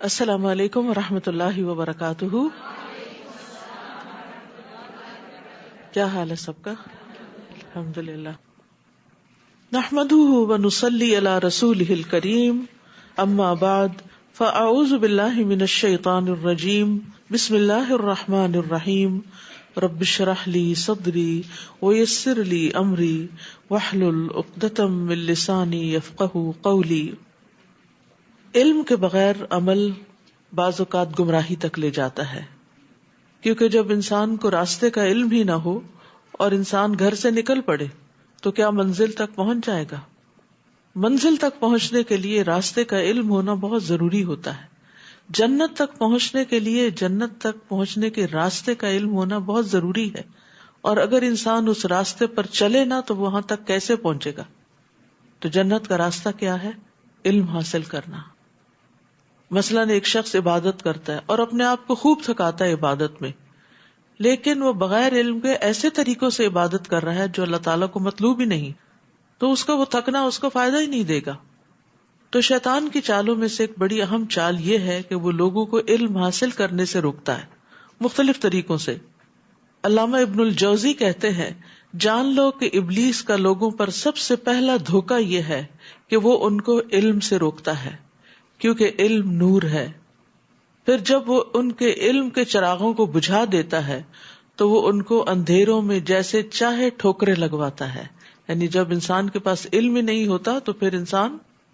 السلام علیکم ورحمۃ اللہ وبرکاتہ. کیا حال ہے سب کا؟ الحمدللہ. نحمده ونصلی علی رسولہ الکریم. اما بعد فاعوذ باللہ من الشیطان الرجیم. بسم اللہ الرحمن الرحیم. رب اشرح لی صدری ویسر لی امری واحلل عقدۃ من لسانی یفقہوا قولی. علم کے بغیر عمل بعض اوقات گمراہی تک لے جاتا ہے، کیونکہ جب انسان کو راستے کا علم ہی نہ ہو اور انسان گھر سے نکل پڑے تو کیا منزل تک پہنچ جائے گا؟ منزل تک پہنچنے کے لیے راستے کا علم ہونا بہت ضروری ہوتا ہے. جنت تک پہنچنے کے لیے جنت تک پہنچنے کے راستے کا علم ہونا بہت ضروری ہے، اور اگر انسان اس راستے پر چلے نہ تو وہاں تک کیسے پہنچے گا؟ تو جنت کا راستہ کیا ہے؟ علم حاصل کرنا. مثلاً ایک شخص عبادت کرتا ہے اور اپنے آپ کو خوب تھکاتا ہے عبادت میں، لیکن وہ بغیر علم کے ایسے طریقوں سے عبادت کر رہا ہے جو اللہ تعالیٰ کو مطلوب ہی نہیں، تو اس کا وہ تھکنا اس کو فائدہ ہی نہیں دے گا. تو شیطان کی چالوں میں سے ایک بڑی اہم چال یہ ہے کہ وہ لوگوں کو علم حاصل کرنے سے روکتا ہے مختلف طریقوں سے. علامہ ابن الجوزی کہتے ہیں، جان لو کہ ابلیس کا لوگوں پر سب سے پہلا دھوکہ یہ ہے کہ وہ ان کو علم سے روکتا ہے، کیونکہ علم نور ہے. پھر جب وہ ان کے علم کے چراغوں کو بجھا دیتا ہے تو وہ ان کو اندھیروں میں جیسے چاہے ٹھوکریں لگواتا ہے. یعنی جب انسان کے پاس علم ہی نہیں ہوتا تو پھر انسان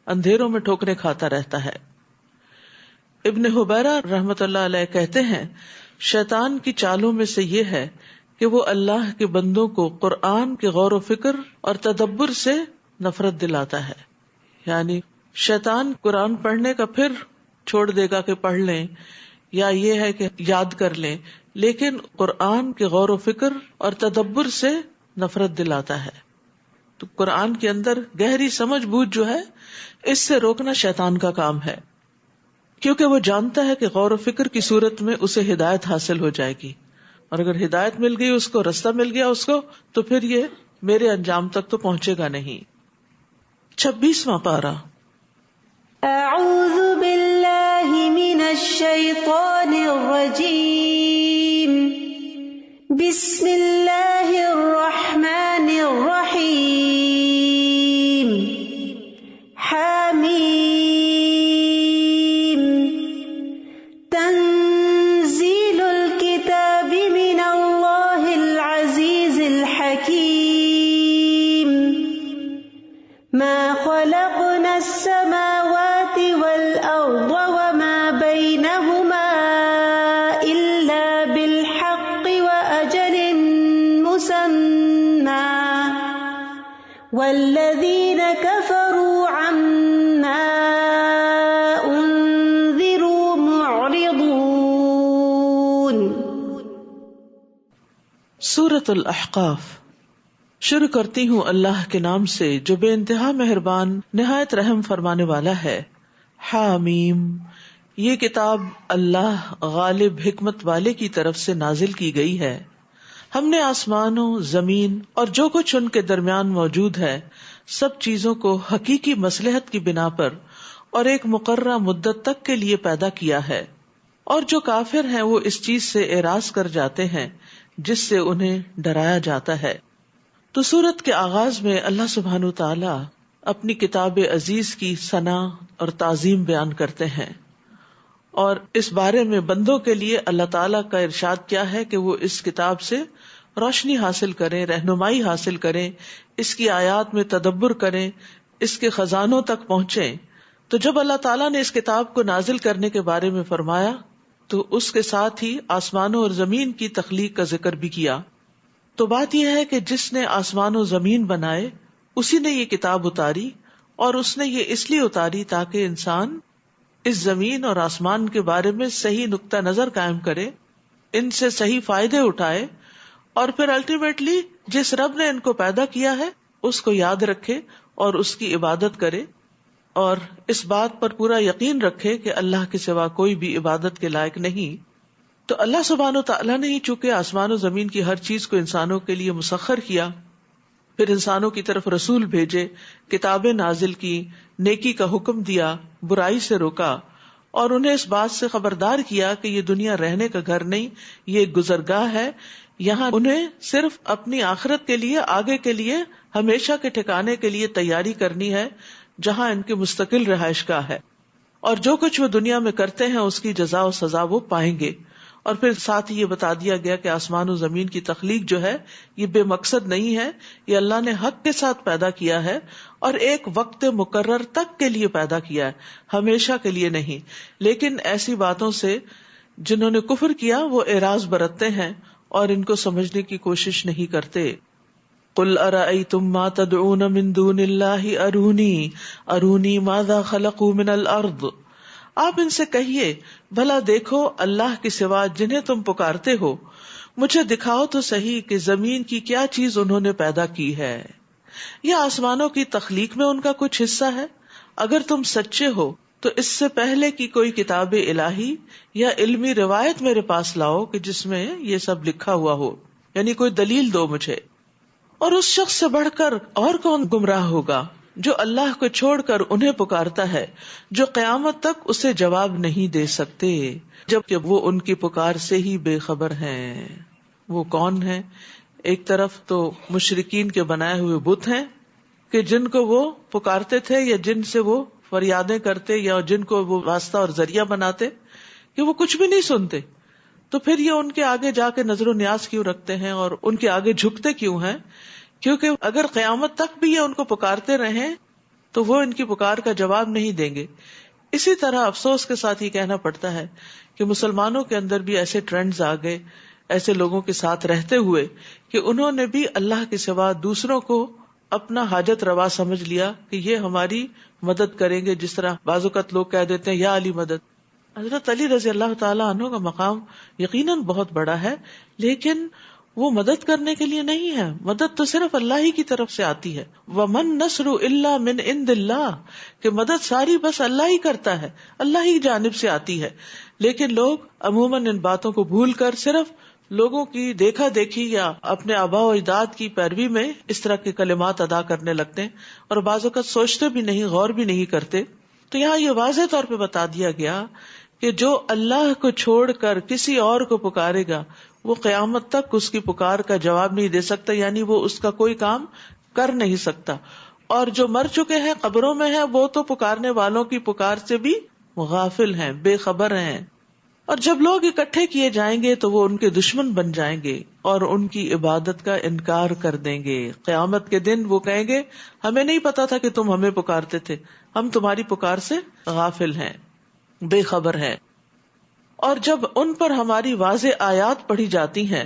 اندھیروں میں ٹھوکریں کھاتا رہتا ہے. ابن حبیرہ رحمۃ اللہ علیہ کہتے ہیں، شیطان کی چالوں میں سے یہ ہے کہ وہ اللہ کے بندوں کو قرآن کے غور و فکر اور تدبر سے نفرت دلاتا ہے. یعنی شیطان قرآن پڑھنے کا پھر چھوڑ دے گا کہ پڑھ لیں، یا یہ ہے کہ یاد کر لیں، لیکن قرآن کے غور و فکر اور تدبر سے نفرت دلاتا ہے. تو قرآن کے اندر گہری سمجھ بوجھ جو ہے اس سے روکنا شیطان کا کام ہے، کیونکہ وہ جانتا ہے کہ غور و فکر کی صورت میں اسے ہدایت حاصل ہو جائے گی، اور اگر ہدایت مل گئی اس کو، رستہ مل گیا اس کو، تو پھر یہ میرے انجام تک تو پہنچے گا نہیں. 26واں پارہ. اعوذ باللہ من الشیطان الرجیم. بسم اللہ الرحمن الرحیم. حامیم. تنزیل الکتاب من اللہ العزیز الحکیم. ما خلقنا السماوات والأرض وما بينهما إلا بالحق وأجل مسمى والذين كفروا عما أنذروا معرضون. سورۃ الاحقاف. شروع کرتی ہوں اللہ کے نام سے جو بے انتہا مہربان نہایت رحم فرمانے والا ہے. حامیم. یہ کتاب اللہ غالب حکمت والے کی طرف سے نازل کی گئی ہے. ہم نے آسمانوں، زمین اور جو کچھ ان کے درمیان موجود ہے سب چیزوں کو حقیقی مصلحت کی بنا پر اور ایک مقررہ مدت تک کے لیے پیدا کیا ہے، اور جو کافر ہیں وہ اس چیز سے اعراض کر جاتے ہیں جس سے انہیں ڈرایا جاتا ہے. تو سورت کے آغاز میں اللہ سبحانہ وتعالی اپنی کتاب عزیز کی ثنا اور تعظیم بیان کرتے ہیں، اور اس بارے میں بندوں کے لیے اللہ تعالیٰ کا ارشاد کیا ہے کہ وہ اس کتاب سے روشنی حاصل کریں، رہنمائی حاصل کریں، اس کی آیات میں تدبر کریں، اس کے خزانوں تک پہنچیں. تو جب اللہ تعالیٰ نے اس کتاب کو نازل کرنے کے بارے میں فرمایا تو اس کے ساتھ ہی آسمانوں اور زمین کی تخلیق کا ذکر بھی کیا. تو بات یہ ہے کہ جس نے آسمان و زمین بنائے اسی نے یہ کتاب اتاری، اور اس نے یہ اس لیے اتاری تاکہ انسان اس زمین اور آسمان کے بارے میں صحیح نقطہ نظر قائم کرے، ان سے صحیح فائدے اٹھائے، اور پھر الٹیمیٹلی جس رب نے ان کو پیدا کیا ہے اس کو یاد رکھے اور اس کی عبادت کرے، اور اس بات پر پورا یقین رکھے کہ اللہ کے سوا کوئی بھی عبادت کے لائق نہیں. تو اللہ سبحانہ و تعالیٰ نے ہی چونکہ آسمان و زمین کی ہر چیز کو انسانوں کے لیے مسخر کیا، پھر انسانوں کی طرف رسول بھیجے، کتابیں نازل کی، نیکی کا حکم دیا، برائی سے روکا، اور انہیں اس بات سے خبردار کیا کہ یہ دنیا رہنے کا گھر نہیں، یہ ایک گزرگاہ ہے، یہاں انہیں صرف اپنی آخرت کے لیے، آگے کے لیے، ہمیشہ کے ٹھکانے کے لیے تیاری کرنی ہے جہاں ان کی مستقل رہائش گاہ ہے، اور جو کچھ وہ دنیا میں کرتے ہیں اس کی جزا و سزا وہ پائیں گے۔ اور پھر ساتھ ہی یہ بتا دیا گیا کہ آسمان و زمین کی تخلیق جو ہے یہ بے مقصد نہیں ہے، یہ اللہ نے حق کے ساتھ پیدا کیا ہے اور ایک وقت مقرر تک کے لیے پیدا کیا ہے، ہمیشہ کے لیے نہیں۔ لیکن ایسی باتوں سے جنہوں نے کفر کیا وہ اعراض برتتے ہیں اور ان کو سمجھنے کی کوشش نہیں کرتے۔ قل ارأیتم ما تدعون من دون اللہ ارونی ماذا خلقوا من الارض، آپ ان سے کہیے بھلا دیکھو اللہ کے سوا جنہیں تم پکارتے ہو، مجھے دکھاؤ تو صحیح کہ زمین کی کیا چیز انہوں نے پیدا کی ہے، یا آسمانوں کی تخلیق میں ان کا کچھ حصہ ہے۔ اگر تم سچے ہو تو اس سے پہلے کی کوئی کتاب الہی یا علمی روایت میرے پاس لاؤ کہ جس میں یہ سب لکھا ہوا ہو، یعنی کوئی دلیل دو مجھے۔ اور اس شخص سے بڑھ کر اور کون گمراہ ہوگا جو اللہ کو چھوڑ کر انہیں پکارتا ہے جو قیامت تک اسے جواب نہیں دے سکتے، جبکہ وہ ان کی پکار سے ہی بے خبر ہیں۔ وہ کون ہیں؟ ایک طرف تو مشرکین کے بنائے ہوئے بت ہیں کہ جن کو وہ پکارتے تھے یا جن سے وہ فریادیں کرتے یا جن کو وہ واسطہ اور ذریعہ بناتے، کہ وہ کچھ بھی نہیں سنتے، تو پھر یہ ان کے آگے جا کے نظر و نیاز کیوں رکھتے ہیں اور ان کے آگے جھکتے کیوں ہیں؟ کیونکہ اگر قیامت تک بھی یہ ان کو پکارتے رہیں تو وہ ان کی پکار کا جواب نہیں دیں گے۔ اسی طرح افسوس کے ساتھ یہ کہنا پڑتا ہے کہ مسلمانوں کے اندر بھی ایسے ٹرینڈز آ گئے، ایسے لوگوں کے ساتھ رہتے ہوئے کہ انہوں نے بھی اللہ کے سوا دوسروں کو اپنا حاجت روا سمجھ لیا کہ یہ ہماری مدد کریں گے، جس طرح بعض اوقات لوگ کہہ دیتے ہیں یا علی مدد۔ حضرت علی رضی اللہ تعالیٰ عنہ کا مقام یقیناً بہت بڑا ہے، لیکن وہ مدد کرنے کے لیے نہیں ہے، مدد تو صرف اللہ ہی کی طرف سے آتی ہے۔ وَمَن نَّصْرُ إِلَّا مِنْ عِنْدِ اللَّهِ، کہ مدد ساری بس اللہ ہی کرتا ہے، اللہ ہی جانب سے آتی ہے۔ لیکن لوگ عموماً ان باتوں کو بھول کر صرف لوگوں کی دیکھا دیکھی یا اپنے آباء و اجداد کی پیروی میں اس طرح کے کلمات ادا کرنے لگتے ہیں، اور بعض اوقات سوچتے بھی نہیں، غور بھی نہیں کرتے۔ تو یہاں یہ واضح طور پہ بتا دیا گیا کہ جو اللہ کو چھوڑ کر کسی اور کو پکارے گا وہ قیامت تک اس کی پکار کا جواب نہیں دے سکتا، یعنی وہ اس کا کوئی کام کر نہیں سکتا۔ اور جو مر چکے ہیں، قبروں میں ہیں، وہ تو پکارنے والوں کی پکار سے بھی غافل ہیں، بے خبر ہیں۔ اور جب لوگ اکٹھے کیے جائیں گے تو وہ ان کے دشمن بن جائیں گے اور ان کی عبادت کا انکار کر دیں گے۔ قیامت کے دن وہ کہیں گے ہمیں نہیں پتا تھا کہ تم ہمیں پکارتے تھے، ہم تمہاری پکار سے غافل ہیں، بے خبر ہیں۔ اور جب ان پر ہماری واضح آیات پڑھی جاتی ہیں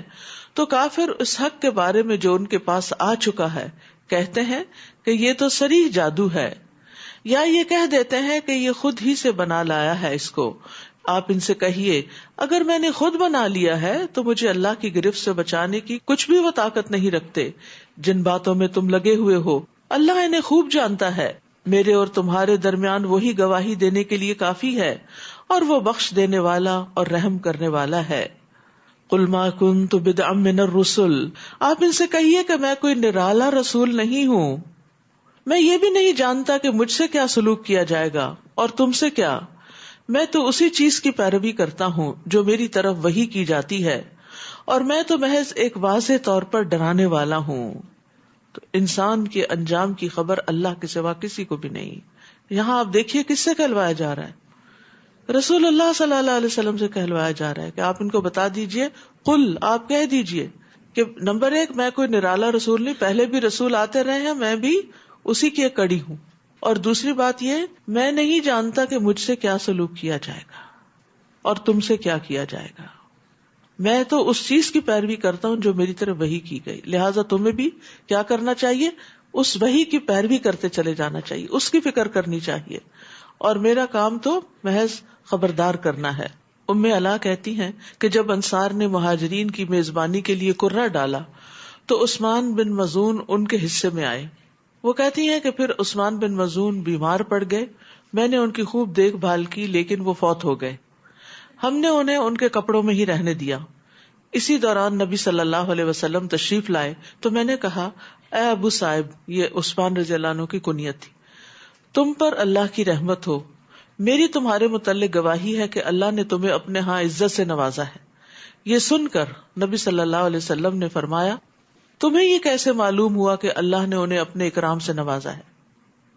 تو کافر اس حق کے بارے میں جو ان کے پاس آ چکا ہے کہتے ہیں کہ یہ تو صریح جادو ہے، یا یہ کہہ دیتے ہیں کہ یہ خود ہی سے بنا لایا ہے اس کو۔ آپ ان سے کہیے اگر میں نے خود بنا لیا ہے تو مجھے اللہ کی گرفت سے بچانے کی کچھ بھی وہ طاقت نہیں رکھتے۔ جن باتوں میں تم لگے ہوئے ہو اللہ انہیں خوب جانتا ہے، میرے اور تمہارے درمیان وہی گواہی دینے کے لیے کافی ہے، اور وہ بخش دینے والا اور رحم کرنے والا ہے۔ قل ما كنت بدعا من الرسل، آپ ان سے کہیے کہ میں کوئی نرالا رسول نہیں ہوں، میں یہ بھی نہیں جانتا کہ مجھ سے کیا سلوک کیا جائے گا اور تم سے کیا، میں تو اسی چیز کی پیروی کرتا ہوں جو میری طرف وحی کی جاتی ہے، اور میں تو محض ایک واضح طور پر ڈرانے والا ہوں۔ تو انسان کے انجام کی خبر اللہ کے سوا کسی کو بھی نہیں۔ یہاں آپ دیکھیے کس سے کہلوایا جا رہا ہے؟ رسول اللہ صلی اللہ علیہ وسلم سے کہلوایا جا رہا ہے کہ آپ ان کو بتا دیجئے، قل، آپ کہہ دیجئے کہ نمبر ایک، میں کوئی نرالا رسول نہیں، پہلے بھی رسول آتے رہے ہیں، میں بھی اسی کی ایک کڑی ہوں، اور دوسری بات یہ، میں نہیں جانتا کہ مجھ سے کیا سلوک کیا جائے گا اور تم سے کیا کیا جائے گا، میں تو اس چیز کی پیروی کرتا ہوں جو میری طرف وحی کی گئی، لہٰذا تمہیں بھی کیا کرنا چاہیے، اس وحی کی پیروی کرتے چلے جانا چاہیے، اس کی فکر کرنی چاہیے، اور میرا کام تو محض خبردار کرنا ہے۔ ام علا کہتی ہیں کہ جب انصار نے مہاجرین کی میزبانی کے لیے کرہ ڈالا تو عثمان بن مظعون ان کے حصے میں آئے۔ وہ کہتی ہیں کہ پھر عثمان بن مظعون بیمار پڑ گئے، میں نے ان کی خوب دیکھ بھال کی لیکن وہ فوت ہو گئے، ہم نے انہیں ان کے کپڑوں میں ہی رہنے دیا۔ اسی دوران نبی صلی اللہ علیہ وسلم تشریف لائے تو میں نے کہا، اے ابو صاحب، یہ عثمان رضی اللہ عنہ کی کنیت تھی، تم پر اللہ کی رحمت ہو، میری تمہارے متعلق گواہی ہے کہ اللہ نے تمہیں اپنے ہاں عزت سے نوازا ہے۔ یہ سن کر نبی صلی اللہ علیہ وسلم نے فرمایا، تمہیں یہ کیسے معلوم ہوا کہ اللہ نے انہیں اپنے اکرام سے نوازا ہے؟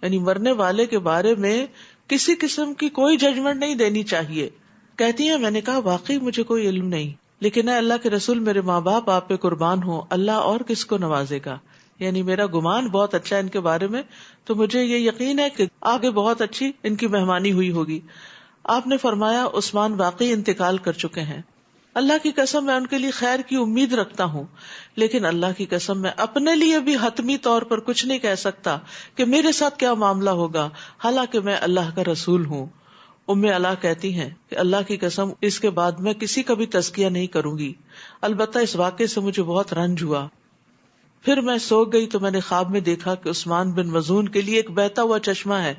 یعنی مرنے والے کے بارے میں کسی قسم کی کوئی ججمنٹ نہیں دینی چاہیے۔ کہتی ہیں میں نے کہا واقعی مجھے کوئی علم نہیں، لیکن اے اللہ کے رسول میرے ماں باپ آپ پہ قربان ہوں، اللہ اور کس کو نوازے گا؟ یعنی میرا گمان بہت اچھا ہے ان کے بارے میں، تو مجھے یہ یقین ہے کہ آگے بہت اچھی ان کی مہمانی ہوئی ہوگی۔ آپ نے فرمایا عثمان واقعی انتقال کر چکے ہیں، اللہ کی قسم میں ان کے لیے خیر کی امید رکھتا ہوں، لیکن اللہ کی قسم میں اپنے لیے بھی حتمی طور پر کچھ نہیں کہہ سکتا کہ میرے ساتھ کیا معاملہ ہوگا، حالانکہ میں اللہ کا رسول ہوں۔ ام علا کہتی ہیں کہ اللہ کی قسم اس کے بعد میں کسی کا بھی تزکیہ نہیں کروں گی، البتہ اس واقعے سے مجھے بہت رنج ہوا۔ پھر میں سو گئی تو میں نے خواب میں دیکھا کہ عثمان بن مظعون کے لیے ایک بہتا ہوا چشمہ ہے۔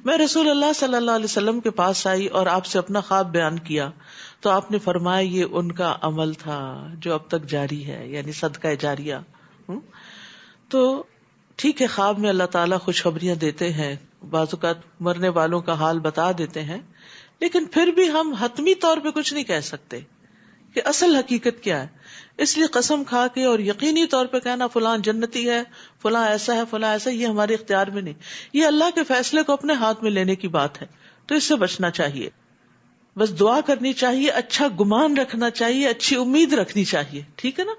میں رسول اللہ صلی اللہ علیہ وسلم کے پاس آئی اور آپ سے اپنا خواب بیان کیا تو آپ نے فرمایا یہ ان کا عمل تھا جو اب تک جاری ہے، یعنی صدقہ جاریہ۔ تو ٹھیک ہے، خواب میں اللہ تعالیٰ خوشخبریاں دیتے ہیں، بعض اوقات مرنے والوں کا حال بتا دیتے ہیں، لیکن پھر بھی ہم حتمی طور پہ کچھ نہیں کہہ سکتے کہ اصل حقیقت کیا ہے۔ اس لیے قسم کھا کے اور یقینی طور پہ کہنا فلاں جنتی ہے، فلاں ایسا ہے، فلاں ایسا، یہ ہمارے اختیار میں نہیں، یہ اللہ کے فیصلے کو اپنے ہاتھ میں لینے کی بات ہے، تو اس سے بچنا چاہیے۔ بس دعا کرنی چاہیے، اچھا گمان رکھنا چاہیے، اچھی امید رکھنی چاہیے، ٹھیک ہے نا؟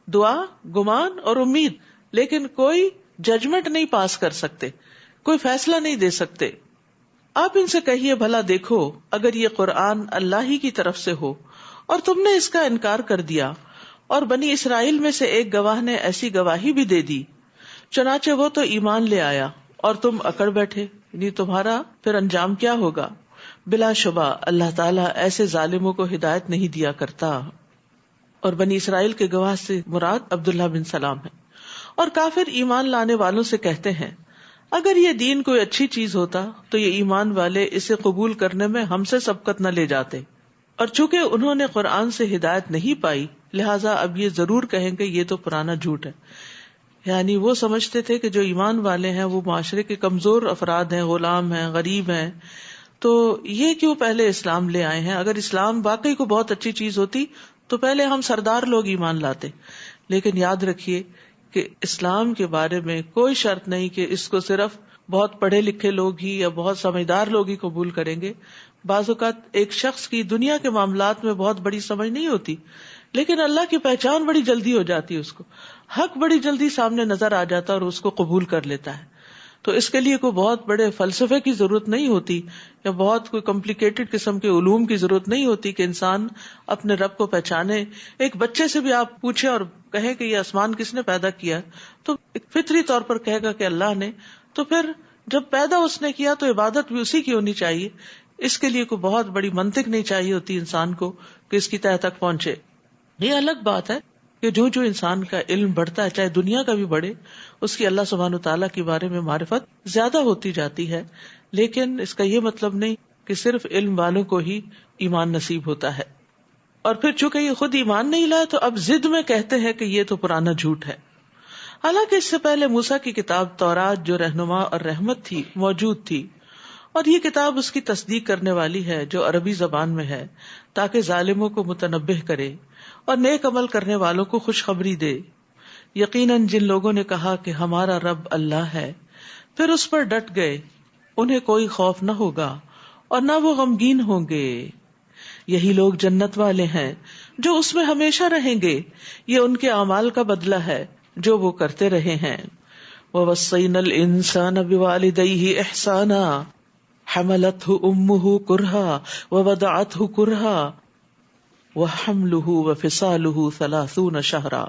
دعا، گمان اور امید، لیکن کوئی ججمنٹ نہیں پاس کر سکتے، کوئی فیصلہ نہیں دے سکتے۔ آپ ان سے کہیے بھلا دیکھو اگر یہ قرآن اللہ ہی کی طرف سے ہو اور تم نے اس کا انکار کر دیا اور بنی اسرائیل میں سے ایک گواہ نے ایسی گواہی بھی دے دی، چنانچہ وہ تو ایمان لے آیا اور تم اکڑ بیٹھے، یعنی تمہارا پھر انجام کیا ہوگا؟ بلا شبہ اللہ تعالیٰ ایسے ظالموں کو ہدایت نہیں دیا کرتا۔ اور بنی اسرائیل کے گواہ سے مراد عبداللہ بن سلام ہے۔ اور کافر ایمان لانے والوں سے کہتے ہیں اگر یہ دین کوئی اچھی چیز ہوتا تو یہ ایمان والے اسے قبول کرنے میں ہم سے سبقت نہ لے جاتے، اور چونکہ انہوں نے قرآن سے ہدایت نہیں پائی لہٰذا اب یہ ضرور کہیں گے یہ تو پرانا جھوٹ ہے۔ یعنی وہ سمجھتے تھے کہ جو ایمان والے ہیں وہ معاشرے کے کمزور افراد ہیں، غلام ہیں، غریب ہیں، تو یہ کیوں پہلے اسلام لے آئے ہیں؟ اگر اسلام واقعی کو بہت اچھی چیز ہوتی تو پہلے ہم سردار لوگ ایمان لاتے۔ لیکن یاد رکھیے کہ اسلام کے بارے میں کوئی شرط نہیں کہ اس کو صرف بہت پڑھے لکھے لوگ ہی یا بہت سمجھدار لوگ ہی قبول کریں گے۔ بعض اوقات ایک شخص کی دنیا کے معاملات میں بہت بڑی سمجھ نہیں ہوتی، لیکن اللہ کی پہچان بڑی جلدی ہو جاتی ہے، اس کو حق بڑی جلدی سامنے نظر آ جاتا ہے اور اس کو قبول کر لیتا ہے۔ تو اس کے لیے کوئی بہت بڑے فلسفے کی ضرورت نہیں ہوتی یا بہت کوئی کمپلیکیٹڈ قسم کے علوم کی ضرورت نہیں ہوتی کہ انسان اپنے رب کو پہچانے۔ ایک بچے سے بھی آپ پوچھیں اور کہیں کہ یہ آسمان کس نے پیدا کیا تو ایک فطری طور پر کہے گا کہ اللہ نے، تو پھر جب پیدا اس نے کیا تو عبادت بھی اسی کی ہونی چاہیے۔ اس کے لیے کوئی بہت بڑی منطق نہیں چاہیے ہوتی انسان کو کہ اس کی تہہ تک پہنچے۔ یہ الگ بات ہے کہ جو انسان کا علم بڑھتا ہے، چاہے دنیا کا بھی بڑھے، اس کی اللہ سبحانہ وتعالیٰ کے بارے میں معرفت زیادہ ہوتی جاتی ہے، لیکن اس کا یہ مطلب نہیں کہ صرف علم والوں کو ہی ایمان نصیب ہوتا ہے۔ اور پھر چونکہ یہ خود ایمان نہیں لائے تو اب ضد میں کہتے ہیں کہ یہ تو پرانا جھوٹ ہے، حالانکہ اس سے پہلے موسیٰ کی کتاب تورات جو رہنما اور رحمت تھی موجود تھی، اور یہ کتاب اس کی تصدیق کرنے والی ہے جو عربی زبان میں ہے تاکہ ظالموں کو متنبہ کرے اور نیک عمل کرنے والوں کو خوشخبری دے۔ یقیناً جن لوگوں نے کہا کہ ہمارا رب اللہ ہے پھر اس پر ڈٹ گئے، انہیں کوئی خوف نہ ہوگا اور نہ وہ غمگین ہوں گے، یہی لوگ جنت والے ہیں جو اس میں ہمیشہ رہیں گے، یہ ان کے اعمال کا بدلہ ہے جو وہ کرتے رہے ہیں۔ وَوَصَّيْنَا الْإِنسَانَ بِوَالِدَيْهِ إِحْسَانًا حَمَلَتْهُ أُمُّهُ كُرْهًا وَوَضَعَتْهُ كُرْهًا وَحَمْلُهُ وَفِصَالُهُ 30 شهرًا،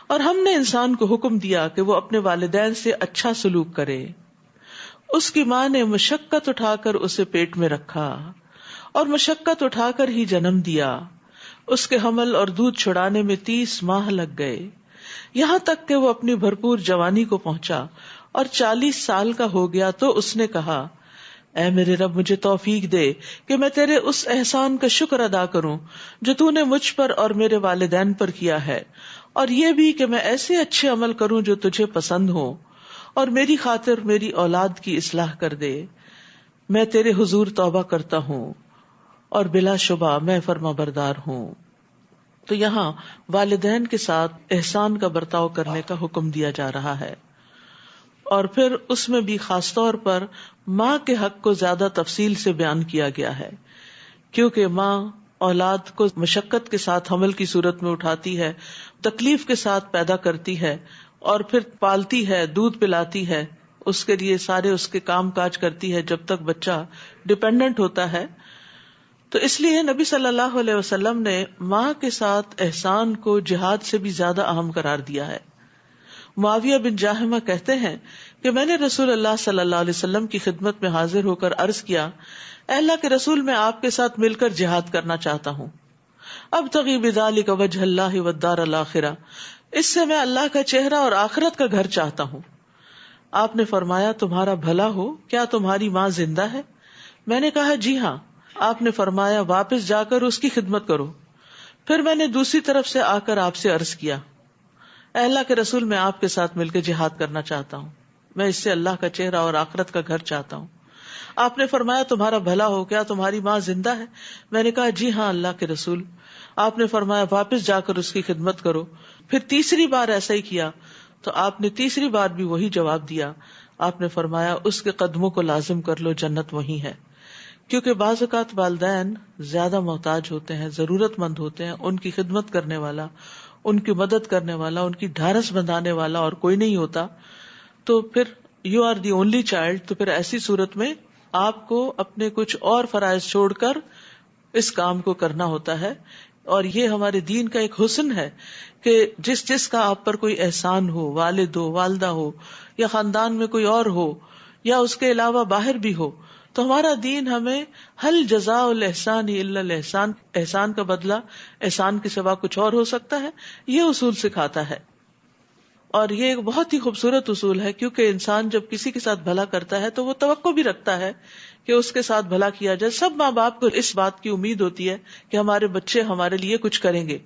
اور ہم نے انسان کو حکم دیا کہ وہ اپنے والدین سے اچھا سلوک کرے۔ اس کی ماں نے مشقت اٹھا کر اسے پیٹ میں رکھا اور مشقت اٹھا کر ہی جنم دیا۔ اس کے حمل اور دودھ چھڑانے میں 30 ماہ لگ گئے، یہاں تک کہ وہ اپنی بھرپور جوانی کو پہنچا اور 40 سال کا ہو گیا تو اس نے کہا اے میرے رب مجھے توفیق دے کہ میں تیرے اس احسان کا شکر ادا کروں جو تو نے مجھ پر اور میرے والدین پر کیا ہے، اور یہ بھی کہ میں ایسے اچھے عمل کروں جو تجھے پسند ہو، اور میری خاطر میری اولاد کی اصلاح کر دے۔ میں تیرے حضور توبہ کرتا ہوں اور بلا شبہ میں فرما بردار ہوں. تو یہاں والدین کے ساتھ احسان کا برتاؤ کرنے کا حکم دیا جا رہا ہے، اور پھر اس میں بھی خاص طور پر ماں کے حق کو زیادہ تفصیل سے بیان کیا گیا ہے، کیونکہ ماں اولاد کو مشقت کے ساتھ حمل کی صورت میں اٹھاتی ہے، تکلیف کے ساتھ پیدا کرتی ہے اور پھر پالتی ہے، دودھ پلاتی ہے، اس کے لیے سارے اس کے کام کاج کرتی ہے جب تک بچہ ڈپینڈنٹ ہوتا ہے. تو اس لیے نبی صلی اللہ علیہ وسلم نے ماں کے ساتھ احسان کو جہاد سے بھی زیادہ اہم قرار دیا ہے. معاویہ بن جاہمہ کہتے ہیں کہ میں نے رسول اللہ صلی اللہ علیہ وسلم کی خدمت میں حاضر ہو کر عرض کیا، اے اللہ کے رسول، میں آپ کے ساتھ مل کر جہاد کرنا چاہتا ہوں. ابتغی بذالک وجہ اللہ والدار الآخرہ، اس سے میں اللہ کا چہرہ اور آخرت کا گھر چاہتا ہوں. آپ نے فرمایا، تمہارا بھلا ہو، کیا تمہاری ماں زندہ ہے؟ میں نے کہا جی ہاں. آپ نے فرمایا، واپس جا کر اس کی خدمت کرو. پھر میں نے دوسری طرف سے آ کر آپ سے عرض کیا، اے اللہ کے رسول، میں آپ کے ساتھ مل کے جہاد کرنا چاہتا ہوں، میں اس سے اللہ کا چہرہ اور آخرت کا گھر چاہتا ہوں. آپ نے فرمایا، تمہارا بھلا ہو، کیا تمہاری ماں زندہ ہے؟ میں نے کہا جی ہاں اللہ کے رسول. آپ نے فرمایا، واپس جا کر اس کی خدمت کرو. پھر تیسری بار ایسا ہی کیا تو آپ نے تیسری بار بھی وہی جواب دیا. آپ نے فرمایا، اس کے قدموں کو لازم کر لو، جنت وہی ہے. کیونکہ بعض اوقات والدین زیادہ محتاج ہوتے ہیں، ضرورت مند ہوتے ہیں، ان کی خدمت کرنے والا، ان کی مدد کرنے والا، ان کی ڈھارس بندھانے والا اور کوئی نہیں ہوتا. تو پھر you are the only child, تو پھر ایسی صورت میں آپ کو اپنے کچھ اور فرائض چھوڑ کر اس کام کو کرنا ہوتا ہے. اور یہ ہمارے دین کا ایک حسن ہے کہ جس کا آپ پر کوئی احسان ہو، والد ہو، والدہ ہو، یا خاندان میں کوئی اور ہو، یا اس کے علاوہ باہر بھی ہو، تو ہمارا دین ہمیں حل جزاء الاحسان الا الاحسان، احسان کا بدلہ احسان کے سوا کچھ اور ہو سکتا ہے، یہ اصول سکھاتا ہے. اور یہ ایک بہت ہی خوبصورت اصول ہے، کیونکہ انسان جب کسی کے ساتھ بھلا کرتا ہے تو وہ توقع بھی رکھتا ہے کہ اس کے ساتھ بھلا کیا جائے. سب ماں باپ کو اس بات کی امید ہوتی ہے کہ ہمارے بچے ہمارے لیے کچھ کریں گے،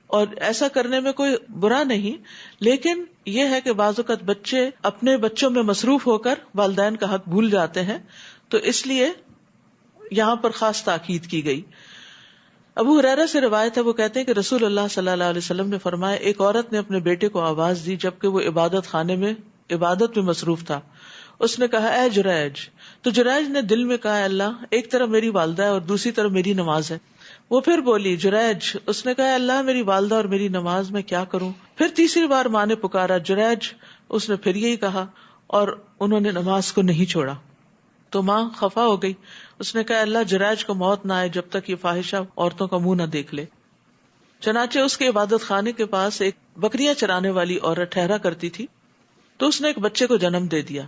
اور ایسا کرنے میں کوئی برا نہیں. لیکن یہ ہے کہ بعض اوقات بچے اپنے بچوں میں مصروف ہو کر والدین کا حق بھول جاتے ہیں، تو اس لیے یہاں پر خاص تاکید کی گئی. ابو ہریرہ سے روایت ہے، وہ کہتے ہیں کہ رسول اللہ صلی اللہ علیہ وسلم نے فرمایا، ایک عورت نے اپنے بیٹے کو آواز دی جبکہ وہ عبادت خانے میں عبادت میں مصروف تھا. اس نے کہا، اے جریج. تو جریج نے دل میں کہا، اللہ، ایک طرف میری والدہ ہے اور دوسری طرف میری نماز ہے. وہ پھر بولی، جریج. اس نے کہا، اللہ، میری والدہ اور میری نماز میں کیا کروں؟ پھر تیسری بار ماں نے پکارا، جریج. اس نے پھر یہی کہا، اور انہوں نے نماز کو نہیں چھوڑا. تو ماں خفا ہو گئی. اس نے کہا، اللہ، جریج کو موت نہ آئے جب تک یہ فاحشہ عورتوں کا منہ نہ دیکھ لے. چنانچہ اس کے عبادت خانے کے پاس ایک بکریاں چرانے والی عورت ٹھہرا کرتی تھی، تو اس نے ایک بچے کو جنم دے دیا.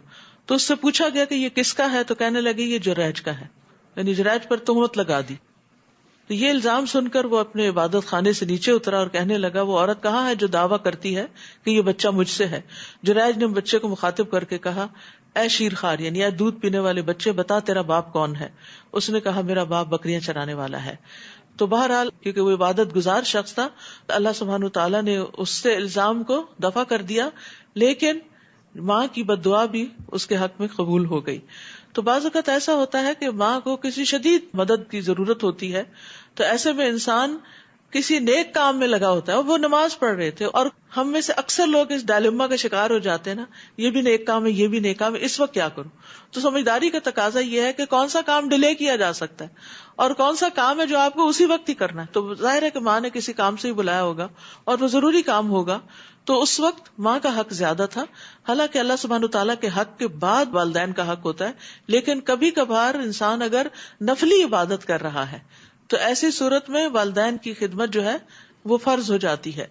تو اس سے پوچھا گیا کہ یہ کس کا ہے؟ تو کہنے لگی یہ جریج کا ہے، یعنی جریج پر تہمت لگا دی. تو یہ الزام سن کر وہ اپنے عبادت خانے سے نیچے اترا اور کہنے لگا، وہ عورت کہاں ہے جو دعویٰ کرتی ہے کہ یہ بچہ مجھ سے ہے؟ جریج نے بچے کو مخاطب کر کے کہا، اے شیر خوار، یعنی اے دودھ پینے والے بچے، بتا تیرا باپ کون ہے؟ اس نے کہا، میرا باپ بکریاں چرانے والا ہے. تو بہرحال کیونکہ وہ عبادت گزار شخص تھا، اللہ سبحانہ تعالیٰ نے اس سے الزام کو دفع کر دیا، لیکن ماں کی بد دعا بھی اس کے حق میں قبول ہو گئی. تو بعض اوقات ایسا ہوتا ہے کہ ماں کو کسی شدید مدد کی ضرورت ہوتی ہے، تو ایسے میں انسان کسی نیک کام میں لگا ہوتا ہے. وہ نماز پڑھ رہے تھے، اور ہم میں سے اکثر لوگ اس ڈائلما کا شکار ہو جاتے ہیں نا، یہ بھی نیک کام ہے، یہ بھی نیک کام ہے، اس وقت کیا کروں؟ تو سمجھداری کا تقاضا یہ ہے کہ کون سا کام ڈیلے کیا جا سکتا ہے اور کون سا کام ہے جو آپ کو اسی وقت ہی کرنا ہے. تو ظاہر ہے کہ ماں نے کسی کام سے ہی بلایا ہوگا اور وہ ضروری کام ہوگا، تو اس وقت ماں کا حق زیادہ تھا. حالانکہ اللہ سبحانہ تعالیٰ کے حق کے بعد والدین کا حق ہوتا ہے، لیکن کبھی کبھار انسان اگر نفلی عبادت کر رہا ہے تو ایسی صورت میں والدین کی خدمت جو ہے وہ فرض ہو جاتی ہے.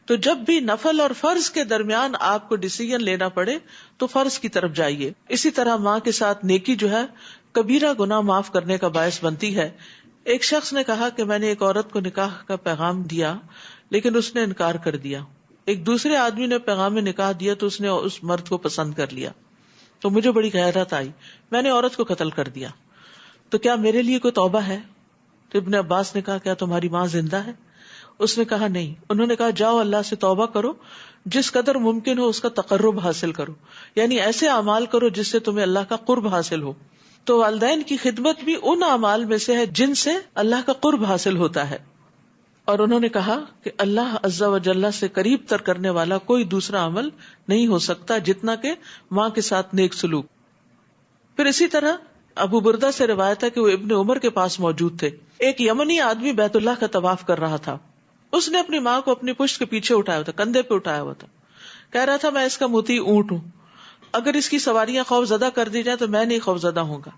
تو جب بھی نفل اور فرض کے درمیان آپ کو ڈیسیژن لینا پڑے تو فرض کی طرف جائیے. اسی طرح ماں کے ساتھ نیکی جو ہے کبیرہ گناہ معاف کرنے کا باعث بنتی ہے. ایک شخص نے کہا کہ میں نے ایک عورت کو نکاح کا پیغام دیا لیکن اس نے انکار کر دیا. ایک دوسرے آدمی نے پیغام نکاح دیا تو اس نے اس مرد کو پسند کر لیا. تو مجھے بڑی غیرت آئی، میں نے عورت کو قتل کر دیا. تو کیا میرے لیے کوئی توبہ ہے؟ تو ابن عباس نے کہا، کیا تمہاری ماں زندہ ہے؟ اس نے کہا نہیں. انہوں نے کہا، جاؤ اللہ سے توبہ کرو، جس قدر ممکن ہو اس کا تقرب حاصل کرو، یعنی ایسے اعمال کرو جس سے تمہیں اللہ کا قرب حاصل ہو. تو والدین کی خدمت بھی ان اعمال میں سے ہے جن سے اللہ کا قرب حاصل ہوتا ہے. اور انہوں نے کہا کہ اللہ عز و جل سے قریب تر کرنے والا کوئی دوسرا عمل نہیں ہو سکتا جتنا کہ ماں کے ساتھ نیک سلوک. پھر اسی طرح ابو بردہ سے روایت ہے کہ وہ ابن عمر کے پاس موجود تھے. ایک یمنی آدمی بیت اللہ کا طواف کر رہا تھا. اس نے اپنی ماں کو اپنی پشت کے پیچھے اٹھایا ہوا تھا, کندھے پہ اٹھایا ہوا تھا. کہہ رہا تھا میں اس کا موتی اونٹ ہوں, اگر اس کی سواریاں خوف زدہ کر دی جائیں تو میں نہیں خوف زدہ ہوں گا.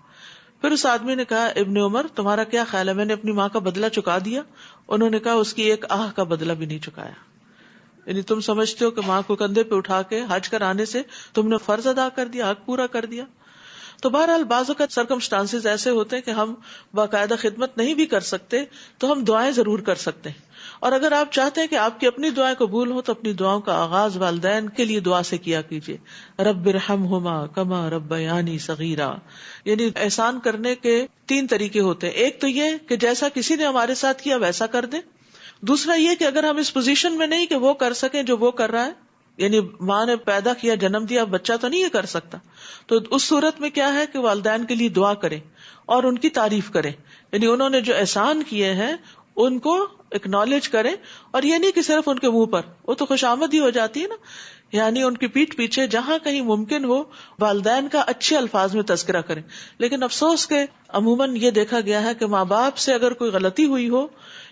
پھر اس آدمی نے کہا ابن عمر تمہارا کیا خیال ہے, میں نے اپنی ماں کا بدلہ چکا دیا؟ انہوں نے کہا اس کی ایک آہ کا بدلہ بھی نہیں چکایا. یعنی تم سمجھتے ہو کہ ماں کو کندھے پہ اٹھا کے حج کرانے سے تم نے فرض ادا کر دیا, حق پورا کر دیا. تو بہرحال بعض اوقات سرکمسٹانسز ایسے ہوتے ہیں کہ ہم باقاعدہ خدمت نہیں بھی کر سکتے تو ہم دعائیں ضرور کر سکتے ہیں. اور اگر آپ چاہتے ہیں کہ آپ کی اپنی دعائیں قبول ہوں تو اپنی دعاؤں کا آغاز والدین کے لیے دعا سے کیا کیجیے. رب ارحمہما کما ربیانی صغیرا. یعنی احسان کرنے کے 3 طریقے ہوتے ہیں. ایک تو یہ کہ جیسا کسی نے ہمارے ساتھ کیا ویسا کر دیں. دوسرا یہ کہ اگر ہم اس پوزیشن میں نہیں کہ وہ کر سکیں جو وہ کر رہا ہے, یعنی ماں نے پیدا کیا, جنم دیا, بچہ تو نہیں یہ کر سکتا, تو اس صورت میں کیا ہے کہ والدین کے لیے دعا کریں اور ان کی تعریف کریں. یعنی انہوں نے جو احسان کیے ہیں ان کو اکنالج کریں, اور یہ نہیں کہ صرف ان کے منہ پر, وہ تو خوش آمد ہی ہو جاتی ہے نا. یعنی ان کی پیٹھ پیچھے جہاں کہیں ممکن ہو والدین کا اچھے الفاظ میں تذکرہ کریں. لیکن افسوس کہ عموماً یہ دیکھا گیا ہے کہ ماں باپ سے اگر کوئی غلطی ہوئی ہو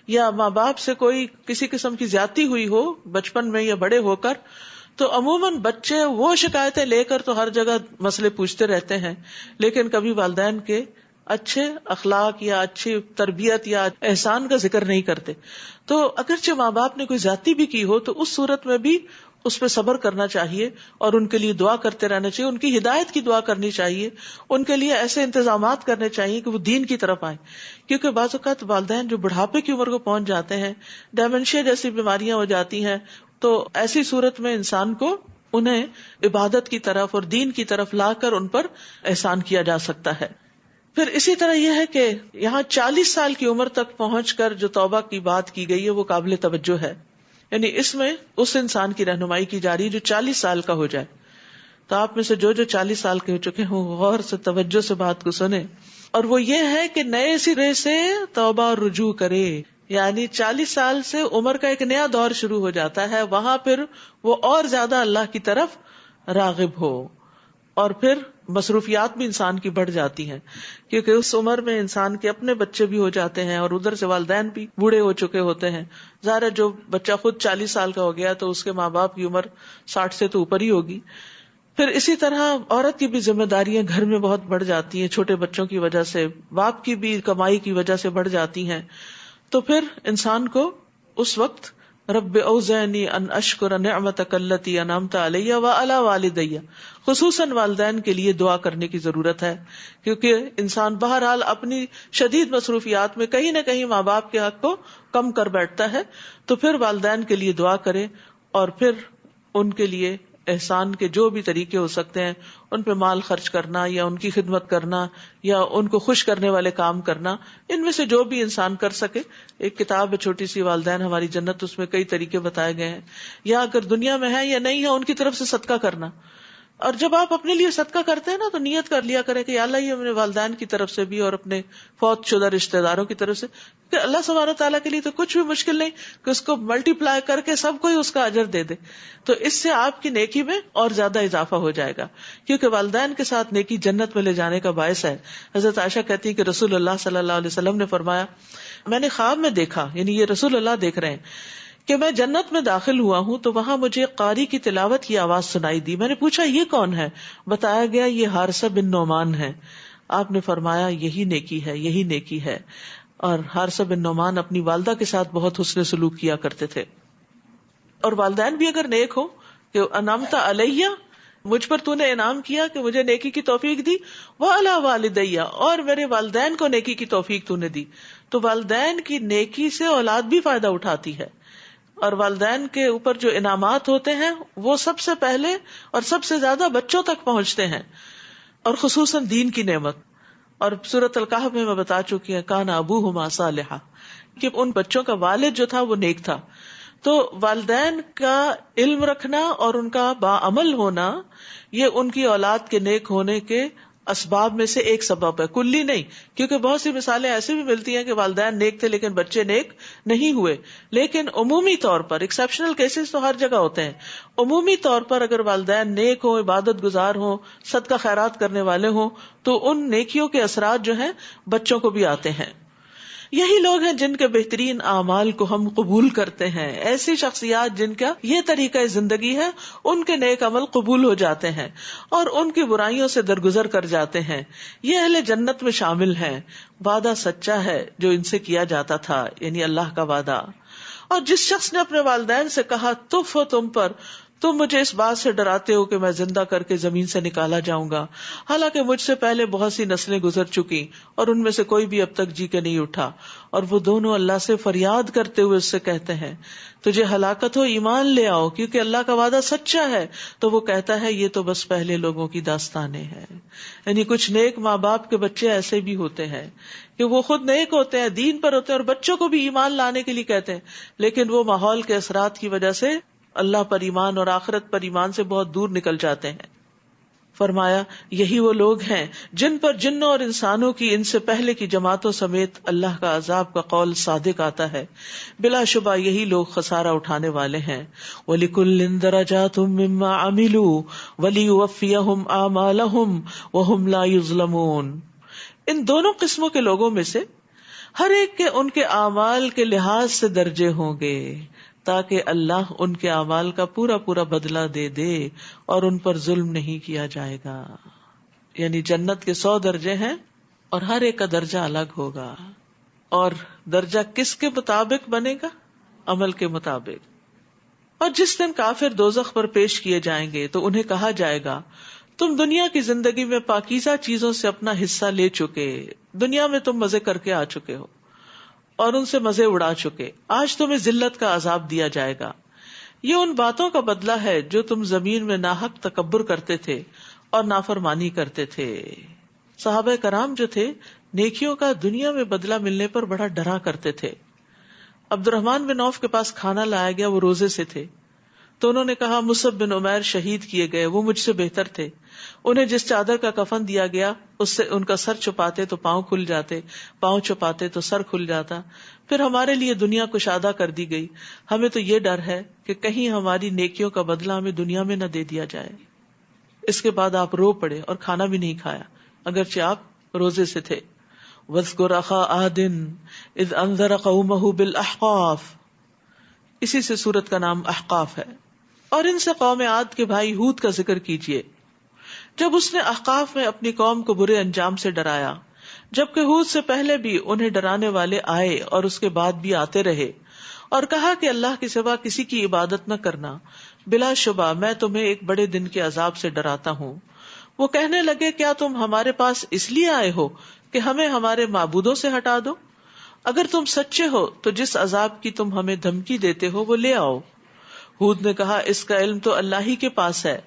یا ماں باپ سے کوئی کسی قسم کی زیادتی ہوئی ہو بچپن میں یا بڑے ہو کر, تو عموماً بچے وہ شکایتیں لے کر تو ہر جگہ مسئلے پوچھتے رہتے ہیں, لیکن کبھی والدین کے اچھے اخلاق یا اچھی تربیت یا احسان کا ذکر نہیں کرتے. تو اگرچہ ماں باپ نے کوئی زیادتی بھی کی ہو تو اس صورت میں بھی اس پہ صبر کرنا چاہیے اور ان کے لیے دعا کرتے رہنا چاہیے, ان کی ہدایت کی دعا کرنی چاہیے, ان کے لیے ایسے انتظامات کرنے چاہیے کہ وہ دین کی طرف آئیں. کیونکہ بعض اوقات والدین جو بڑھاپے کی عمر کو پہنچ جاتے ہیں, ڈیمنشیا جیسی بیماریاں ہو جاتی ہیں, تو ایسی صورت میں انسان کو انہیں عبادت کی طرف اور دین کی طرف لا کر ان پر احسان کیا جا سکتا ہے. پھر اسی طرح یہ ہے کہ یہاں 40 سال کی عمر تک پہنچ کر جو توبہ کی بات کی گئی ہے وہ قابل توجہ ہے. یعنی اس میں اس انسان کی رہنمائی کی جا رہی ہے جو 40 سال کا ہو جائے. تو آپ میں سے جو 40 سال کے ہو چکے ہوں غور سے توجہ سے بات کو سنیں, اور وہ یہ ہے کہ نئے سرے سے توبہ اور رجوع کرے. یعنی 40 سال سے عمر کا ایک نیا دور شروع ہو جاتا ہے, وہاں پھر وہ اور زیادہ اللہ کی طرف راغب ہو, اور پھر مصروفیات بھی انسان کی بڑھ جاتی ہیں, کیونکہ اس عمر میں انسان کے اپنے بچے بھی ہو جاتے ہیں اور ادھر سے والدین بھی بوڑھے ہو چکے ہوتے ہیں. ظاہر ہے جو بچہ خود 40 سال کا ہو گیا تو اس کے ماں باپ کی عمر 60 سے تو اوپر ہی ہوگی. پھر اسی طرح عورت کی بھی ذمہ داریاں گھر میں بہت بڑھ جاتی ہیں, چھوٹے بچوں کی وجہ سے, باپ کی بھی کمائی کی وجہ سے بڑھ جاتی ہیں. تو پھر انسان کو اس وقت رب اوزعنی ان اشکر نعمتک التی انعمت علی وعلی والدی, خصوصاً والدین کے لیے دعا کرنے کی ضرورت ہے, کیونکہ انسان بہرحال اپنی شدید مصروفیات میں کہیں نہ کہیں ماں باپ کے حق کو کم کر بیٹھتا ہے. تو پھر والدین کے لیے دعا کرے اور پھر ان کے لیے احسان کے جو بھی طریقے ہو سکتے ہیں, ان پہ مال خرچ کرنا یا ان کی خدمت کرنا یا ان کو خوش کرنے والے کام کرنا, ان میں سے جو بھی انسان کر سکے. ایک کتاب ہے چھوٹی سی والدین ہماری جنت, اس میں کئی طریقے بتائے گئے ہیں. یا اگر دنیا میں ہے یا نہیں ہے ان کی طرف سے صدقہ کرنا. اور جب آپ اپنے لیے صدقہ کرتے ہیں نا تو نیت کر لیا کرے کہ یا اللہ یہ اپنے والدین کی طرف سے بھی اور اپنے فوت شدہ رشتہ داروں کی طرف سے, کہ اللہ سبحانہ تعالیٰ کے لیے تو کچھ بھی مشکل نہیں کہ اس کو ملٹی پلائی کر کے سب کو ہی اس کا اجر دے دے. تو اس سے آپ کی نیکی میں اور زیادہ اضافہ ہو جائے گا, کیونکہ والدین کے ساتھ نیکی جنت میں لے جانے کا باعث ہے. حضرت عائشہ کہتی ہے کہ رسول اللہ صلی اللہ علیہ وسلم نے فرمایا, میں نے خواب میں دیکھا, یعنی یہ رسول اللہ دیکھ رہے ہیں, کہ میں جنت میں داخل ہوا ہوں تو وہاں مجھے قاری کی تلاوت کی آواز سنائی دی. میں نے پوچھا یہ کون ہے؟ بتایا گیا یہ حارثہ بن نعمان ہے. آپ نے فرمایا یہی نیکی ہے, یہی نیکی ہے. اور حارثہ بن نعمان اپنی والدہ کے ساتھ بہت حسن سلوک کیا کرتے تھے. اور والدین بھی اگر نیک ہو کہ انعمت علیہ, مجھ پر تو نے انعام کیا کہ مجھے نیکی کی توفیق دی, وعلی والدیہ, اور میرے والدین کو نیکی کی توفیق تو نے دی. تو والدین کی نیکی سے اولاد بھی فائدہ اٹھاتی ہے, اور والدین کے اوپر جو انعامات ہوتے ہیں وہ سب سے پہلے اور سب سے زیادہ بچوں تک پہنچتے ہیں, اور خصوصاً دین کی نعمت. اور سورۃ الکہف میں میں بتا چکی ہوں کان ابوہما صالحا, کہ ان بچوں کا والد جو تھا وہ نیک تھا. تو والدین کا علم رکھنا اور ان کا باعمل ہونا یہ ان کی اولاد کے نیک ہونے کے اسباب میں سے ایک سبب ہے، کلی نہیں، کیونکہ بہت سی مثالیں ایسے بھی ملتی ہیں کہ والدین نیک تھے لیکن بچے نیک نہیں ہوئے. لیکن عمومی طور پر، ایکسیپشنل کیسز تو ہر جگہ ہوتے ہیں، عمومی طور پر اگر والدین نیک ہوں، عبادت گزار ہوں، صدقہ خیرات کرنے والے ہوں، تو ان نیکیوں کے اثرات جو ہیں بچوں کو بھی آتے ہیں. یہی لوگ ہیں جن کے بہترین اعمال کو ہم قبول کرتے ہیں. ایسی شخصیات جن کا یہ طریقہ زندگی ہے، ان کے نیک عمل قبول ہو جاتے ہیں اور ان کی برائیوں سے درگزر کر جاتے ہیں. یہ اہل جنت میں شامل ہیں. وعدہ سچا ہے جو ان سے کیا جاتا تھا، یعنی اللہ کا وعدہ. اور جس شخص نے اپنے والدین سے کہا تف ہو تم پر، تم مجھے اس بات سے ڈراتے ہو کہ میں زندہ کر کے زمین سے نکالا جاؤں گا، حالانکہ مجھ سے پہلے بہت سی نسلیں گزر چکی اور ان میں سے کوئی بھی اب تک جی کے نہیں اٹھا. اور وہ دونوں اللہ سے فریاد کرتے ہوئے اس سے کہتے ہیں تجھے ہلاکت ہو، ایمان لے آؤ کیونکہ اللہ کا وعدہ سچا ہے. تو وہ کہتا ہے یہ تو بس پہلے لوگوں کی داستانیں ہیں. یعنی کچھ نیک ماں باپ کے بچے ایسے بھی ہوتے ہیں کہ وہ خود نیک ہوتے ہیں، دین پر ہوتے ہیں، اور بچوں کو بھی ایمان لانے کے لیے کہتے ہیں، لیکن وہ ماحول کے اثرات کی وجہ سے اللہ پر ایمان اور آخرت پر ایمان سے بہت دور نکل جاتے ہیں. فرمایا یہی وہ لوگ ہیں جن پر جنوں اور انسانوں کی ان سے پہلے کی جماعتوں سمیت اللہ کا عذاب کا قول صادق آتا ہے. بلا شبہ یہی لوگ خسارہ اٹھانے والے ہیں. وَلِكُلٍّ دَرَجَاتٌ مِّمَّا عَمِلُوا وَلِيُوَفِّيَهُمْ أَعْمَالَهُمْ وَهُمْ لَا يُظْلَمُونَ. ان دونوں قسموں کے لوگوں میں سے ہر ایک کے ان کے اعمال کے لحاظ سے درجے ہوں گے تاکہ اللہ ان کے اعمال کا پورا پورا بدلہ دے دے اور ان پر ظلم نہیں کیا جائے گا. یعنی جنت کے 100 درجے ہیں اور ہر ایک کا درجہ الگ ہوگا. اور درجہ کس کے مطابق بنے گا؟ عمل کے مطابق. اور جس دن کافر دوزخ پر پیش کیے جائیں گے تو انہیں کہا جائے گا تم دنیا کی زندگی میں پاکیزہ چیزوں سے اپنا حصہ لے چکے، دنیا میں تم مزے کر کے آ چکے ہو اور ان سے مزے اڑا چکے، آج تمہیں ذلت کا عذاب دیا جائے گا. یہ ان باتوں کا بدلہ ہے جو تم زمین میں ناحق تکبر کرتے تھے اور نافرمانی کرتے تھے. صحابہ کرام جو تھے نیکیوں کا دنیا میں بدلہ ملنے پر بڑا ڈرا کرتے تھے. عبد الرحمن بن عوف کے پاس کھانا لایا گیا، وہ روزے سے تھے، تو انہوں نے کہا مصعب بن عمیر شہید کیے گئے، وہ مجھ سے بہتر تھے. انہیں جس چادر کا کفن دیا گیا اس سے ان کا سر چھپاتے تو پاؤں کھل جاتے، پاؤں چھپاتے تو سر کھل جاتا. پھر ہمارے لیے دنیا کشادہ کر دی گئی، ہمیں تو یہ ڈر ہے کہ کہیں ہماری نیکیوں کا بدلہ ہمیں دنیا میں نہ دے دیا جائے. اس کے بعد آپ رو پڑے اور کھانا بھی نہیں کھایا اگرچہ آپ روزے سے تھے. وَاذْكُرْ أَخَا عَادٍ إِذْ أَنذَرَ قَوْمَهُ بِالْأَحْقَافِ، اسی سے سورت کا نام احقاف ہے. اور ان سے قوم عاد کے بھائی ہود کا ذکر کیجیے جب اس نے احقاف میں اپنی قوم کو برے انجام سے ڈرایا، جبکہ ہود سے پہلے بھی انہیں ڈرانے والے آئے اور اس کے بعد بھی آتے رہے، اور کہا کہ اللہ کے سوا کسی کی عبادت نہ کرنا، بلا شبہ میں تمہیں ایک بڑے دن کے عذاب سے ڈراتا ہوں. وہ کہنے لگے کیا تم ہمارے پاس اس لیے آئے ہو کہ ہمیں ہمارے معبودوں سے ہٹا دو؟ اگر تم سچے ہو تو جس عذاب کی تم ہمیں دھمکی دیتے ہو وہ لے آؤ. ہود نے کہا اس کا علم تو اللہ ہی کے پاس ہے،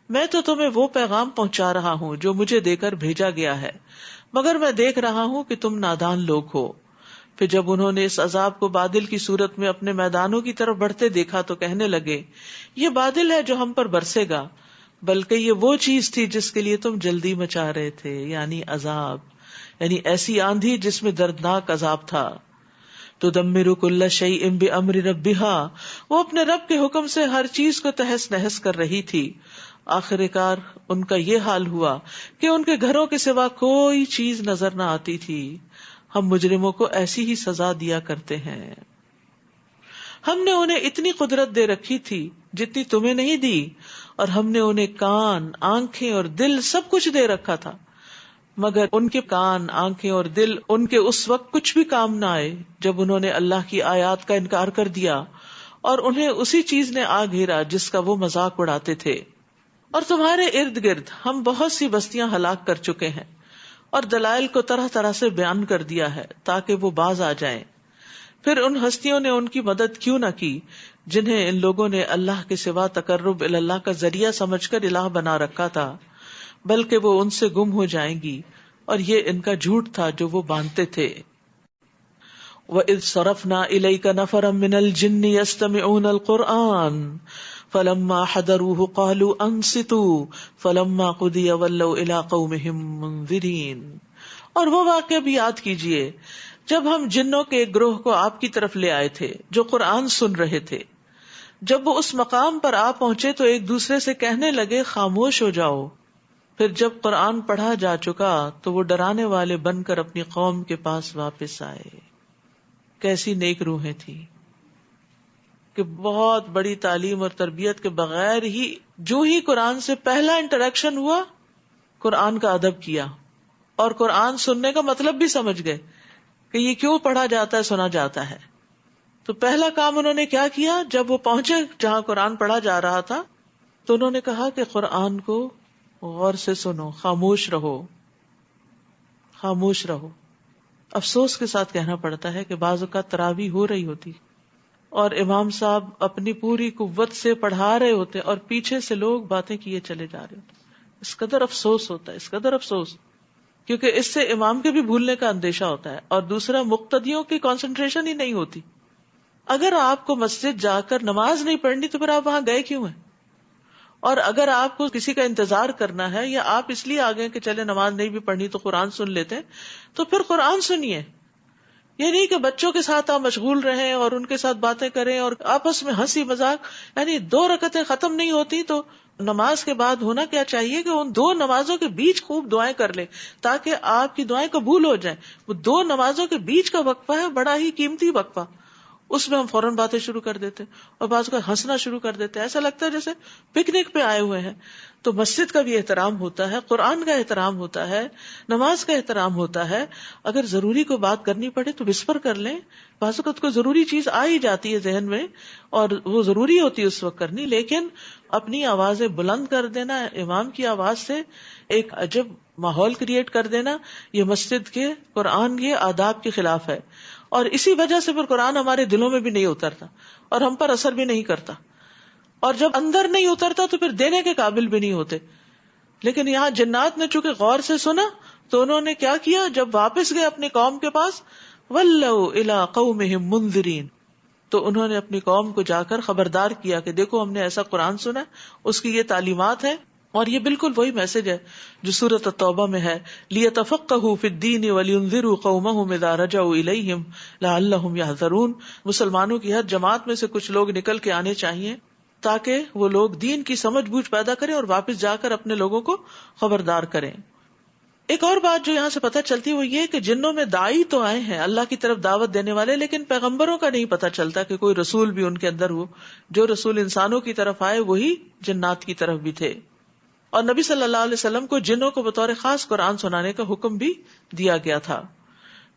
میں تو تمہیں وہ پیغام پہنچا رہا ہوں جو مجھے دے کر بھیجا گیا ہے، مگر میں دیکھ رہا ہوں کہ تم نادان لوگ ہو. پھر جب انہوں نے اس عذاب کو بادل کی صورت میں اپنے میدانوں کی طرف بڑھتے دیکھا تو کہنے لگے یہ بادل ہے جو ہم پر برسے گا، بلکہ یہ وہ چیز تھی جس کے لیے تم جلدی مچا رہے تھے، یعنی عذاب، یعنی ایسی آندھی جس میں دردناک عذاب تھا. تدمر کل شیء بامر ربها، وہ اپنے رب کے حکم سے ہر چیز کو تہس نہس کر رہی تھی. آخر کار ان کا یہ حال ہوا کہ ان کے گھروں کے سوا کوئی چیز نظر نہ آتی تھی. ہم مجرموں کو ایسی ہی سزا دیا کرتے ہیں. ہم نے انہیں اتنی قدرت دے رکھی تھی جتنی تمہیں نہیں دی، اور ہم نے انہیں کان، آنکھیں اور دل سب کچھ دے رکھا تھا، مگر ان کے کان، آنکھیں اور دل ان کے اس وقت کچھ بھی کام نہ آئے جب انہوں نے اللہ کی آیات کا انکار کر دیا، اور انہیں اسی چیز نے آ گھیرا جس کا وہ مذاق اڑاتے تھے. اور تمہارے ارد گرد ہم بہت سی بستیاں ہلاک کر چکے ہیں اور دلائل کو طرح طرح سے بیان کر دیا ہے تاکہ وہ باز آ جائیں. پھر ان ہستیوں نے ان کی مدد کیوں نہ کی جنہیں ان لوگوں نے اللہ کے سوا تقرب اللہ کا ذریعہ سمجھ کر الہ بنا رکھا تھا، بلکہ وہ ان سے گم ہو جائیں گی، اور یہ ان کا جھوٹ تھا جو وہ باندھتے تھے. وَإِذْ صَرَفْنَا إِلَيْكَ نَفَرًا مِّنَ الْجِنِّ يَسْتَمِعُونَ الْقُرْآنَ فلما حضروه قالوا انصتوا فلما قضي ولوا الى قومهم منذرين. اور وہ واقعہ بھی یاد کیجئے جب ہم جنوں کے ایک گروہ کو آپ کی طرف لے آئے تھے جو قرآن سن رہے تھے. جب وہ اس مقام پر آ پہنچے تو ایک دوسرے سے کہنے لگے خاموش ہو جاؤ. پھر جب قرآن پڑھا جا چکا تو وہ ڈرانے والے بن کر اپنی قوم کے پاس واپس آئے. کیسی نیک روحیں تھیں کہ بہت بڑی تعلیم اور تربیت کے بغیر ہی جو ہی قرآن سے پہلا انٹریکشن ہوا قرآن کا ادب کیا اور قرآن سننے کا مطلب بھی سمجھ گئے کہ یہ کیوں پڑھا جاتا ہے، سنا جاتا ہے. تو پہلا کام انہوں نے کیا کیا، جب وہ پہنچے جہاں قرآن پڑھا جا رہا تھا تو انہوں نے کہا کہ قرآن کو غور سے سنو، خاموش رہو، خاموش رہو. افسوس کے ساتھ کہنا پڑتا ہے کہ بعض اوقات تراویح ہو رہی ہوتی اور امام صاحب اپنی پوری قوت سے پڑھا رہے ہوتے اور پیچھے سے لوگ باتیں کیے چلے جا رہے ہوتے. اس قدر افسوس ہوتا ہے، اس قدر افسوس، کیونکہ اس سے امام کے بھی بھولنے کا اندیشہ ہوتا ہے اور دوسرا مقتدیوں کی کنسنٹریشن ہی نہیں ہوتی. اگر آپ کو مسجد جا کر نماز نہیں پڑھنی تو پھر آپ وہاں گئے کیوں ہیں؟ اور اگر آپ کو کسی کا انتظار کرنا ہے یا آپ اس لیے آ گئے کہ چلے نماز نہیں بھی پڑھنی تو قرآن سن لیتے تو پھر قرآن سنیے. یہ نہیں کہ بچوں کے ساتھ آپ مشغول رہیں اور ان کے ساتھ باتیں کریں اور آپس میں ہنسی مذاق. یعنی 2 رکعتیں ختم نہیں ہوتی تو نماز کے بعد ہونا کیا چاہیے کہ ان 2 نمازوں کے بیچ خوب دعائیں کر لیں تاکہ آپ کی دعائیں قبول ہو جائیں. وہ 2 نمازوں کے بیچ کا وقفہ ہے بڑا ہی قیمتی وقفہ، اس میں ہم فوراً باتیں شروع کر دیتے اور بعض کا ہنسنا شروع کر دیتے، ایسا لگتا ہے جیسے پکنک پہ آئے ہوئے ہیں. تو مسجد کا بھی احترام ہوتا ہے، قرآن کا احترام ہوتا ہے، نماز کا احترام ہوتا ہے. اگر ضروری کوئی بات کرنی پڑے تو وسپر کر لیں. بعض اوقات کوئی ضروری چیز آ ہی جاتی ہے ذہن میں اور وہ ضروری ہوتی ہے اس وقت کرنی، لیکن اپنی آوازیں بلند کر دینا، امام کی آواز سے ایک عجب ماحول کریٹ کر دینا، یہ مسجد کے قرآن کے آداب کے خلاف ہے. اور اسی وجہ سے پھر قرآن ہمارے دلوں میں بھی نہیں اترتا اور ہم پر اثر بھی نہیں کرتا، اور جب اندر نہیں اترتا تو پھر دینے کے قابل بھی نہیں ہوتے. لیکن یہاں جنات نے چونکہ غور سے سنا تو انہوں نے کیا کیا، جب واپس گئے اپنی قوم کے پاس وَلَّوْا إِلَىٰ قَوْمِهِمْ مُنذِرِينَ، تو انہوں نے اپنی قوم کو جا کر خبردار کیا کہ دیکھو ہم نے ایسا قرآن سنا، اس کی یہ تعلیمات ہیں. اور یہ بالکل وہی میسج ہے جو سورۃ التوبہ میں ہے، لِيَتَفَقَّهُوا فِي الدِّينِ وَلِيُنذِرُوا قَوْمَهُمْ إِذَا رَجَعُوا إِلَيْهِمْ لَعَلَّهُمْ يَحْذَرُونَ. مسلمانوں کی ہر جماعت میں سے کچھ لوگ نکل کے آنے چاہیے تاکہ وہ لوگ دین کی سمجھ بوجھ پیدا کریں اور واپس جا کر اپنے لوگوں کو خبردار کریں. ایک اور بات جو یہاں سے پتہ چلتی ہے وہ یہ کہ جنوں میں داعی تو آئے ہیں اللہ کی طرف دعوت دینے والے، لیکن پیغمبروں کا نہیں پتہ چلتا کہ کوئی رسول بھی ان کے اندر ہو. جو رسول انسانوں کی طرف آئے وہی جنات کی طرف بھی تھے. اور نبی صلی اللہ علیہ وسلم کو جنوں کو بطور خاص قرآن سنانے کا حکم بھی دیا گیا تھا.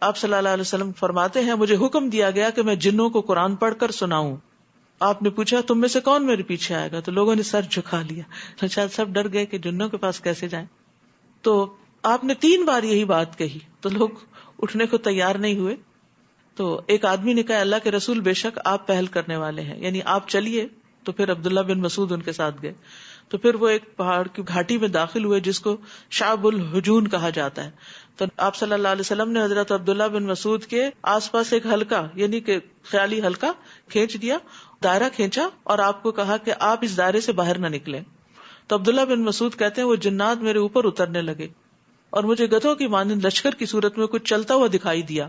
آپ صلی اللہ علیہ وسلم فرماتے ہیں مجھے حکم دیا گیا کہ میں جنوں کو قرآن پڑھ کر سناؤں. آپ نے پوچھا تم میں سے کون میرے پیچھے آئے گا، تو لوگوں نے سر جھکا لیا، شاید سب ڈر گئے کہ جنوں کے پاس کیسے جائیں. تو آپ نے 3 بار یہی بات کہی تو لوگ اٹھنے کو تیار نہیں ہوئے. تو ایک آدمی نے کہا اللہ کے رسول بے شک آپ پہل کرنے والے ہیں، یعنی آپ چلیے. تو پھر عبداللہ بن مسعود ان کے ساتھ گئے. تو پھر وہ ایک پہاڑ کی گھاٹی میں داخل ہوئے جس کو شعب الحجون کہا جاتا ہے. تو آپ صلی اللہ علیہ وسلم نے حضرت عبداللہ بن مسعود کے آس پاس ایک حلقہ یعنی کہ خیالی حلقہ کھینچ دیا، دائرہ کھینچا اور آپ کو کہا کہ آپ اس دائرے سے باہر نہ نکلیں. تو عبداللہ بن مسعود کہتے ہیں وہ جنات میرے اوپر اترنے لگے اور مجھے گدھوں کی مانند لشکر کی صورت میں کچھ چلتا ہوا دکھائی دیا.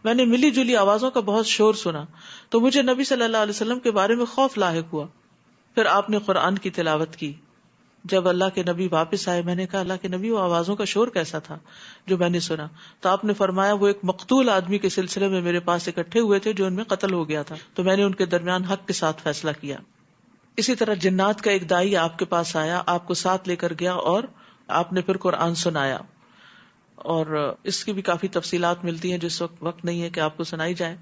میں نے ملی جلی آوازوں کا بہت شور سنا تو مجھے نبی صلی اللہ علیہ وسلم کے بارے میں خوف لاحق ہوا. پھر آپ نے قرآن کی تلاوت کی. جب اللہ کے نبی واپس آئے میں نے کہا اللہ کے نبی وہ آوازوں کا شور کیسا تھا جو میں نے سنا؟ تو آپ نے فرمایا وہ ایک مقتول آدمی کے سلسلے میں میرے پاس اکٹھے ہوئے تھے جو ان میں قتل ہو گیا تھا، تو میں نے ان کے درمیان حق کے ساتھ فیصلہ کیا. اسی طرح جنات کا ایک دائی آپ کے پاس آیا، آپ کو ساتھ لے کر گیا اور آپ نے پھر قرآن سنایا. اور اس کی بھی کافی تفصیلات ملتی ہیں جس وقت نہیں ہے کہ آپ کو سنائی جائے،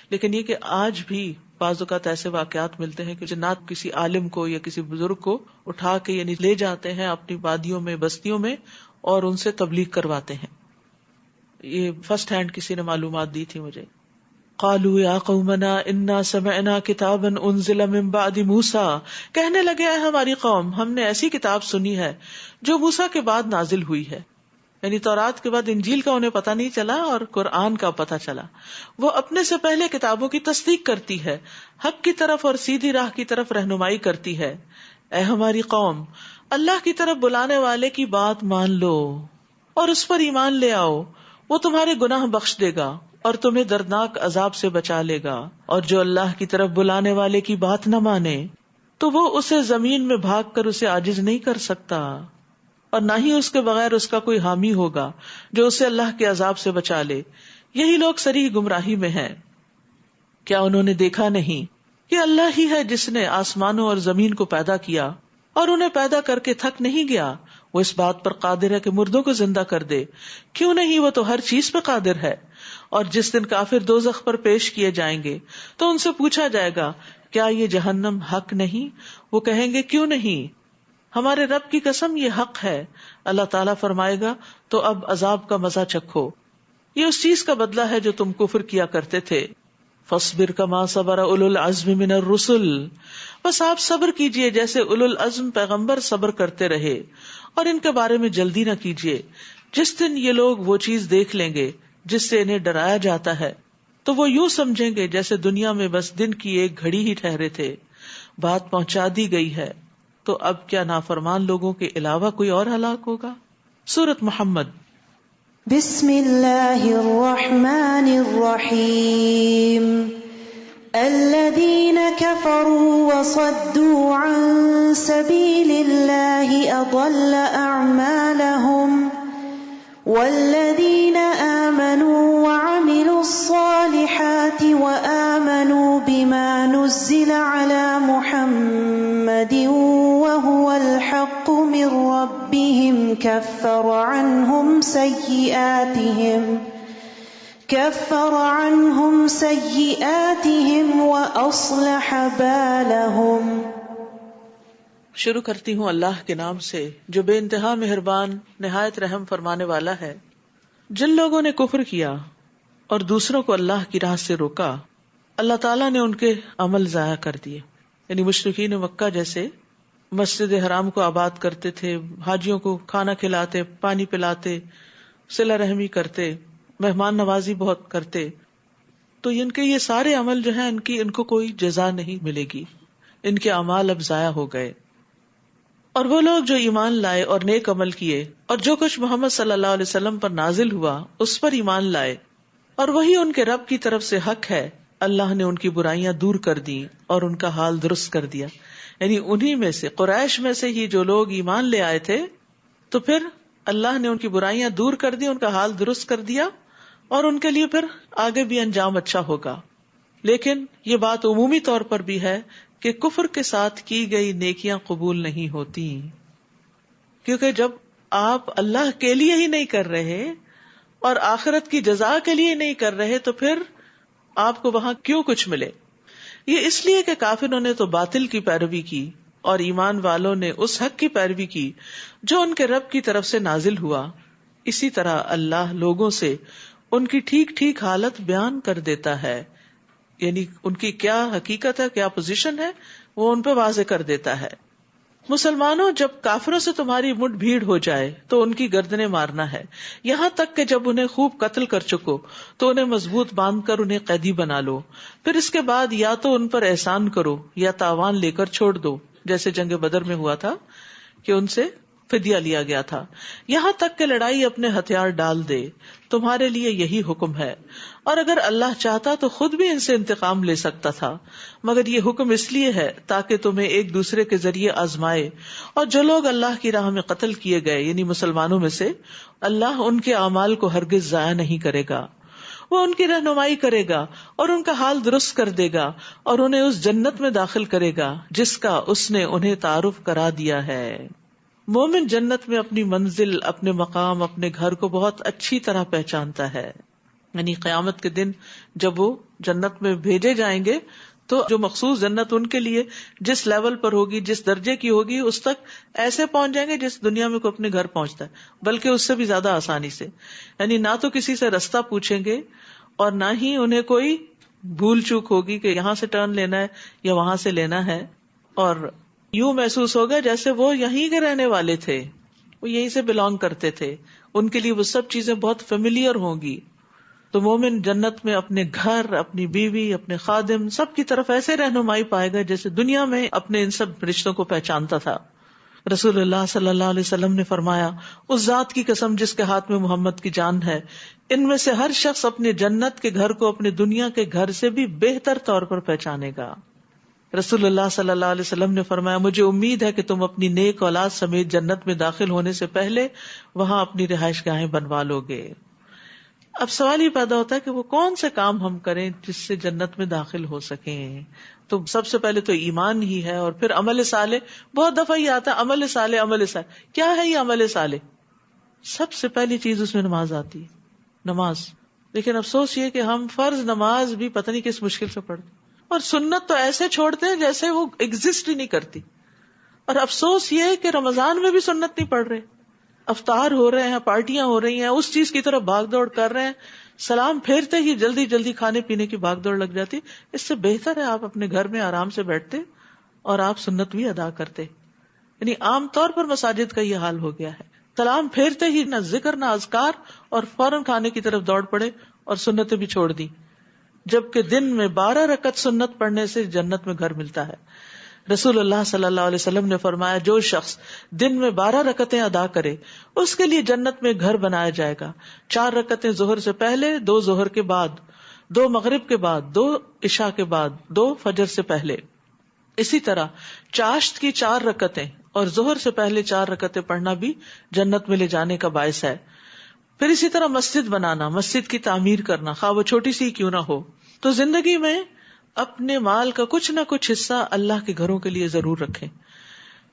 لیکن یہ کہ آج بھی بعض اوقات ایسے واقعات ملتے ہیں کہ جنات کسی عالم کو یا کسی بزرگ کو اٹھا کے یعنی لے جاتے ہیں اپنی وادیوں میں بستیوں میں اور ان سے تبلیغ کرواتے ہیں. یہ فرسٹ ہینڈ کسی نے معلومات دی تھی مجھے. قالوا یا قومنا انا سمعنا کتابا انزل من بعد موسیٰ، کہنے لگے اے ہماری قوم ہم نے ایسی کتاب سنی ہے جو موسیٰ کے بعد نازل ہوئی ہے. یعنی تورات کے بعد انجیل کا انہیں پتہ نہیں چلا اور قرآن کا پتہ چلا. وہ اپنے سے پہلے کتابوں کی تصدیق کرتی ہے، حق کی طرف اور سیدھی راہ کی طرف رہنمائی کرتی ہے. اے ہماری قوم، اللہ کی طرف بلانے والے کی بات مان لو اور اس پر ایمان لے آؤ، وہ تمہارے گناہ بخش دے گا اور تمہیں دردناک عذاب سے بچا لے گا. اور جو اللہ کی طرف بلانے والے کی بات نہ مانے تو وہ اسے زمین میں بھاگ کر اسے عاجز نہیں کر سکتا، اور نہ ہی اس کے بغیر اس کا کوئی حامی ہوگا جو اسے اللہ کے عذاب سے بچا لے. یہی لوگ صریح گمراہی میں ہیں. کیا انہوں نے دیکھا نہیں کہ اللہ ہی ہے جس نے آسمانوں اور زمین کو پیدا کیا اور انہیں پیدا کر کے تھک نہیں گیا؟ وہ اس بات پر قادر ہے کہ مردوں کو زندہ کر دے. کیوں نہیں، وہ تو ہر چیز پہ قادر ہے. اور جس دن کافر دوزخ پر پیش کیے جائیں گے تو ان سے پوچھا جائے گا، کیا یہ جہنم حق نہیں؟ وہ کہیں گے، کیوں نہیں، ہمارے رب کی قسم یہ حق ہے. اللہ تعالیٰ فرمائے گا، تو اب عذاب کا مزہ چکھو، یہ اس چیز کا بدلہ ہے جو تم کفر کیا کرتے تھے. فاصبر کما صبر اولو العزم من الرسل، بس آپ صبر کیجئے جیسے اولو العزم پیغمبر صبر کرتے رہے، اور ان کے بارے میں جلدی نہ کیجئے. جس دن یہ لوگ وہ چیز دیکھ لیں گے جس سے انہیں ڈرایا جاتا ہے تو وہ یوں سمجھیں گے جیسے دنیا میں بس دن کی ایک گھڑی ہی ٹھہرے تھے. بات پہنچا دی گئی ہے، تو اب کیا نافرمان لوگوں کے علاوہ کوئی اور ہلاک ہوگا؟ سورۃ محمد. بسم اللہ الرحمن الرحیم. الذین کفروا وصدوا عن سبیل اللہ اضل اعمالهم والذین آمنوا وعملوا الصالحات وآمنوا بما نزل على محمد وهو الحق من ربهم كفر عنهم سيئاتهم وأصلح بالهم. شروع کرتی ہوں اللہ کے نام سے جو بے انتہا مہربان نہایت رحم فرمانے والا ہے. جن لوگوں نے کفر کیا اور دوسروں کو اللہ کی راہ سے روکا، اللہ تعالیٰ نے ان کے عمل ضائع کر دیے. یعنی مشرکین مکہ جیسے مسجد حرام کو آباد کرتے تھے، حاجیوں کو کھانا کھلاتے، پانی پلاتے، صلہ رحمی کرتے، مہمان نوازی بہت کرتے، تو ان کے یہ سارے عمل جو ہیں ان کو کوئی جزا نہیں ملے گی، ان کے اعمال اب ضائع ہو گئے. اور وہ لوگ جو ایمان لائے اور نیک عمل کیے اور جو کچھ محمد صلی اللہ علیہ وسلم پر نازل ہوا اس پر ایمان لائے، اور وہی ان کے رب کی طرف سے حق ہے، اللہ نے ان کی برائیاں دور کر دی اور ان کا حال درست کر دیا. یعنی انہی میں سے، قریش میں سے ہی جو لوگ ایمان لے آئے تھے، تو پھر اللہ نے ان کی برائیاں دور کر دی، ان کا حال درست کر دیا، اور ان کے لیے پھر آگے بھی انجام اچھا ہوگا. لیکن یہ بات عمومی طور پر بھی ہے کہ کفر کے ساتھ کی گئی نیکیاں قبول نہیں ہوتی، کیونکہ جب آپ اللہ کے لیے ہی نہیں کر رہے اور آخرت کی جزا کے لیے نہیں کر رہے تو پھر آپ کو وہاں کیوں کچھ ملے. یہ اس لیے کہ کافروں نے تو باطل کی پیروی کی اور ایمان والوں نے اس حق کی پیروی کی جو ان کے رب کی طرف سے نازل ہوا. اسی طرح اللہ لوگوں سے ان کی ٹھیک ٹھیک حالت بیان کر دیتا ہے، یعنی ان کی کیا حقیقت ہے، کیا پوزیشن ہے، وہ ان پہ واضح کر دیتا ہے. مسلمانوں، جب کافروں سے تمہاری مٹھ بھیڑ ہو جائے تو ان کی گردنیں مارنا ہے، یہاں تک کہ جب انہیں خوب قتل کر چکو تو انہیں مضبوط باندھ کر انہیں قیدی بنا لو. پھر اس کے بعد یا تو ان پر احسان کرو یا تاوان لے کر چھوڑ دو، جیسے جنگ بدر میں ہوا تھا کہ ان سے فدیہ لیا گیا تھا، یہاں تک کہ لڑائی اپنے ہتھیار ڈال دے. تمہارے لیے یہی حکم ہے، اور اگر اللہ چاہتا تو خود بھی ان سے انتقام لے سکتا تھا، مگر یہ حکم اس لیے ہے تاکہ تمہیں ایک دوسرے کے ذریعے آزمائے. اور جو لوگ اللہ کی راہ میں قتل کیے گئے یعنی مسلمانوں میں سے، اللہ ان کے اعمال کو ہرگز ضائع نہیں کرے گا، وہ ان کی رہنمائی کرے گا اور ان کا حال درست کر دے گا اور انہیں اس جنت میں داخل کرے گا جس کا اس نے انہیں تعارف کرا دیا ہے. مومن جنت میں اپنی منزل، اپنے مقام، اپنے گھر کو بہت اچھی طرح پہچانتا ہے. یعنی قیامت کے دن جب وہ جنت میں بھیجے جائیں گے تو جو مخصوص جنت ان کے لیے جس لیول پر ہوگی، جس درجے کی ہوگی، اس تک ایسے پہنچ جائیں گے جس دنیا میں کوئی اپنے گھر پہنچتا ہے، بلکہ اس سے بھی زیادہ آسانی سے. یعنی نہ تو کسی سے رستہ پوچھیں گے اور نہ ہی انہیں کوئی بھول چوک ہوگی کہ یہاں سے ٹرن لینا ہے یا وہاں سے لینا ہے، اور یوں محسوس ہوگا جیسے وہ یہیں کے رہنے والے تھے. وہ یہیں سے بلانگ کرتے تھے، ان کے لیے وہ سب چیزیں بہت فیملیئر ہوں گی. تو مومن جنت میں اپنے گھر، اپنی بیوی، اپنے خادم، سب کی طرف ایسے رہنمائی پائے گا جیسے دنیا میں اپنے ان سب رشتوں کو پہچانتا تھا. رسول اللہ صلی اللہ علیہ وسلم نے فرمایا، اس ذات کی قسم جس کے ہاتھ میں محمد کی جان ہے، ان میں سے ہر شخص اپنے جنت کے گھر کو اپنے دنیا کے گھر سے بھی بہتر طور پر پہچانے گا. رسول اللہ صلی اللہ علیہ وسلم نے فرمایا، مجھے امید ہے کہ تم اپنی نیک اولاد سمیت جنت میں داخل ہونے سے پہلے وہاں اپنی رہائش گاہیں بنوا لو گے. اب سوال یہ پیدا ہوتا ہے کہ وہ کون سے کام ہم کریں جس سے جنت میں داخل ہو سکیں. تو سب سے پہلے تو ایمان ہی ہے، اور پھر عمل صالح. بہت دفعہ یہ آتا ہے عمل صالح عمل صالح. کیا ہے یہ عمل صالح؟ سب سے پہلی چیز اس میں نماز آتی ہے، نماز. لیکن افسوس یہ کہ ہم فرض نماز بھی پتہ نہیں کس مشکل سے پڑھتے، اور سنت تو ایسے چھوڑتے ہیں جیسے وہ ایگزسٹ ہی نہیں کرتی. اور افسوس یہ کہ رمضان میں بھی سنت نہیں پڑھ رہے، افطار ہو رہے ہیں، پارٹیاں ہو رہی ہیں، اس چیز کی طرف بھاگ دوڑ کر رہے ہیں، سلام پھیرتے ہی جلدی جلدی کھانے پینے کی بھاگ دوڑ لگ جاتی. اس سے بہتر ہے آپ اپنے گھر میں آرام سے بیٹھتے اور آپ سنت بھی ادا کرتے. یعنی عام طور پر مساجد کا یہ حال ہو گیا ہے، سلام پھیرتے ہی نہ ذکر نہ اذکار، اور فوراً کھانے کی طرف دوڑ پڑے اور سنتیں بھی چھوڑ دی. جبکہ دن میں 12 رکعت سنت پڑھنے سے جنت میں گھر ملتا ہے. رسول اللہ صلی اللہ علیہ وسلم نے فرمایا، جو شخص دن میں 12 رکعتیں ادا کرے اس کے لیے جنت میں گھر بنایا جائے گا. 4 رکعتیں ظہر سے پہلے، 2 ظہر کے بعد، 2 مغرب کے بعد، 2 عشاء کے بعد، 2 فجر سے پہلے. اسی طرح چاشت کی 4 رکعتیں اور ظہر سے پہلے 4 رکعتیں پڑھنا بھی جنت میں لے جانے کا باعث ہے. پھر اسی طرح مسجد بنانا، مسجد کی تعمیر کرنا، خواہ وہ چھوٹی سی کیوں نہ ہو. تو زندگی میں اپنے مال کا کچھ نہ کچھ حصہ اللہ کے گھروں کے لیے ضرور رکھیں.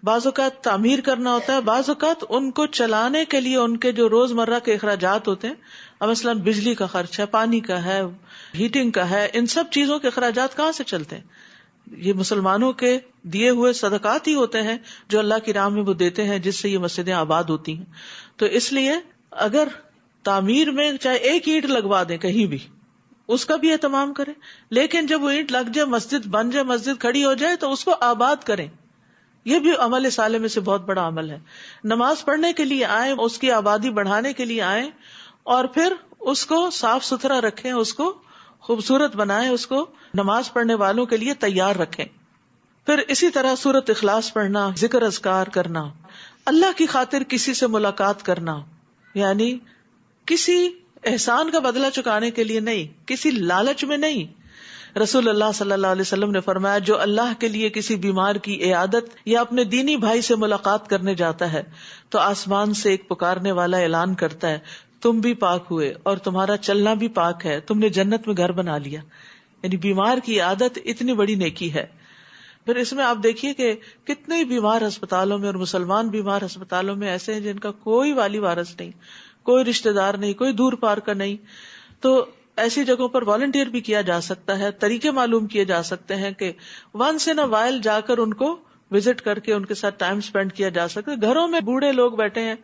بعض اوقات تعمیر کرنا ہوتا ہے، بعض اوقات ان کو چلانے کے لیے ان کے جو روزمرہ کے اخراجات ہوتے ہیں، اب مثلاً بجلی کا خرچ ہے، پانی کا ہے، ہیٹنگ کا ہے، ان سب چیزوں کے اخراجات کہاں سے چلتے ہیں؟ یہ مسلمانوں کے دیے ہوئے صدقات ہی ہوتے ہیں جو اللہ کی راہ میں وہ دیتے ہیں، جس سے یہ مسجدیں آباد ہوتی ہیں. تو اس لیے اگر تعمیر میں چاہے ایک اینٹ لگوا دیں کہیں بھی، اس کا بھی اہتمام کریں، لیکن جب وہ اینٹ لگ جائے، مسجد بن جائے، مسجد کھڑی ہو جائے تو اس کو آباد کریں. یہ بھی عمل صالح میں سے بہت بڑا عمل ہے. نماز پڑھنے کے لیے آئیں، اس کی آبادی بڑھانے کے لیے آئیں، اور پھر اس کو صاف ستھرا رکھیں، اس کو خوبصورت بنائیں، اس کو نماز پڑھنے والوں کے لیے تیار رکھیں. پھر اسی طرح سورۃ اخلاص پڑھنا، ذکر اذکار کرنا، اللہ کی خاطر کسی سے ملاقات کرنا، یعنی کسی احسان کا بدلہ چکانے کے لیے نہیں، کسی لالچ میں نہیں. رسول اللہ صلی اللہ علیہ وسلم نے فرمایا، جو اللہ کے لیے کسی بیمار کی عیادت یا اپنے دینی بھائی سے ملاقات کرنے جاتا ہے تو آسمان سے ایک پکارنے والا اعلان کرتا ہے، تم بھی پاک ہوئے اور تمہارا چلنا بھی پاک ہے، تم نے جنت میں گھر بنا لیا. یعنی بیمار کی عادت اتنی بڑی نیکی ہے. پھر اس میں آپ دیکھیے کہ کتنے بیمار ہسپتالوں میں اور مسلمان بیمار ہسپتالوں میں ایسے ہیں جن کا کوئی والی وارث نہیں، کوئی رشتہ دار نہیں، کوئی دور پار کا نہیں. تو ایسی جگہوں پر والنٹیئر بھی کیا جا سکتا ہے، طریقے معلوم کیے جا سکتے ہیں کہ ونس ان اے وائل جا کر ان کو وزٹ کر کے ان کے ساتھ ٹائم سپینڈ کیا جا سکتا ہے. گھروں میں بوڑھے لوگ بیٹھے ہیں،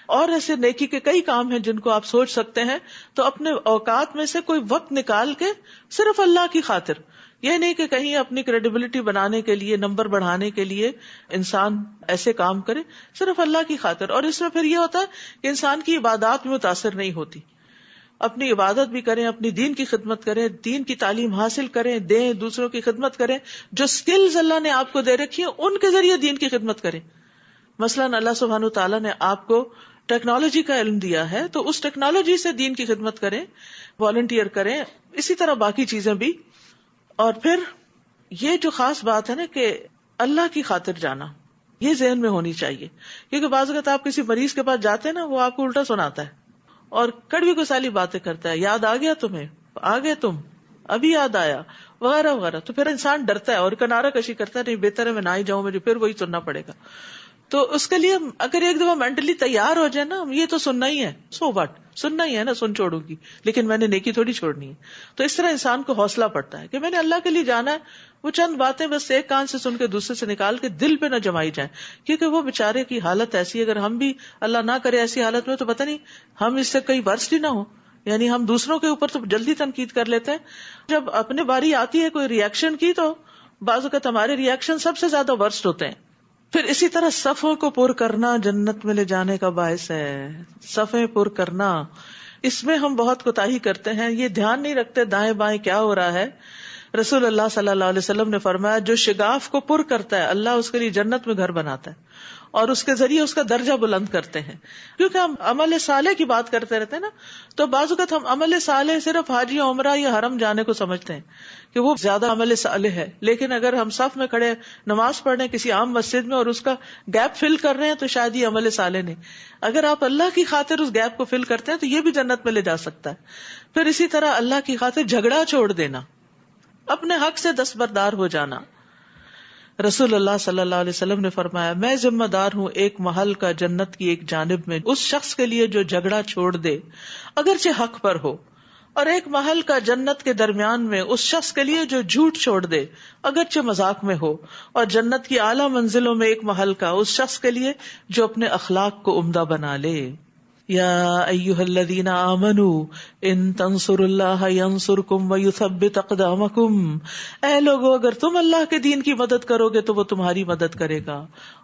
اور ایسے نیکی کے کئی کام ہیں جن کو آپ سوچ سکتے ہیں. تو اپنے اوقات میں سے کوئی وقت نکال کے صرف اللہ کی خاطر، یہ نہیں کہ کہیں اپنی کریڈیبلٹی بنانے کے لیے، نمبر بڑھانے کے لیے انسان ایسے کام کرے، صرف اللہ کی خاطر. اور اس میں پھر یہ ہوتا ہے کہ انسان کی عبادات میں متاثر نہیں ہوتی. اپنی عبادت بھی کریں، اپنی دین کی خدمت کریں، دین کی تعلیم حاصل کریں، دیں، دوسروں کی خدمت کریں. جو سکلز اللہ نے آپ کو دے رکھی ہیں ان کے ذریعے دین کی خدمت کریں. مثلاً اللہ سبحانہ وتعالیٰ نے آپ کو ٹیکنالوجی کا علم دیا ہے تو اس ٹیکنالوجی سے دین کی خدمت کریں، والنٹیئر کریں. اسی طرح باقی چیزیں بھی. اور پھر یہ جو خاص بات ہے نا کہ اللہ کی خاطر جانا، یہ ذہن میں ہونی چاہیے. کیونکہ بعض اوقات آپ کسی مریض کے پاس جاتے ہیں نا، وہ آپ کو الٹا سناتا ہے اور کڑوی کو سالی باتیں کرتا ہے، یاد آ گیا تمہیں، آ گئے تم، ابھی یاد آیا، وغیرہ وغیرہ. تو پھر انسان ڈرتا ہے اور کنارہ کشی کرتا ہے، نہیں بہتر ہے میں نہ ہی جاؤں، مجھے پھر وہی سننا پڑے گا. تو اس کے لیے اگر ایک دفعہ مینٹلی تیار ہو جائے نا، یہ تو سننا ہی ہے، سو واٹ، سننا ہی ہے نا، سن چھوڑوں گی، لیکن میں نے نیکی تھوڑی چھوڑنی ہے. تو اس طرح انسان کو حوصلہ پڑتا ہے کہ میں نے اللہ کے لیے جانا ہے. وہ چند باتیں بس ایک کان سے سن کے دوسرے سے نکال کے دل پہ نہ جمائی جائیں، کیونکہ وہ بےچارے کی حالت ایسی ہے، اگر ہم بھی اللہ نہ کرے ایسی حالت میں تو پتہ نہیں ہم اس سے کئی ورسٹ ہی نہ ہو. یعنی ہم دوسروں کے اوپر تو جلدی تنقید کر لیتے ہیں، جب اپنے باری آتی ہے کوئی ریئیکشن کی تو بعض اوقات ہمارے ریئیکشن سب سے زیادہ ورسٹ ہوتے ہیں. پھر اسی طرح صفوں کو پر کرنا جنت میں لے جانے کا باعث ہے. صفیں پر کرنا، اس میں ہم بہت کوتاہی کرتے ہیں، یہ دھیان نہیں رکھتے دائیں بائیں کیا ہو رہا ہے. رسول اللہ صلی اللہ علیہ وسلم نے فرمایا جو شگاف کو پر کرتا ہے اللہ اس کے لیے جنت میں گھر بناتا ہے اور اس کے ذریعے اس کا درجہ بلند کرتے ہیں. کیونکہ ہم عمل صالح کی بات کرتے رہتے ہیں نا، تو بعض اوقات ہم عمل صالح صرف حاجی عمرہ یا حرم جانے کو سمجھتے ہیں کہ وہ زیادہ عمل صالح ہے. لیکن اگر ہم صف میں کھڑے نماز پڑھ رہے ہیں کسی عام مسجد میں اور اس کا گیپ فل کر رہے ہیں تو شاید یہ عمل صالح نہیں. اگر آپ اللہ کی خاطر اس گیپ کو فل کرتے ہیں تو یہ بھی جنت میں لے جا سکتا ہے. پھر اسی طرح اللہ کی خاطر جھگڑا چھوڑ دینا، اپنے حق سے دستبردار ہو جانا. رسول اللہ صلی اللہ علیہ وسلم نے فرمایا میں ذمہ دار ہوں ایک محل کا جنت کی ایک جانب میں اس شخص کے لیے جو جھگڑا چھوڑ دے اگرچہ حق پر ہو، اور ایک محل کا جنت کے درمیان میں اس شخص کے لیے جو جھوٹ چھوڑ دے اگرچہ مذاق میں ہو، اور جنت کی اعلیٰ منزلوں میں ایک محل کا اس شخص کے لیے جو اپنے اخلاق کو عمدہ بنا لے. یا ایھا الذین آمنوا ان تنصروا اللہ ینصرکم ویثبت اقدامکم، اے لوگو اگر تم اللہ کے دین کی مدد کرو گے تو وہ تمہاری مدد کرے گا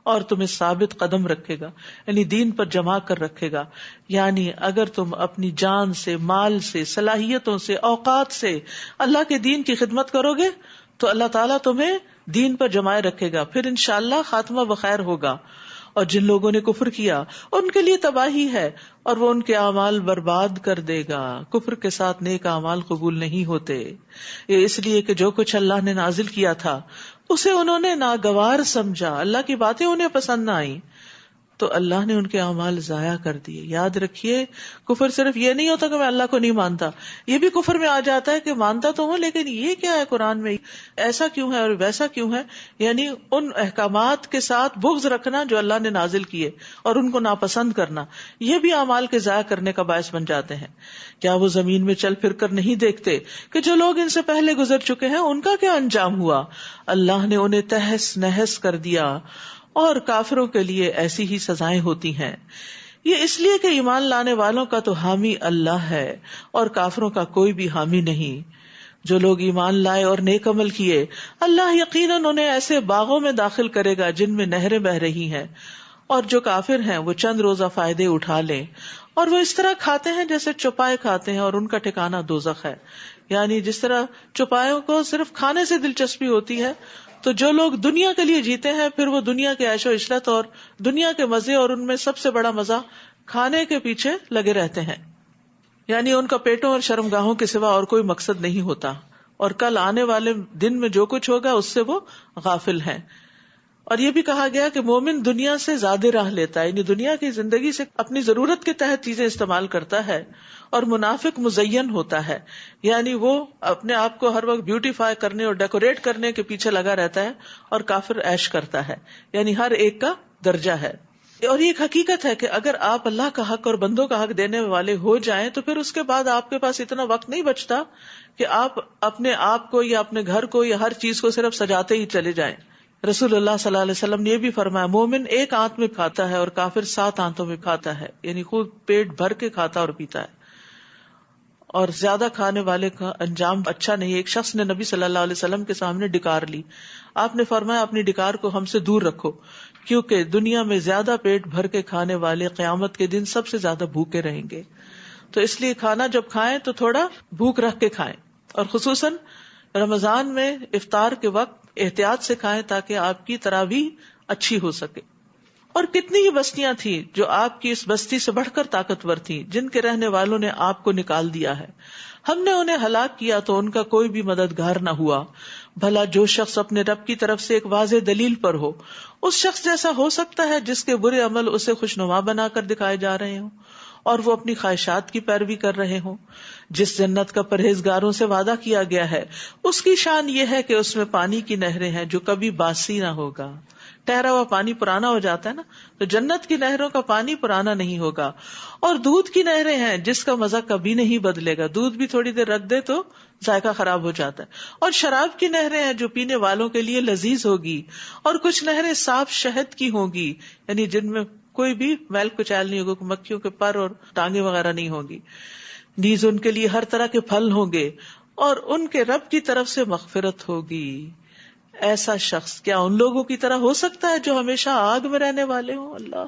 اور تمہیں ثابت قدم رکھے گا، یعنی دین پر جمع کر رکھے گا. یعنی اگر تم اپنی جان سے، مال سے، صلاحیتوں سے، اوقات سے اللہ کے دین کی خدمت کرو گے تو اللہ تعالیٰ تمہیں دین پر جمائے رکھے گا، پھر انشاءاللہ خاتمہ بخیر ہوگا. اور جن لوگوں نے کفر کیا ان کے لیے تباہی ہے اور وہ ان کے اعمال برباد کر دے گا. کفر کے ساتھ نیک اعمال قبول نہیں ہوتے، یہ اس لیے کہ جو کچھ اللہ نے نازل کیا تھا اسے انہوں نے ناگوار سمجھا، اللہ کی باتیں انہیں پسند نہ آئیں تو اللہ نے ان کے اعمال ضائع کر دیے. یاد رکھیے کفر صرف یہ نہیں ہوتا کہ میں اللہ کو نہیں مانتا، یہ بھی کفر میں آ جاتا ہے کہ مانتا تو ہوں لیکن یہ کیا ہے قرآن میں ایسا کیوں ہے اور ویسا کیوں ہے، یعنی ان احکامات کے ساتھ بغض رکھنا جو اللہ نے نازل کیے اور ان کو ناپسند کرنا، یہ بھی اعمال کے ضائع کرنے کا باعث بن جاتے ہیں. کیا وہ زمین میں چل پھر کر نہیں دیکھتے کہ جو لوگ ان سے پہلے گزر چکے ہیں ان کا کیا انجام ہوا، اللہ نے انہیں تہس نہس کر دیا اور کافروں کے لیے ایسی ہی سزائیں ہوتی ہیں. یہ اس لیے کہ ایمان لانے والوں کا تو حامی اللہ ہے اور کافروں کا کوئی بھی حامی نہیں. جو لوگ ایمان لائے اور نیک عمل کیے اللہ یقیناً انہیں ایسے باغوں میں داخل کرے گا جن میں نہریں بہ رہی ہیں، اور جو کافر ہیں وہ چند روزہ فائدے اٹھا لیں اور وہ اس طرح کھاتے ہیں جیسے چوپائے کھاتے ہیں اور ان کا ٹھکانہ دوزخ ہے. یعنی جس طرح چوپایوں کو صرف کھانے سے دلچسپی ہوتی ہے تو جو لوگ دنیا کے لیے جیتے ہیں پھر وہ دنیا کے عیش و عشرت اور دنیا کے مزے اور ان میں سب سے بڑا مزہ کھانے کے پیچھے لگے رہتے ہیں. یعنی ان کا پیٹوں اور شرمگاہوں کے سوا اور کوئی مقصد نہیں ہوتا اور کل آنے والے دن میں جو کچھ ہوگا اس سے وہ غافل ہیں. اور یہ بھی کہا گیا کہ مومن دنیا سے زیادہ راہ لیتا ہے، یعنی دنیا کی زندگی سے اپنی ضرورت کے تحت چیزیں استعمال کرتا ہے، اور منافق مزین ہوتا ہے، یعنی وہ اپنے آپ کو ہر وقت بیوٹیفائی کرنے اور ڈیکوریٹ کرنے کے پیچھے لگا رہتا ہے، اور کافر عیش کرتا ہے. یعنی ہر ایک کا درجہ ہے. اور یہ ایک حقیقت ہے کہ اگر آپ اللہ کا حق اور بندوں کا حق دینے والے ہو جائیں تو پھر اس کے بعد آپ کے پاس اتنا وقت نہیں بچتا کہ آپ اپنے آپ کو یا اپنے گھر کو یا ہر چیز کو صرف سجاتے ہی چلے جائیں. رسول اللہ صلی اللہ علیہ وسلم نے یہ بھی فرمایا مومن ایک آنت میں کھاتا ہے اور کافر 7 آنتوں میں کھاتا ہے، یعنی خود پیٹ بھر کے کھاتا اور پیتا ہے. اور زیادہ کھانے والے کا انجام اچھا نہیں. ایک شخص نے نبی صلی اللہ علیہ وسلم کے سامنے ڈکار لی. آپ نے فرمایا اپنی ڈکار کو ہم سے دور رکھو، کیونکہ دنیا میں زیادہ پیٹ بھر کے کھانے والے قیامت کے دن سب سے زیادہ بھوکے رہیں گے. تو اس لیے کھانا جب کھائیں تو تھوڑا بھوک رکھ کے کھائیں، اور خصوصاً رمضان میں افطار کے وقت احتیاط سے کھائیں تاکہ آپ کی تراویح اچھی ہو سکے. اور کتنی ہی بستیاں تھیں جو آپ کی اس بستی سے بڑھ کر طاقتور تھیں جن کے رہنے والوں نے آپ کو نکال دیا ہے، ہم نے انہیں ہلاک کیا تو ان کا کوئی بھی مددگار نہ ہوا. بھلا جو شخص اپنے رب کی طرف سے ایک واضح دلیل پر ہو اس شخص جیسا ہو سکتا ہے جس کے برے عمل اسے خوشنما بنا کر دکھائے جا رہے ہوں اور وہ اپنی خواہشات کی پیروی کر رہے ہوں. جس جنت کا پرہیزگاروں سے وعدہ کیا گیا ہے اس کی شان یہ ہے کہ اس میں پانی کی نہریں ہیں جو کبھی باسی نہ ہوگا. ٹھہرا ہوا پانی پرانا ہو جاتا ہے نا، تو جنت کی نہروں کا پانی پرانا نہیں ہوگا. اور دودھ کی نہریں ہیں جس کا مزہ کبھی نہیں بدلے گا، دودھ بھی تھوڑی دیر رکھ دے تو ذائقہ خراب ہو جاتا ہے. اور شراب کی نہریں ہیں جو پینے والوں کے لیے لذیذ ہوگی. اور کچھ نہریں صاف شہد کی ہوں گی، یعنی جن میں کوئی بھی میل کچیل نہیں ہوگا، مکھیوں کے پر اور ٹانگیں وغیرہ نہیں ہوگی. نیز ان کے لیے ہر طرح کے پھل ہوں گے اور ان کے رب کی طرف سے مغفرت ہوگی. ایسا شخص کیا ان لوگوں کی طرح ہو سکتا ہے جو ہمیشہ آگ میں رہنے والے ہوں؟ اللہ،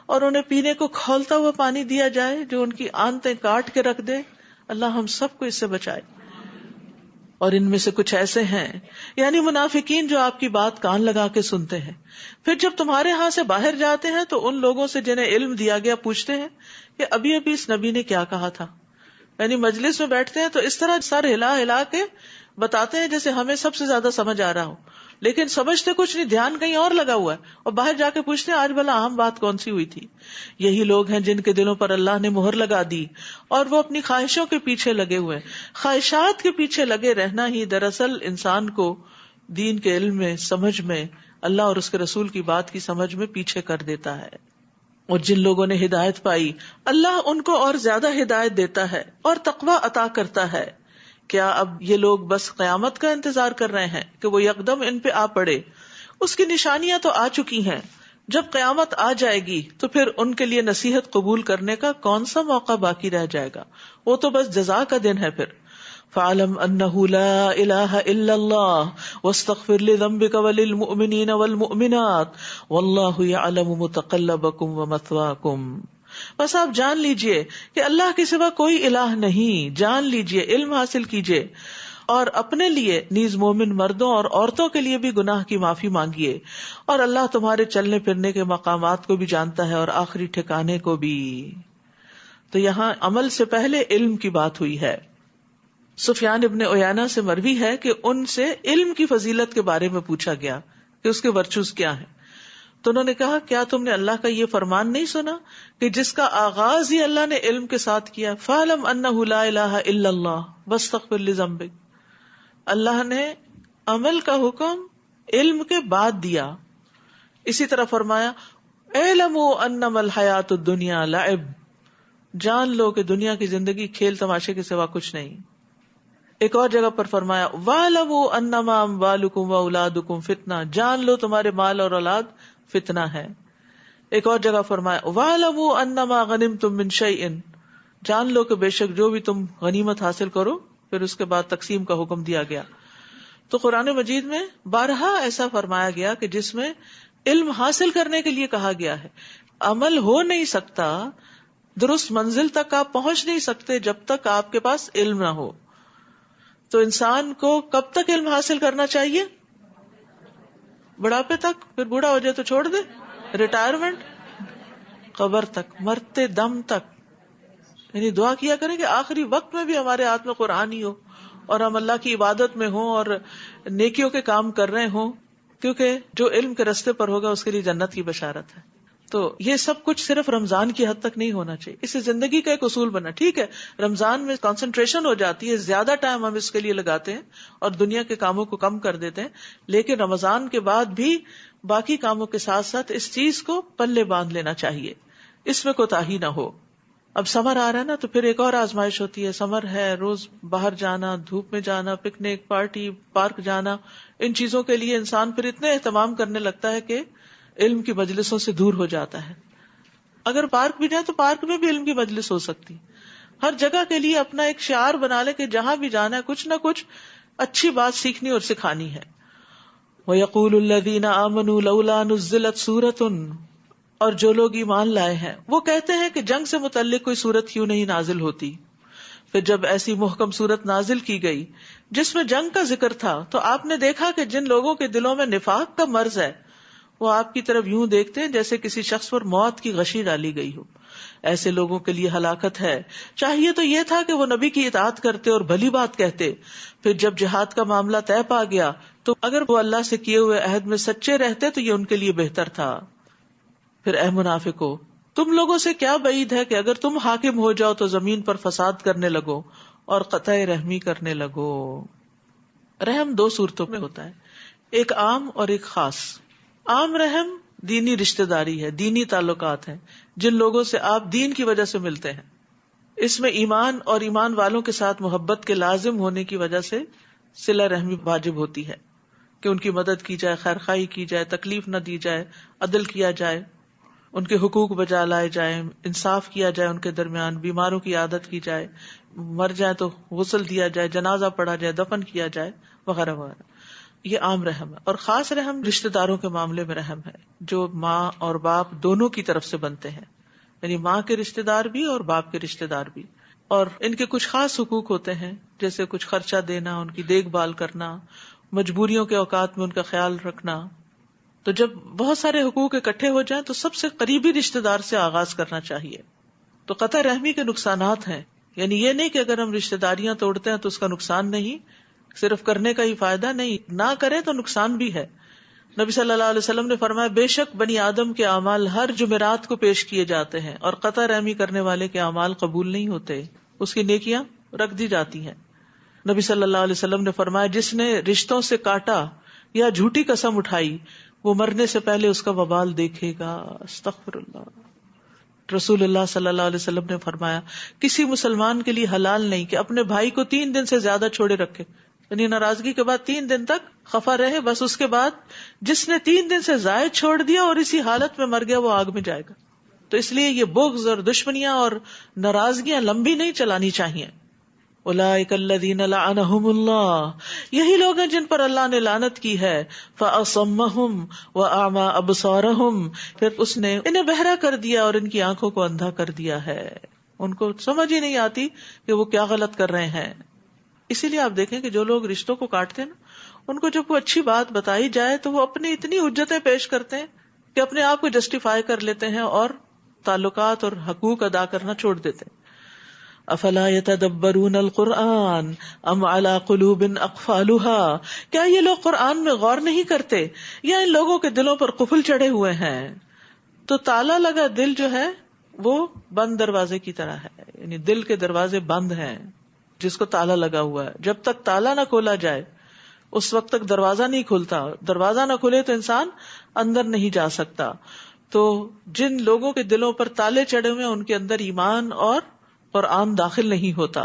اور انہیں پینے کو کھولتا ہوا پانی دیا جائے جو ان کی آنتیں کاٹ کے رکھ دے. اللہ ہم سب کو اس سے بچائے. اور ان میں سے کچھ ایسے ہیں یعنی منافقین جو آپ کی بات کان لگا کے سنتے ہیں، پھر جب تمہارے ہاں سے باہر جاتے ہیں تو ان لوگوں سے جنہیں علم دیا گیا پوچھتے ہیں کہ ابھی ابھی اس نبی نے کیا کہا تھا. یعنی مجلس میں بیٹھتے ہیں تو اس طرح سر ہلا ہلا کے بتاتے ہیں جیسے ہمیں سب سے زیادہ سمجھ آ رہا ہو، لیکن سمجھتے کچھ نہیں، دھیان کہیں اور لگا ہوا ہے، اور باہر جا کے پوچھتے ہیں آج بھلا اہم بات کون سی ہوئی تھی. یہی لوگ ہیں جن کے دلوں پر اللہ نے مہر لگا دی اور وہ اپنی خواہشوں کے پیچھے لگے ہوئے. خواہشات کے پیچھے لگے رہنا ہی دراصل انسان کو دین کے علم میں، سمجھ میں، اللہ اور اس کے رسول کی بات کی سمجھ میں پیچھے کر دیتا ہے. اور جن لوگوں نے ہدایت پائی اللہ ان کو اور زیادہ ہدایت دیتا ہے اور تقوی عطا کرتا ہے. کیا اب یہ لوگ بس قیامت کا انتظار کر رہے ہیں کہ وہ یکدم ان پہ آ پڑے؟ اس کی نشانیاں تو آ چکی ہیں. جب قیامت آ جائے گی تو پھر ان کے لیے نصیحت قبول کرنے کا کون سا موقع باقی رہ جائے گا؟ وہ تو بس جزا کا دن ہے. پھر فَاعْلَمْ أَنَّهُ لَا إِلَٰهَ إِلَّا اللَّهُ وَاسْتَغْفِرْ لِذَنبِكَ وَلِلْمُؤْمِنِينَ وَالْمُؤْمِنَاتِ وَاللَّهُ يَعْلَمُ مُتَقَلَّبَكُمْ وَمَثْوَاكُمْ. بس آپ جان لیجئے کہ اللہ کے سوا کوئی الہ نہیں. جان لیجئے، علم حاصل کیجئے، اور اپنے لیے نیز مومن مردوں اور عورتوں کے لیے بھی گناہ کی معافی مانگیے. اور اللہ تمہارے چلنے پھرنے کے مقامات کو بھی جانتا ہے اور آخری ٹھکانے کو بھی. تو یہاں عمل سے پہلے علم کی بات ہوئی ہے. سفیان ابن عیینہ سے مروی ہے کہ ان سے علم کی فضیلت کے بارے میں پوچھا گیا کہ اس کے ورچوز کیا ہیں. تو انہوں نے کہا کیا تم نے اللہ کا یہ فرمان نہیں سنا کہ جس کا آغاز ہی اللہ نے علم کے ساتھ کیا؟ فَاعْلَمْ أَنَّهُ لَا إِلَٰهَ إِلَّا اللَّهُ وَاسْتَغْفِرْ لِذَنبِكَ. اللہ نے عمل کا حکم علم کے بعد دیا. اسی طرح فرمایا اعلموا انما الحیات الدنیا لعب. جان لو کہ دنیا کی زندگی کھیل تماشے کے سوا کچھ نہیں. ایک اور جگہ پر فرمایا وَاعْلَمُوا أَنَّمَا أَمْوَالُكُمْ وَأَوْلَادُكُمْ فِتْنَةٌ. جان لو تمہارے مال اور اولاد فتنہ ہے. ایک اور جگہ فرمایا وَاعْلَمُوا أَنَّمَا غَنِمْتُم مِّن شَيْءٍ. جان لو کہ بے شک جو بھی تم غنیمت حاصل کرو. پھر اس کے بعد تقسیم کا حکم دیا گیا. تو قرآن مجید میں بارہا ایسا فرمایا گیا کہ جس میں علم حاصل کرنے کے لیے کہا گیا ہے. عمل ہو نہیں سکتا، درست منزل تک آپ پہنچ نہیں سکتے جب تک آپ کے پاس علم نہ ہو. تو انسان کو کب تک علم حاصل کرنا چاہیے؟ بڑھاپے تک. پھر بوڑھا ہو جائے تو چھوڑ دے. ریٹائرمنٹ، قبر تک، مرتے دم تک. یعنی دعا کیا کریں کہ آخری وقت میں بھی ہمارے ہاتھ میں قرآن ہی ہو اور ہم اللہ کی عبادت میں ہوں اور نیکیوں کے کام کر رہے ہوں، کیونکہ جو علم کے رستے پر ہوگا اس کے لیے جنت کی بشارت ہے. تو یہ سب کچھ صرف رمضان کی حد تک نہیں ہونا چاہیے. اس سے زندگی کا ایک اصول بنا. ٹھیک ہے رمضان میں کنسنٹریشن ہو جاتی ہے، زیادہ ٹائم ہم اس کے لیے لگاتے ہیں اور دنیا کے کاموں کو کم کر دیتے ہیں، لیکن رمضان کے بعد بھی باقی کاموں کے ساتھ ساتھ اس چیز کو پلے باندھ لینا چاہیے، اس میں کوتاہی نہ ہو. اب سمر آ رہا ہے نا، تو پھر ایک اور آزمائش ہوتی ہے. سمر ہے، روز باہر جانا، دھوپ میں جانا، پکنک، پارٹی، پارک جانا، ان چیزوں کے لیے انسان پھر اتنے اہتمام کرنے لگتا ہے کہ علم کی مجلسوں سے دور ہو جاتا ہے. اگر پارک بھی جائے تو پارک میں بھی علم کی مجلس ہو سکتی. ہر جگہ کے لیے اپنا ایک شعار بنا لے کہ جہاں بھی جانا ہے کچھ نہ کچھ اچھی بات سیکھنی اور سکھانی ہے. وَيَقُولُ الَّذِينَ آمَنُوا لَوْلَا نُزِّلَتْ سُورَةٌ. اور جو لوگ ایمان لائے ہیں وہ کہتے ہیں کہ جنگ سے متعلق کوئی سورت کیوں نہیں نازل ہوتی. پھر جب ایسی محکم سورت نازل کی گئی جس میں جنگ کا ذکر تھا تو آپ نے دیکھا کہ جن لوگوں کے دلوں میں نفاق کا مرض ہے وہ آپ کی طرف یوں دیکھتے ہیں جیسے کسی شخص پر موت کی غشی ڈالی گئی ہو. ایسے لوگوں کے لیے ہلاکت ہے. چاہیے تو یہ تھا کہ وہ نبی کی اطاعت کرتے اور بھلی بات کہتے. پھر جب جہاد کا معاملہ طے پا گیا تو اگر وہ اللہ سے کیے ہوئے عہد میں سچے رہتے تو یہ ان کے لیے بہتر تھا. پھر اے منافقو، تم لوگوں سے کیا بعید ہے کہ اگر تم حاکم ہو جاؤ تو زمین پر فساد کرنے لگو اور قطع رحمی کرنے لگو. رحم دو صورتوں میں ہوتا ہے، ایک عام اور ایک خاص. عام رحم دینی رشتہ داری ہے، دینی تعلقات ہیں جن لوگوں سے آپ دین کی وجہ سے ملتے ہیں. اس میں ایمان اور ایمان والوں کے ساتھ محبت کے لازم ہونے کی وجہ سے صلہ رحمی واجب ہوتی ہے کہ ان کی مدد کی جائے، خیر خواہی کی جائے، تکلیف نہ دی جائے، عدل کیا جائے، ان کے حقوق بجا لائے جائیں، انصاف کیا جائے ان کے درمیان، بیماروں کی عادت کی جائے، مر جائے تو غسل دیا جائے، جنازہ پڑھا جائے، دفن کیا جائے، وغیرہ وغیرہ. یہ عام رحم ہے، اور خاص رحم رشتہ داروں کے معاملے میں رحم ہے، جو ماں اور باپ دونوں کی طرف سے بنتے ہیں، یعنی ماں کے رشتہ دار بھی اور باپ کے رشتہ دار بھی. اور ان کے کچھ خاص حقوق ہوتے ہیں، جیسے کچھ خرچہ دینا، ان کی دیکھ بھال کرنا، مجبوریوں کے اوقات میں ان کا خیال رکھنا. تو جب بہت سارے حقوق اکٹھے ہو جائیں تو سب سے قریبی رشتہ دار سے آغاز کرنا چاہیے. تو قطع رحمی کے نقصانات ہیں، یعنی یہ نہیں کہ اگر ہم رشتہ داریاں توڑتے ہیں تو اس کا نقصان نہیں، صرف کرنے کا ہی فائدہ نہیں، نہ کریں تو نقصان بھی ہے. نبی صلی اللہ علیہ وسلم نے فرمایا بے شک بنی آدم کے اعمال ہر جمعرات کو پیش کیے جاتے ہیں، اور قطع رحمی کرنے والے کے اعمال قبول نہیں ہوتے، اس کی نیکیاں رکھ دی جاتی ہیں. نبی صلی اللہ علیہ وسلم نے فرمایا جس نے رشتوں سے کاٹا یا جھوٹی قسم اٹھائی وہ مرنے سے پہلے اس کا وبال دیکھے گا. استغفر اللہ. رسول اللہ صلی اللہ علیہ وسلم نے فرمایا کسی مسلمان کے لیے حلال نہیں کہ اپنے بھائی کو 3 دن سے زیادہ چھوڑے رکھے، یعنی ناراضگی کے بعد 3 دن تک خفا رہے، بس اس کے بعد جس نے 3 دن سے زائد چھوڑ دیا اور اسی حالت میں مر گیا وہ آگ میں جائے گا. تو اس لیے یہ بغض اور دشمنیاں اور ناراضگیاں لمبی نہیں چلانی چاہیے. اولئک الذین لعنہم اللہ، یہی لوگ ہیں جن پر اللہ نے لعنت کی ہے. فاصمہم واعمی ابصارہم، پھر اس نے انہیں بہرا کر دیا اور ان کی آنکھوں کو اندھا کر دیا ہے، ان کو سمجھ ہی نہیں آتی کہ وہ کیا غلط کر رہے ہیں. اسی لیے آپ دیکھیں کہ جو لوگ رشتوں کو کاٹتے ہیں نا، ان کو جب کوئی اچھی بات بتائی جائے تو وہ اپنی اتنی حجتیں پیش کرتے ہیں کہ اپنے آپ کو جسٹیفائی کر لیتے ہیں اور تعلقات اور حقوق ادا کرنا چھوڑ دیتے ہیں. افلا يتدبرون القرآن ام على قلوب اقفالها، کیا یہ لوگ قرآن میں غور نہیں کرتے یا ان لوگوں کے دلوں پر قفل چڑھے ہوئے ہیں؟ تو تالا لگا دل جو ہے وہ بند دروازے کی طرح ہے، یعنی دل کے دروازے بند ہیں جس کو تالا لگا ہوا ہے. جب تک تالا نہ کھولا جائے اس وقت تک دروازہ نہیں کھلتا. دروازہ نہ کھلے تو انسان اندر نہیں جا سکتا. تو جن لوگوں کے دلوں پر تالے چڑھے ہوئے ہیں ان کے اندر ایمان اور قرآن داخل نہیں ہوتا.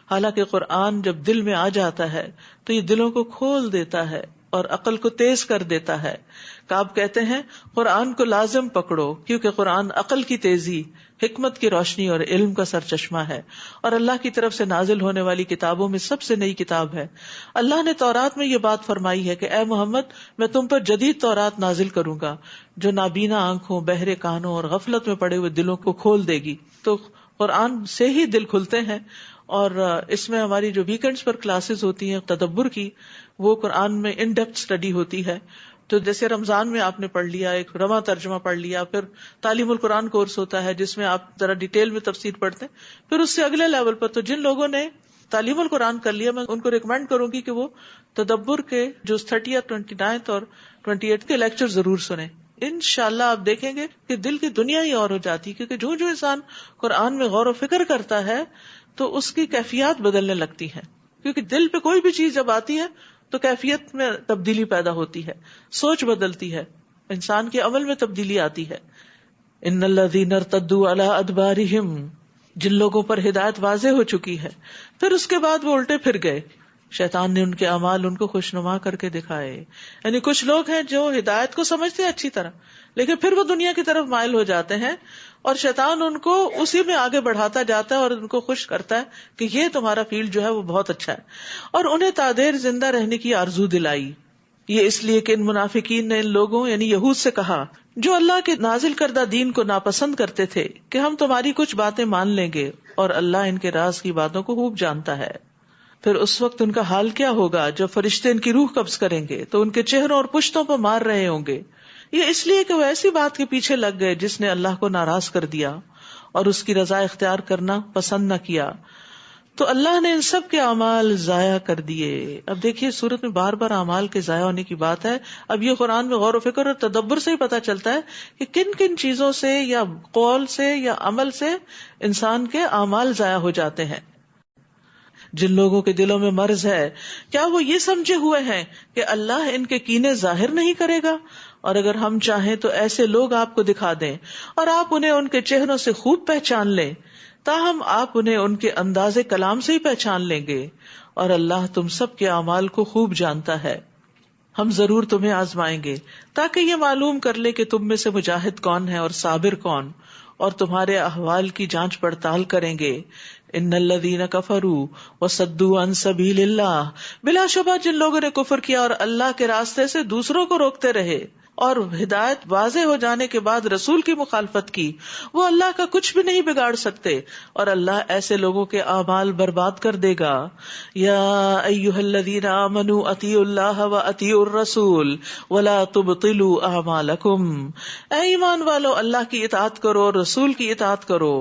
حالانکہ قرآن جب دل میں آ جاتا ہے تو یہ دلوں کو کھول دیتا ہے اور عقل کو تیز کر دیتا ہے. کعب کہتے ہیں قرآن کو لازم پکڑو کیونکہ قرآن عقل کی تیزی، حکمت کی روشنی اور علم کا سرچشمہ ہے، اور اللہ کی طرف سے نازل ہونے والی کتابوں میں سب سے نئی کتاب ہے. اللہ نے تورات میں یہ بات فرمائی ہے کہ اے محمد میں تم پر جدید تورات نازل کروں گا جو نابینا آنکھوں، بہرے کانوں اور غفلت میں پڑے ہوئے دلوں کو کھول دے گی. تو قرآن سے ہی دل کھلتے ہیں. اور اس میں ہماری جو ویکینڈز پر کلاسز ہوتی ہیں تدبر کی، وہ قرآن میں ان ڈیپتھ اسٹڈی ہوتی ہے. تو جیسے رمضان میں آپ نے پڑھ لیا، ایک رواں ترجمہ پڑھ لیا، پھر تعلیم القرآن کورس ہوتا ہے جس میں آپ ذرا ڈیٹیل میں تفسیر پڑھتے ہیں. پھر اس سے اگلے لیول پر تو جن لوگوں نے تعلیم القرآن کر لیا میں ان کو ریکمینڈ کروں گی کہ وہ تدبر کے جو 30th 29th اور 28th کے لیکچر ضرور سنیں. انشاءاللہ آپ دیکھیں گے کہ دل کی دنیا ہی اور ہو جاتی ہے، کیونکہ جو انسان قرآن میں غور و فکر کرتا ہے تو اس کی کیفیات بدلنے لگتی ہیں. کیونکہ دل پہ کوئی بھی چیز جب آتی ہے تو کیفیت میں تبدیلی پیدا ہوتی ہے، سوچ بدلتی ہے، انسان کے عمل میں تبدیلی آتی ہے. ان الذین ارتدوا علی ادبارہم، جن لوگوں پر ہدایت واضح ہو چکی ہے پھر اس کے بعد وہ الٹے پھر گئے، شیطان نے ان کے اعمال ان کو خوشنما کر کے دکھائے. یعنی کچھ لوگ ہیں جو ہدایت کو سمجھتے ہیں اچھی طرح، لیکن پھر وہ دنیا کی طرف مائل ہو جاتے ہیں اور شیطان ان کو اسی میں آگے بڑھاتا جاتا ہے اور ان کو خوش کرتا ہے کہ یہ تمہارا فیلڈ جو ہے وہ بہت اچھا ہے، اور انہیں تادیر زندہ رہنے کی آرزو دلائی. یہ اس لیے کہ ان منافقین نے ان لوگوں یعنی یہود سے کہا جو اللہ کے نازل کردہ دین کو ناپسند کرتے تھے کہ ہم تمہاری کچھ باتیں مان لیں گے، اور اللہ ان کے راز کی باتوں کو خوب جانتا ہے. پھر اس وقت ان کا حال کیا ہوگا جب فرشتے ان کی روح قبض کریں گے تو ان کے چہروں اور پشتوں پر مار رہے ہوں گے. یہ اس لیے کہ وہ ایسی بات کے پیچھے لگ گئے جس نے اللہ کو ناراض کر دیا اور اس کی رضا اختیار کرنا پسند نہ کیا، تو اللہ نے ان سب کے اعمال ضائع کر دیے. اب دیکھیے سورت میں بار بار اعمال کے ضائع ہونے کی بات ہے. اب یہ قرآن میں غور و فکر اور تدبر سے ہی پتہ چلتا ہے کہ کن کن چیزوں سے یا قول سے یا عمل سے انسان کے اعمال ضائع ہو جاتے ہیں. جن لوگوں کے دلوں میں مرض ہے کیا وہ یہ سمجھے ہوئے ہیں کہ اللہ ان کے کینے ظاہر نہیں کرے گا؟ اور اگر ہم چاہیں تو ایسے لوگ آپ کو دکھا دیں اور آپ انہیں ان کے چہروں سے خوب پہچان لیں، تاہم آپ انہیں ان کے انداز کلام سے ہی پہچان لیں گے، اور اللہ تم سب کے اعمال کو خوب جانتا ہے. ہم ضرور تمہیں آزمائیں گے تاکہ یہ معلوم کر لے کہ تم میں سے مجاہد کون ہے اور صابر کون، اور تمہارے احوال کی جانچ پڑتال کریں گے ان الذین کفروا وصدوا عن سبیل اللہ، بلا شبہ جن لوگوں نے کفر کیا اور اللہ کے راستے سے دوسروں کو روکتے رہے اور ہدایت واضح ہو جانے کے بعد رسول کی مخالفت کی، وہ اللہ کا کچھ بھی نہیں بگاڑ سکتے اور اللہ ایسے لوگوں کے اعمال برباد کر دے گا۔ یا ایھا الذین آمنوا اطیعوا اللہ واطیعوا الرسول ولا تبطلوا اعمالکم، اے ایمان والو اللہ کی اطاعت کرو اور رسول کی اطاعت کرو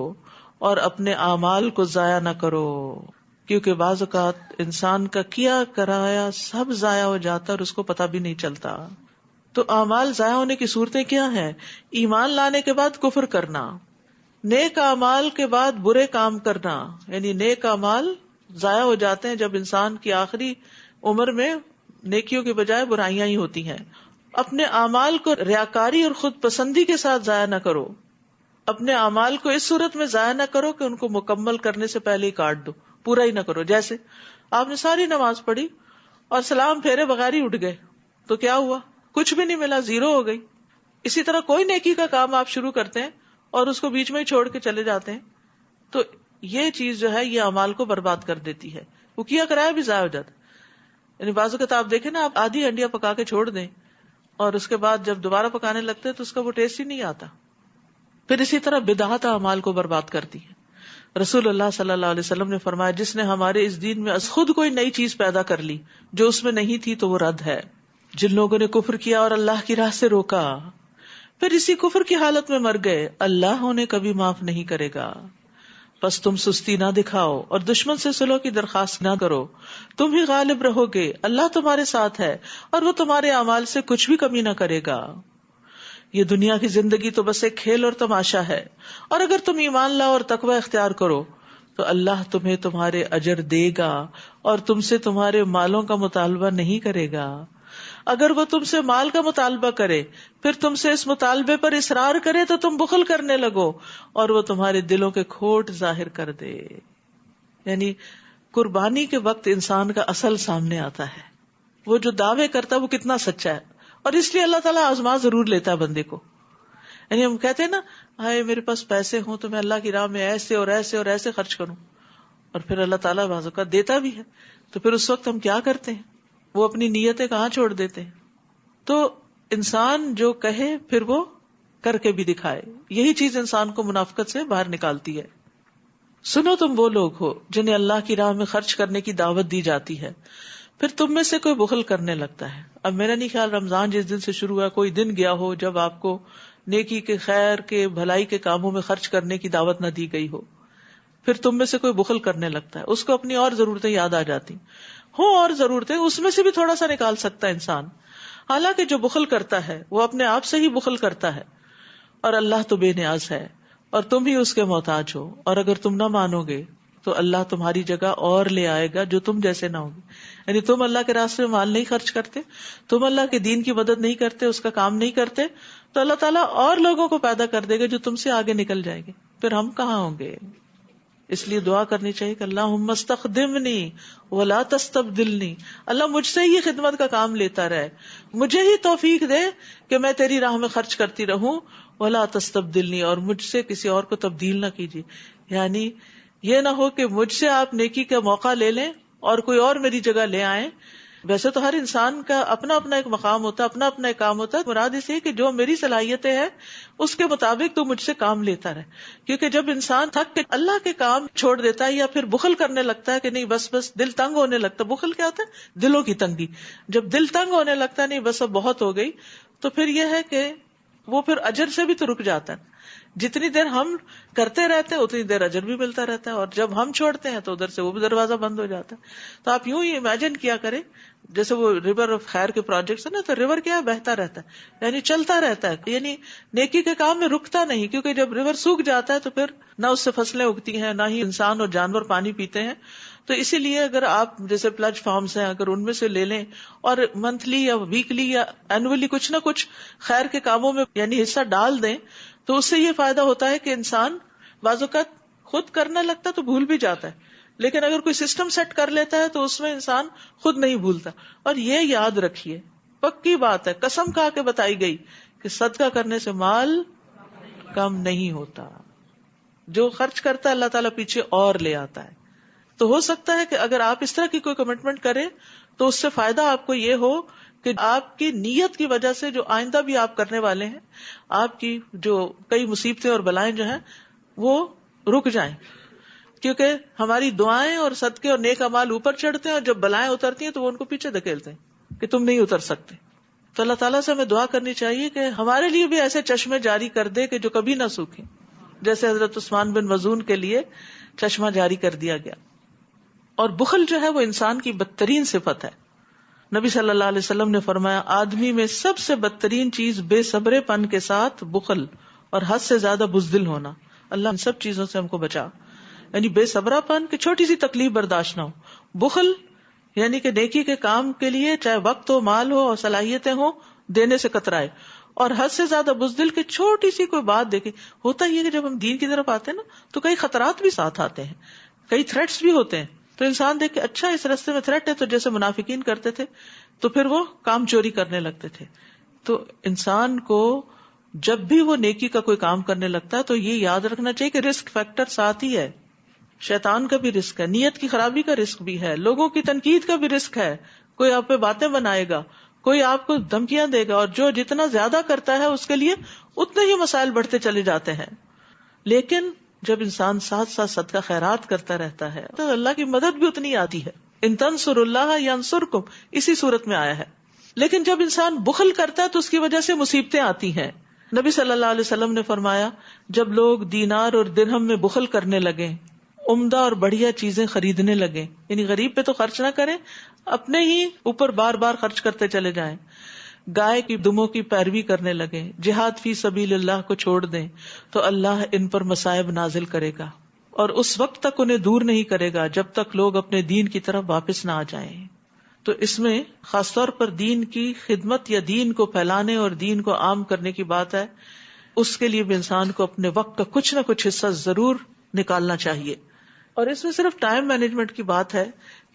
اور اپنے اعمال کو ضائع نہ کرو، کیونکہ بعض اوقات انسان کا کیا کرایا سب ضائع ہو جاتا ہے اور اس کو پتہ بھی نہیں چلتا۔ تو اعمال ضائع ہونے کی صورتیں کیا ہیں؟ ایمان لانے کے بعد کفر کرنا، نیک اعمال کے بعد برے کام کرنا، یعنی نیک اعمال ضائع ہو جاتے ہیں جب انسان کی آخری عمر میں نیکیوں کے بجائے برائیاں ہی ہوتی ہیں۔ اپنے اعمال کو ریاکاری اور خود پسندی کے ساتھ ضائع نہ کرو، اپنے اعمال کو اس صورت میں ضائع نہ کرو کہ ان کو مکمل کرنے سے پہلے ہی کاٹ دو، پورا ہی نہ کرو۔ جیسے آپ نے ساری نماز پڑھی اور سلام پھیرے بغیر ہی اٹھ گئے تو کیا ہوا؟ کچھ بھی نہیں ملا، زیرو ہو گئی۔ اسی طرح کوئی نیکی کا کام آپ شروع کرتے ہیں اور اس کو بیچ میں ہی چھوڑ کے چلے جاتے ہیں تو یہ چیز جو ہے یہ اعمال کو برباد کر دیتی ہے، وہ کیا کرایا بھی ضائع ہو جاتا ہے۔ یعنی بعض اوقات آپ دیکھیں نا، آپ آدھی ہنڈیاں پکا کے چھوڑ دیں اور اس کے بعد جب دوبارہ پکانے لگتے ہیں تو اس کا وہ ٹیسٹ ہی نہیں آتا۔ پھر اسی طرح بدعات اعمال کو برباد کرتی ہے۔ رسول اللہ صلی اللہ علیہ وسلم نے فرمایا، جس نے ہمارے اس دین میں از خود کوئی نئی چیز پیدا کر لی جو اس میں نہیں تھی تو وہ رد ہے۔ جن لوگوں نے کفر کیا اور اللہ کی راہ سے روکا پھر اسی کفر کی حالت میں مر گئے، اللہ انہیں کبھی معاف نہیں کرے گا۔ پس تم سستی نہ دکھاؤ اور دشمن سے صلح کی درخواست نہ کرو، تم ہی غالب رہو گے، اللہ تمہارے ساتھ ہے اور وہ تمہارے اعمال سے کچھ بھی کمی نہ کرے گا۔ یہ دنیا کی زندگی تو بس ایک کھیل اور تماشا ہے، اور اگر تم ایمان لاؤ اور تقوی اختیار کرو تو اللہ تمہیں تمہارے اجر دے گا اور تم سے تمہارے مالوں کا مطالبہ نہیں کرے گا۔ اگر وہ تم سے مال کا مطالبہ کرے پھر تم سے اس مطالبے پر اصرار کرے تو تم بخل کرنے لگو اور وہ تمہارے دلوں کے کھوٹ ظاہر کر دے۔ یعنی قربانی کے وقت انسان کا اصل سامنے آتا ہے، وہ جو دعوے کرتا ہے وہ کتنا سچا ہے، اور اس لیے اللہ تعالیٰ آزما ضرور لیتا ہے بندے کو۔ یعنی ہم کہتے ہیں نا، ہائے میرے پاس پیسے ہوں تو میں اللہ کی راہ میں ایسے اور ایسے اور ایسے خرچ کروں، اور پھر اللہ تعالیٰ بعض اوقات دیتا بھی ہے، تو پھر اس وقت ہم کیا کرتے ہیں؟ وہ اپنی نیتیں کہاں چھوڑ دیتے ہیں۔ تو انسان جو کہے پھر وہ کر کے بھی دکھائے، یہی چیز انسان کو منافقت سے باہر نکالتی ہے۔ سنو تم وہ لوگ ہو جنہیں اللہ کی راہ میں خرچ کرنے کی دعوت دی جاتی ہے، پھر تم میں سے کوئی بخل کرنے لگتا ہے۔ اب میرا نہیں خیال رمضان جس دن سے شروع ہوا کوئی دن گیا ہو جب آپ کو نیکی کے، خیر کے، بھلائی کے کاموں میں خرچ کرنے کی دعوت نہ دی گئی ہو۔ پھر تم میں سے کوئی بخل کرنے لگتا ہے، اس کو اپنی اور ضرورتیں یاد آ جاتی ہوں، اور ضرورتیں اس میں سے بھی تھوڑا سا نکال سکتا ہے انسان۔ حالانکہ جو بخل کرتا ہے وہ اپنے آپ سے ہی بخل کرتا ہے، اور اللہ تو بے نیاز ہے اور تم ہی اس کے محتاج ہو، اور اگر تم نہ مانو گے تو اللہ تمہاری جگہ اور لے آئے گا جو تم جیسے نہ ہوگے۔ یعنی تم اللہ کے راستے میں مال نہیں خرچ کرتے، تم اللہ کے دین کی مدد نہیں کرتے، اس کا کام نہیں کرتے، تو اللہ تعالیٰ اور لوگوں کو پیدا کر دے گا جو تم سے آگے نکل جائیں گے، پھر ہم کہاں ہوں گے؟ اس لیے دعا کرنی چاہیے کہ اللہم استخدمنی ولا تستبدلنی، اللہ مجھ سے ہی خدمت کا کام لیتا رہے، مجھے ہی توفیق دے کہ میں تیری راہ میں خرچ کرتی رہوں، ولا تستبدلنی، اور مجھ سے کسی اور کو تبدیل نہ کیجیے۔ یعنی یہ نہ ہو کہ مجھ سے آپ نیکی کا موقع لے لیں اور کوئی اور میری جگہ لے آئیں۔ ویسے تو ہر انسان کا اپنا اپنا ایک مقام ہوتا ہے، اپنا اپنا ایک کام ہوتا ہے، مراد اس ہے کہ جو میری صلاحیتیں ہیں اس کے مطابق تو مجھ سے کام لیتا رہے، کیونکہ جب انسان تھک کے اللہ کے کام چھوڑ دیتا ہے یا پھر بخل کرنے لگتا ہے کہ نہیں بس دل تنگ ہونے لگتا ہے، بخل کیا ہوتا ہے؟ دلوں کی تنگی، جب دل تنگ ہونے لگتا ہے نہیں بس اب بہت ہو گئی، تو پھر یہ ہے کہ وہ پھر اجر سے بھی تو رک جاتا ہے۔ جتنی دیر ہم کرتے رہتے ہیں اتنی دیر اجر بھی ملتا رہتا ہے، اور جب ہم چھوڑتے ہیں تو ادھر سے وہ بھی دروازہ بند ہو جاتا ہے۔ تو آپ یوں ہی امیجن کیا کریں جیسے وہ ریور آف خیر کے پروجیکٹس ہے نا، تو ریور کیا ہے؟ بہتا رہتا ہے، یعنی چلتا رہتا ہے، یعنی نیکی کے کام میں رکتا نہیں، کیونکہ جب ریور سوکھ جاتا ہے تو پھر نہ اس سے فصلیں اگتی ہیں، نہ ہی انسان اور جانور پانی پیتے ہیں۔ تو اسی لیے اگر آپ جیسے پلج فارمز ہیں اگر ان میں سے لے لیں اور منتھلی یا ویکلی یا اینولی کچھ نہ کچھ خیر کے کاموں میں یعنی حصہ ڈال دیں تو اس سے یہ فائدہ ہوتا ہے کہ انسان بعض اوقات خود کرنے لگتا تو بھول بھی جاتا ہے، لیکن اگر کوئی سسٹم سیٹ کر لیتا ہے تو اس میں انسان خود نہیں بھولتا۔ اور یہ یاد رکھیے، پکی بات ہے، قسم کھا کے بتائی گئی کہ صدقہ کرنے سے مال کم نہیں ہوتا۔ جو خرچ کرتا ہے اللہ تعالیٰ پیچھے اور لے آتا ہے. تو ہو سکتا ہے کہ اگر آپ اس طرح کی کوئی کمٹمنٹ کریں تو اس سے فائدہ آپ کو یہ ہو کہ آپ کی نیت کی وجہ سے جو آئندہ بھی آپ کرنے والے ہیں، آپ کی جو کئی مصیبتیں اور بلائیں جو ہیں وہ رک جائیں. کیونکہ ہماری دعائیں اور صدقے اور نیک اعمال اوپر چڑھتے ہیں، اور جب بلائیں اترتی ہیں تو وہ ان کو پیچھے دھکیلتے ہیں کہ تم نہیں اتر سکتے. تو اللہ تعالیٰ سے ہمیں دعا کرنی چاہیے کہ ہمارے لیے بھی ایسے چشمے جاری کر دے کہ جو کبھی نہ سوکھیں، جیسے حضرت عثمان بن مظعون کے لیے چشمہ جاری کر دیا گیا. اور بخل جو ہے وہ انسان کی بدترین صفت ہے. نبی صلی اللہ علیہ وسلم نے فرمایا آدمی میں سب سے بدترین چیز بے صبرے پن کے ساتھ بخل اور حد سے زیادہ بزدل ہونا. اللہ ان سب چیزوں سے ہم کو بچا. یعنی بے صبرا پن کہ چھوٹی سی تکلیف برداشت نہ ہو. بخل یعنی کہ نیکی کے کام کے لیے چاہے وقت ہو، مال ہو اور صلاحیتیں ہوں، دینے سے کترائے. اور حد سے زیادہ بزدل کہ چھوٹی سی کوئی بات دیکھے. ہوتا یہ کہ جب ہم دین کی طرف آتے ہیں نا تو کئی خطرات بھی ساتھ آتے ہیں، کئی تھریٹس بھی ہوتے ہیں. تو انسان دیکھ کے اچھا اس راستے میں تھریٹ ہے، تو جیسے منافقین کرتے تھے تو پھر وہ کام چوری کرنے لگتے تھے. تو انسان کو جب بھی وہ نیکی کا کوئی کام کرنے لگتا ہے تو یہ یاد رکھنا چاہیے کہ رسک فیکٹر ساتھ ہی ہے. شیطان کا بھی رسک ہے، نیت کی خرابی کا رسک بھی ہے، لوگوں کی تنقید کا بھی رسک ہے. کوئی آپ پہ باتیں بنائے گا، کوئی آپ کو دھمکیاں دے گا، اور جو جتنا زیادہ کرتا ہے اس کے لیے اتنے ہی مسائل بڑھتے چلے جاتے ہیں. لیکن جب انسان ساتھ ساتھ صدقہ خیرات کرتا رہتا ہے تو اللہ کی مدد بھی اتنی آتی ہے. ان تنصروا اللہ ینصرکم، اسی صورت میں آیا ہے. لیکن جب انسان بخل کرتا ہے تو اس کی وجہ سے مصیبتیں آتی ہیں. نبی صلی اللہ علیہ وسلم نے فرمایا جب لوگ دینار اور درہم میں بخل کرنے لگے، عمدہ اور بڑھیا چیزیں خریدنے لگے، یعنی غریب پہ تو خرچ نہ کریں، اپنے ہی اوپر بار بار خرچ کرتے چلے جائیں، گائے کی دموں کی پیروی کرنے لگے، جہاد فی سبیل اللہ کو چھوڑ دیں، تو اللہ ان پر مصائب نازل کرے گا اور اس وقت تک انہیں دور نہیں کرے گا جب تک لوگ اپنے دین کی طرف واپس نہ آ جائیں. تو اس میں خاص طور پر دین کی خدمت یا دین کو پھیلانے اور دین کو عام کرنے کی بات ہے. اس کے لیے بھی انسان کو اپنے وقت کا کچھ نہ کچھ حصہ ضرور نکالنا چاہیے. اور اس میں صرف ٹائم مینجمنٹ کی بات ہے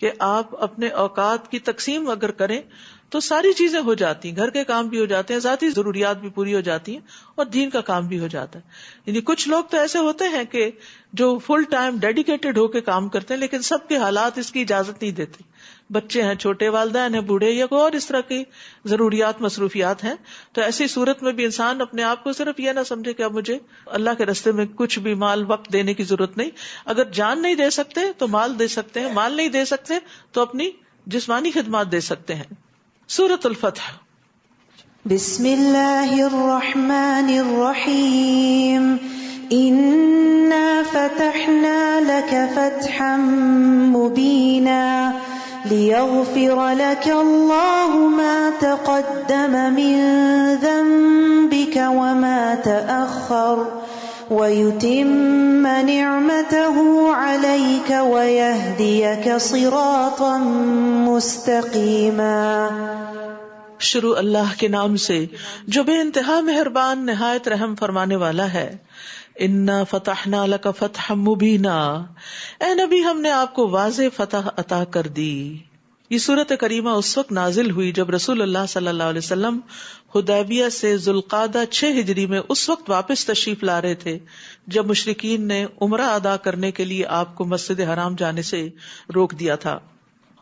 کہ آپ اپنے اوقات کی تقسیم اگر کریں تو ساری چیزیں ہو جاتی ہیں، گھر کے کام بھی ہو جاتے ہیں، ذاتی ضروریات بھی پوری ہو جاتی ہیں، اور دین کا کام بھی ہو جاتا ہے. یعنی کچھ لوگ تو ایسے ہوتے ہیں کہ جو فل ٹائم ڈیڈیکیٹڈ ہو کے کام کرتے ہیں، لیکن سب کے حالات اس کی اجازت نہیں دیتے. بچے ہیں، چھوٹے والدین ہیں، بوڑھے، یا کوئی اور اس طرح کی ضروریات مصروفیات ہیں. تو ایسی صورت میں بھی انسان اپنے آپ کو صرف یہ نہ سمجھے کہ اب مجھے اللہ کے راستے میں کچھ بھی مال وقت دینے کی ضرورت نہیں. اگر جان نہیں دے سکتے تو مال دے سکتے ہیں، مال نہیں دے سکتے تو اپنی جسمانی خدمات دے سکتے ہیں. سورۃ الفتح. بسم اللہ الرحمن الرحیم. انا فتحنا لك فتحا مبینا ليغفر لك الله ما تقدم من ذنبك وما تأخر ويتم نعمته عليك ويهديك صراطا مستقيما. شروع اللہ کے نام سے جو بے انتہا مہربان نہایت رحم فرمانے والا ہے. انا فتحنا لک فتحا مبینا، اے نبی ہم نے آپ کو واضح فتح عطا کر دی. یہ سورت کریمہ اس وقت نازل ہوئی جب رسول اللہ صلی اللہ علیہ وسلم حدیبیہ سے ذوالقعدہ 6 ہجری میں اس وقت واپس تشریف لا رہے تھے جب مشرکین نے عمرہ ادا کرنے کے لیے آپ کو مسجد حرام جانے سے روک دیا تھا.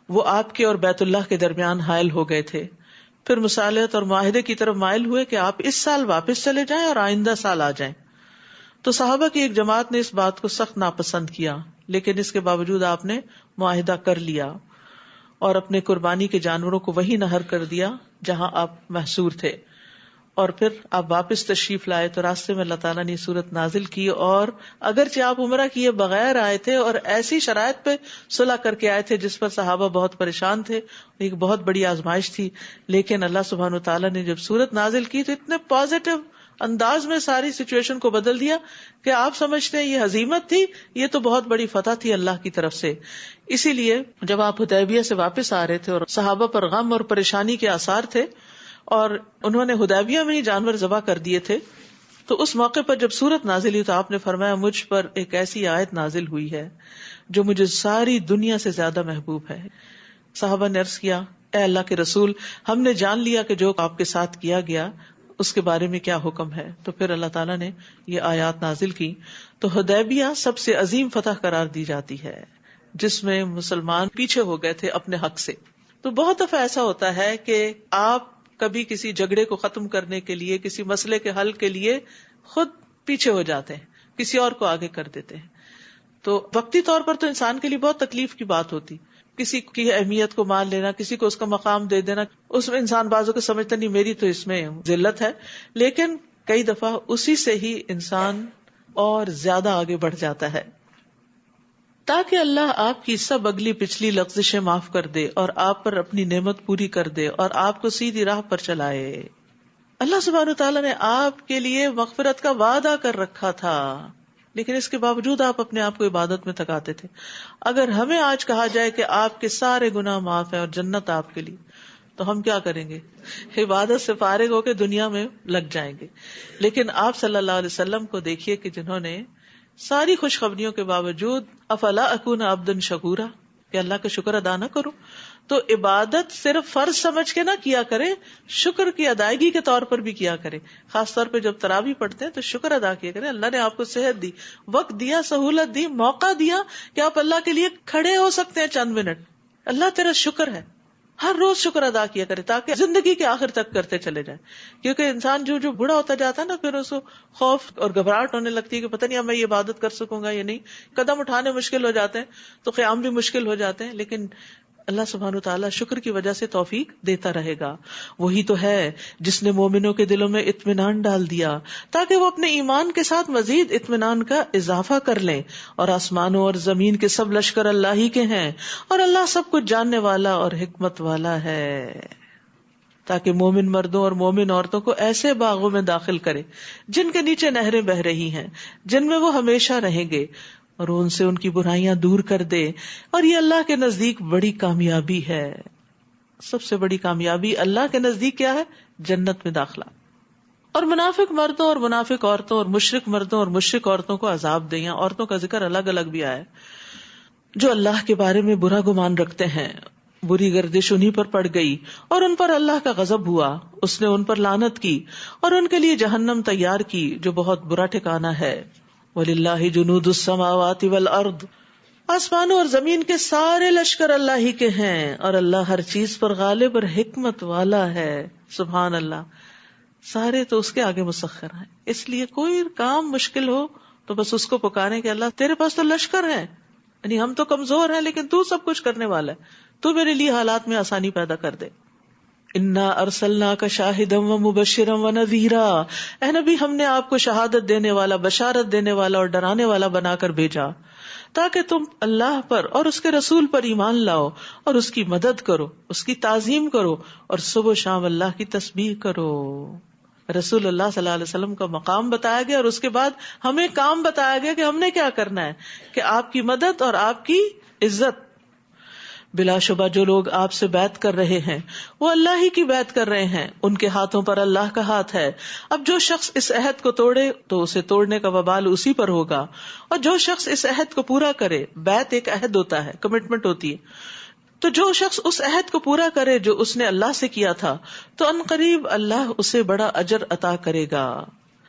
وہ آپ کے اور بیت اللہ کے درمیان حائل ہو گئے تھے. پھر مصالحت اور معاہدے کی طرف مائل ہوئے کہ آپ اس سال واپس چلے جائیں اور آئندہ سال آ جائیں. تو صحابہ کی ایک جماعت نے اس بات کو سخت ناپسند کیا، لیکن اس کے باوجود آپ نے معاہدہ کر لیا اور اپنے قربانی کے جانوروں کو وہی نہر کر دیا جہاں آپ محصور تھے. اور پھر آپ واپس تشریف لائے تو راستے میں اللہ تعالیٰ نے صورت نازل کی، اور اگرچہ آپ عمرہ کیے بغیر آئے تھے اور ایسی شرائط پہ صلح کر کے آئے تھے جس پر صحابہ بہت پریشان تھے، ایک بہت بڑی آزمائش تھی، لیکن اللہ سبحانہ وتعالیٰ نے جب صورت نازل کی تو اتنے پازیٹو انداز میں ساری سچویشن کو بدل دیا کہ آپ سمجھتے ہیں یہ ہزیمت تھی، یہ تو بہت بڑی فتح تھی اللہ کی طرف سے. اسی لیے جب آپ حدیبیہ سے واپس آ رہے تھے اور صحابہ پر غم اور پریشانی کے آثار تھے اور انہوں نے حدیبیہ میں ہی جانور ذبح کر دیے تھے، تو اس موقع پر جب سورت نازل ہوئی تو آپ نے فرمایا مجھ پر ایک ایسی آیت نازل ہوئی ہے جو مجھے ساری دنیا سے زیادہ محبوب ہے. صحابہ نے عرض کیا اے اللہ کے رسول، ہم نے جان لیا کہ جو آپ کے ساتھ کیا گیا اس کے بارے میں کیا حکم ہے. تو پھر اللہ تعالیٰ نے یہ آیات نازل کی. تو حدیبیہ سب سے عظیم فتح قرار دی جاتی ہے جس میں مسلمان پیچھے ہو گئے تھے اپنے حق سے. تو بہت دفعہ ایسا ہوتا ہے کہ آپ کبھی کسی جھگڑے کو ختم کرنے کے لیے، کسی مسئلے کے حل کے لیے خود پیچھے ہو جاتے ہیں، کسی اور کو آگے کر دیتے ہیں. تو وقتی طور پر تو انسان کے لیے بہت تکلیف کی بات ہوتی، کسی کی اہمیت کو مان لینا، کسی کو اس کا مقام دے دینا. اس میں انسان بازو کو سمجھتا نہیں میری تو اس میں ذلت ہے، لیکن کئی دفعہ اسی سے ہی انسان اور زیادہ آگے بڑھ جاتا ہے. تاکہ اللہ آپ کی سب اگلی پچھلی لغزشیں معاف کر دے اور آپ پر اپنی نعمت پوری کر دے اور آپ کو سیدھی راہ پر چلائے. اللہ سبحانہ وتعالیٰ نے آپ کے لیے مغفرت کا وعدہ کر رکھا تھا، لیکن اس کے باوجود آپ اپنے آپ کو عبادت میں تھکاتے تھے. اگر ہمیں آج کہا جائے کہ آپ کے سارے گناہ معاف ہیں اور جنت آپ کے لیے، تو ہم کیا کریں گے؟ عبادت سے فارغ ہو کے دنیا میں لگ جائیں گے. لیکن آپ صلی اللہ علیہ وسلم کو دیکھیے کہ جنہوں نے ساری خوشخبریوں کے باوجود افلا اکون عبدا شکورا، کہ اللہ کا شکر ادا نہ کروں. تو عبادت صرف فرض سمجھ کے نہ کیا کرے، شکر کی ادائیگی کے طور پر بھی کیا کرے. خاص طور پہ جب تراویح پڑھتے ہیں تو شکر ادا کیا کرے. اللہ نے آپ کو صحت دی، وقت دیا، سہولت دی، موقع دیا کہ آپ اللہ کے لیے کھڑے ہو سکتے ہیں چند منٹ. اللہ تیرا شکر ہے. ہر روز شکر ادا کیا کرے تاکہ زندگی کے آخر تک کرتے چلے جائیں. کیونکہ انسان جو بوڑھا ہوتا جاتا ہے نا، پھر اس کو خوف اور گھبراہٹ ہونے لگتی ہے کہ پتہ نہیں اب میں یہ عبادت کر سکوں گا یا نہیں. قدم اٹھانے مشکل ہو جاتے ہیں تو قیام بھی مشکل ہو جاتے ہیں. لیکن اللہ سبحانہ وتعالیٰ شکر کی وجہ سے توفیق دیتا رہے گا. وہی تو ہے جس نے مومنوں کے دلوں میں اطمینان ڈال دیا تاکہ وہ اپنے ایمان کے ساتھ مزید اطمینان کا اضافہ کر لیں. اور آسمانوں اور زمین کے سب لشکر اللہ ہی کے ہیں اور اللہ سب کچھ جاننے والا اور حکمت والا ہے. تاکہ مومن مردوں اور مومن عورتوں کو ایسے باغوں میں داخل کرے جن کے نیچے نہریں بہ رہی ہیں، جن میں وہ ہمیشہ رہیں گے، اور ان سے ان کی برائیاں دور کر دے. اور یہ اللہ کے نزدیک بڑی کامیابی ہے. سب سے بڑی کامیابی اللہ کے نزدیک کیا ہے؟ جنت میں داخلہ. اور منافق مردوں اور منافق عورتوں اور مشرک مردوں اور مشرک عورتوں کو عذاب دیں. یہاں عورتوں کا ذکر الگ الگ بھی آیا ہے. جو اللہ کے بارے میں برا گمان رکھتے ہیں، بری گردش انہی پر پڑ گئی اور ان پر اللہ کا غضب ہوا. اس نے ان پر لعنت کی اور ان کے لیے جہنم تیار کی جو بہت برا ٹھکانہ ہے. وَلِلَّهِ جُنُودُ السَّمَاوَاتِ وَالْأَرْضِ، آسمانوں اور زمین کے سارے لشکر اللہ ہی کے ہیں اور اللہ ہر چیز پر غالب اور حکمت والا ہے. سبحان اللہ، سارے تو اس کے آگے مسخر ہیں. اس لیے کوئی کام مشکل ہو تو بس اس کو پکاریں کہ اللہ تیرے پاس تو لشکر ہیں، یعنی ہم تو کمزور ہیں لیکن تو سب کچھ کرنے والا ہے، تو میرے لیے حالات میں آسانی پیدا کر دے. انا ارسلناک شاہدا ومبشرا ونذیرا، اے نبی ہم نے آپ کو شہادت دینے والا، بشارت دینے والا اور ڈرانے والا بنا کر بھیجا تاکہ تم اللہ پر اور اس کے رسول پر ایمان لاؤ اور اس کی مدد کرو، اس کی تعظیم کرو اور صبح و شام اللہ کی تسبیح کرو. رسول اللہ صلی اللہ علیہ وسلم کا مقام بتایا گیا اور اس کے بعد ہمیں کام بتایا گیا کہ ہم نے کیا کرنا ہے، کہ آپ کی مدد اور آپ کی عزت. بلا شبہ جو لوگ آپ سے بیعت کر رہے ہیں وہ اللہ ہی کی بیعت کر رہے ہیں، ان کے ہاتھوں پر اللہ کا ہاتھ ہے. اب جو شخص اس عہد کو توڑے تو اسے توڑنے کا وبال اسی پر ہوگا، اور جو شخص اس عہد کو پورا کرے، بیعت ایک عہد ہوتا ہے، کمٹمنٹ ہوتی ہے، تو جو شخص اس عہد کو پورا کرے جو اس نے اللہ سے کیا تھا تو عنقریب اللہ اسے بڑا اجر عطا کرے گا.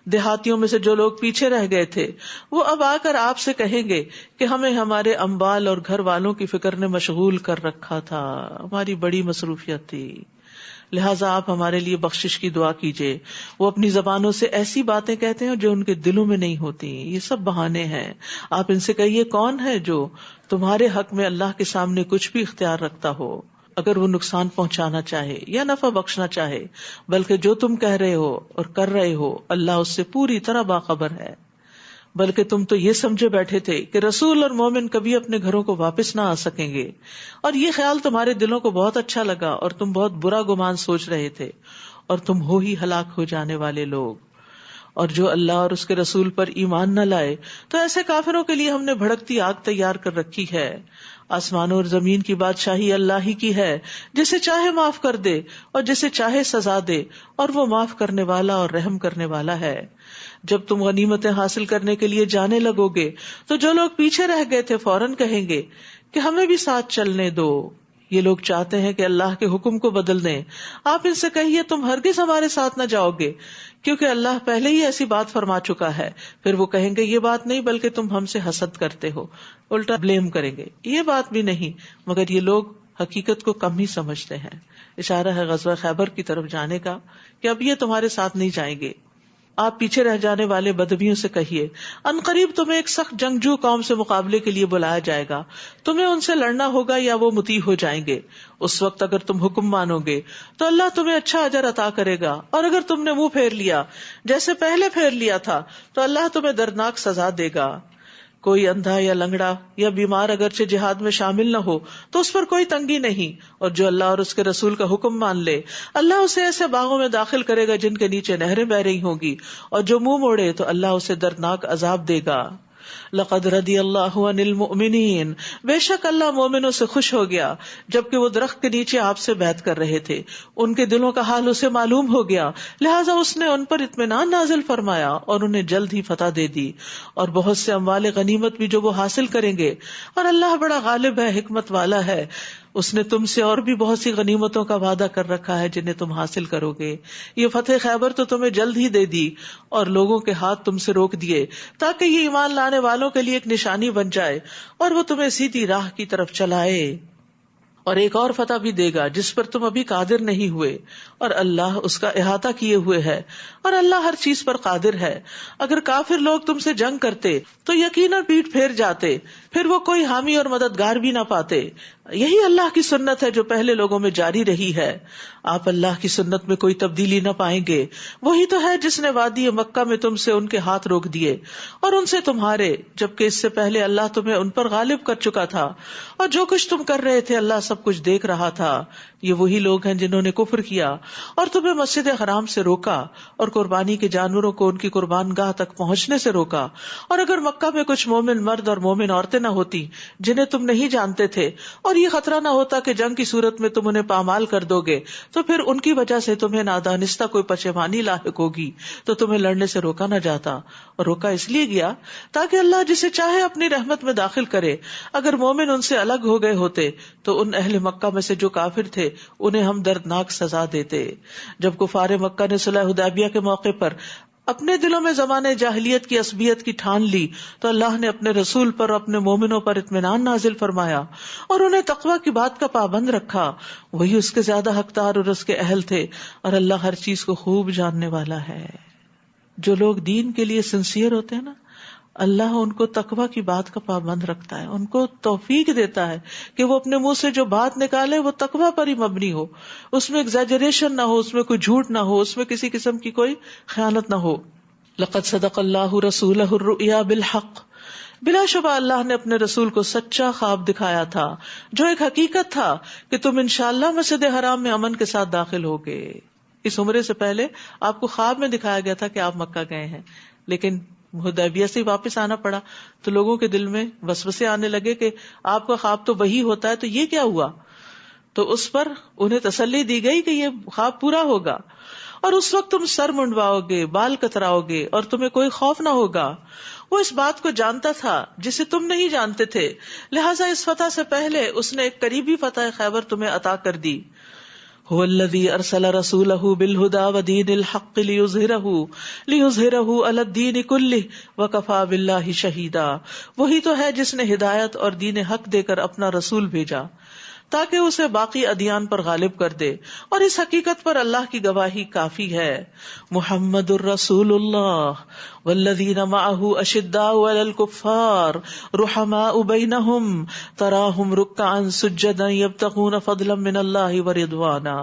دیہاتیوں میں سے جو لوگ پیچھے رہ گئے تھے وہ اب آ کر آپ سے کہیں گے کہ ہمیں ہمارے اموال اور گھر والوں کی فکر نے مشغول کر رکھا تھا، ہماری بڑی مصروفیت تھی، لہٰذا آپ ہمارے لیے بخشش کی دعا کیجیے. وہ اپنی زبانوں سے ایسی باتیں کہتے ہیں جو ان کے دلوں میں نہیں ہوتی، یہ سب بہانے ہیں. آپ ان سے کہیے کون ہے جو تمہارے حق میں اللہ کے سامنے کچھ بھی اختیار رکھتا ہو، اگر وہ نقصان پہنچانا چاہے یا نفع بخشنا چاہے، بلکہ جو تم کہہ رہے ہو اور کر رہے ہو اللہ اس سے پوری طرح باخبر ہے. بلکہ تم تو یہ سمجھے بیٹھے تھے کہ رسول اور مومن کبھی اپنے گھروں کو واپس نہ آ سکیں گے، اور یہ خیال تمہارے دلوں کو بہت اچھا لگا اور تم بہت برا گمان سوچ رہے تھے، اور تم ہو ہی ہلاک ہو جانے والے لوگ. اور جو اللہ اور اس کے رسول پر ایمان نہ لائے تو ایسے کافروں کے لیے ہم نے بھڑکتی آگ تیار کر رکھی ہے. آسمانوں اور زمین کی بادشاہی اللہ ہی کی ہے، جسے چاہے معاف کر دے اور جسے چاہے سزا دے، اور وہ معاف کرنے والا اور رحم کرنے والا ہے. جب تم غنیمتیں حاصل کرنے کے لیے جانے لگو گے تو جو لوگ پیچھے رہ گئے تھے فوراً کہیں گے کہ ہمیں بھی ساتھ چلنے دو، یہ لوگ چاہتے ہیں کہ اللہ کے حکم کو بدل دیں. آپ ان سے کہیے تم ہرگز ہمارے ساتھ نہ جاؤ گے کیونکہ اللہ پہلے ہی ایسی بات فرما چکا ہے. پھر وہ کہیں گے یہ بات نہیں بلکہ تم ہم سے حسد کرتے ہو، الٹا بلیم کریں گے. یہ بات بھی نہیں مگر یہ لوگ حقیقت کو کم ہی سمجھتے ہیں. اشارہ ہے غزوہ خیبر کی طرف جانے کا کہ اب یہ تمہارے ساتھ نہیں جائیں گے. آپ پیچھے رہ جانے والے بدبیوں سے کہیے ان قریب تمہیں ایک سخت جنگجو قوم سے مقابلے کے لیے بلایا جائے گا، تمہیں ان سے لڑنا ہوگا یا وہ مطیع ہو جائیں گے. اس وقت اگر تم حکم مانو گے تو اللہ تمہیں اچھا اجر عطا کرے گا، اور اگر تم نے منہ پھیر لیا جیسے پہلے پھیر لیا تھا تو اللہ تمہیں دردناک سزا دے گا. کوئی اندھا یا لنگڑا یا بیمار اگرچہ جہاد میں شامل نہ ہو تو اس پر کوئی تنگی نہیں، اور جو اللہ اور اس کے رسول کا حکم مان لے اللہ اسے ایسے باغوں میں داخل کرے گا جن کے نیچے نہریں بہ رہی ہوں گی، اور جو منہ موڑے تو اللہ اسے دردناک عذاب دے گا. لقد رضی اللہ عن المؤمنین، بے شک اللہ مومنوں سے خوش ہو گیا جبکہ وہ درخت کے نیچے آپ سے بیعت کر رہے تھے. ان کے دلوں کا حال اسے معلوم ہو گیا، لہٰذا اس نے ان پر اطمینان نازل فرمایا اور انہیں جلد ہی فتح دے دی اور بہت سے اموال غنیمت بھی جو وہ حاصل کریں گے. اور اللہ بڑا غالب ہے، حکمت والا ہے. اس نے تم سے اور بھی بہت سی غنیمتوں کا وعدہ کر رکھا ہے جنہیں تم حاصل کرو گے. یہ فتح خیبر تو تمہیں جلد ہی دے دی اور لوگوں کے ہاتھ تم سے روک دیے تاکہ یہ ایمان لانے والوں کے لیے ایک نشانی بن جائے اور وہ تمہیں سیدھی راہ کی طرف چلائے. اور ایک اور فتح بھی دے گا جس پر تم ابھی قادر نہیں ہوئے، اور اللہ اس کا احاطہ کیے ہوئے ہے، اور اللہ ہر چیز پر قادر ہے. اگر کافر لوگ تم سے جنگ کرتے تو یقیناً پیٹ پھیر جاتے، پھر وہ کوئی حامی اور مددگار بھی نہ پاتے. یہی اللہ کی سنت ہے جو پہلے لوگوں میں جاری رہی ہے. آپ اللہ کی سنت میں کوئی تبدیلی نہ پائیں گے. وہی تو ہے جس نے وادی مکہ میں تم سے ان کے ہاتھ روک دیے اور ان سے تمہارے، جبکہ اس سے پہلے اللہ تمہیں ان پر غالب کر چکا تھا، اور جو کچھ تم کر رہے تھے اللہ سب کچھ دیکھ رہا تھا. یہ وہی لوگ ہیں جنہوں نے کفر کیا اور تمہیں مسجد حرام سے روکا اور قربانی کے جانوروں کو ان کی قربان گاہ تک پہنچنے سے روکا. اور اگر مکہ میں کچھ مومن مرد اور مومن عورتیں نہ ہوتی جنہیں تم نہیں جانتے تھے، اور یہ خطرہ نہ ہوتا کہ جنگ کی صورت میں تم انہیں پامال کر دو گے تو پھر ان کی وجہ سے تمہیں نادانستہ کوئی پشیمانی لاحق ہوگی تو تمہیں لڑنے سے روکا نہ جاتا. اور روکا اس لیے گیا تاکہ اللہ جسے چاہے اپنی رحمت میں داخل کرے. اگر مومن ان سے الگ ہو گئے ہوتے تو ان اہل مکہ میں سے جو کافر تھے انہیں ہم دردناک سزا دیتے. جب کفار مکہ نے صلح حدیبیہ کے موقع پر اپنے دلوں میں زمانے جاہلیت کی عصبیت کی ٹھان لی تو اللہ نے اپنے رسول پر اور اپنے مومنوں پر اطمینان نازل فرمایا اور انہیں تقویٰ کی بات کا پابند رکھا. وہی اس کے زیادہ حقدار اور اس کے اہل تھے، اور اللہ ہر چیز کو خوب جاننے والا ہے. جو لوگ دین کے لیے سنسیئر ہوتے ہیں نا، اللہ ان کو تقویٰ کی بات کا پابند رکھتا ہے، ان کو توفیق دیتا ہے کہ وہ اپنے منہ سے جو بات نکالے وہ تقویٰ پر ہی مبنی ہو، اس میں ایگزیجریشن نہ ہو، اس میں کوئی جھوٹ نہ ہو، اس میں کسی قسم کی کوئی خیانت نہ ہو. لقد صدق اللہ رسولہ الرؤیا بالحق، بلا شبہ اللہ نے اپنے رسول کو سچا خواب دکھایا تھا جو ایک حقیقت تھا کہ تم انشاءاللہ مسجد حرام میں امن کے ساتھ داخل ہوگے. اس عمرے سے پہلے آپ کو خواب میں دکھایا گیا تھا کہ آپ مکہ گئے ہیں، لیکن حدیبیہ سے واپس آنا پڑا تو لوگوں کے دل میں وسوسے آنے لگے کہ آپ کا خواب تو وہی ہوتا ہے، تو یہ کیا ہوا؟ تو اس پر انہیں تسلی دی گئی کہ یہ خواب پورا ہوگا، اور اس وقت تم سر منڈواؤ گے، بال کتراؤ گے اور تمہیں کوئی خوف نہ ہوگا. وہ اس بات کو جانتا تھا جسے تم نہیں جانتے تھے، لہٰذا اس فتح سے پہلے اس نے ایک قریبی فتح خیبر تمہیں عطا کر دی. هو الذي ارسل رسوله بالهدى ودين الحق ليظهره على الدين كله وكفى بالله شهيدا. وہی تو ہے جس نے ہدایت اور دین حق دے کر اپنا رسول بھیجا تاکہ اسے باقی ادیان پر غالب کر دے، اور اس حقیقت پر اللہ کی گواہی کافی ہے. محمد الرسول اللہ والذین معه اشداء علی الکفار رحماء بینہم تراہم رکعا سجدا یبتغون فضلا من اللہ ورضوانا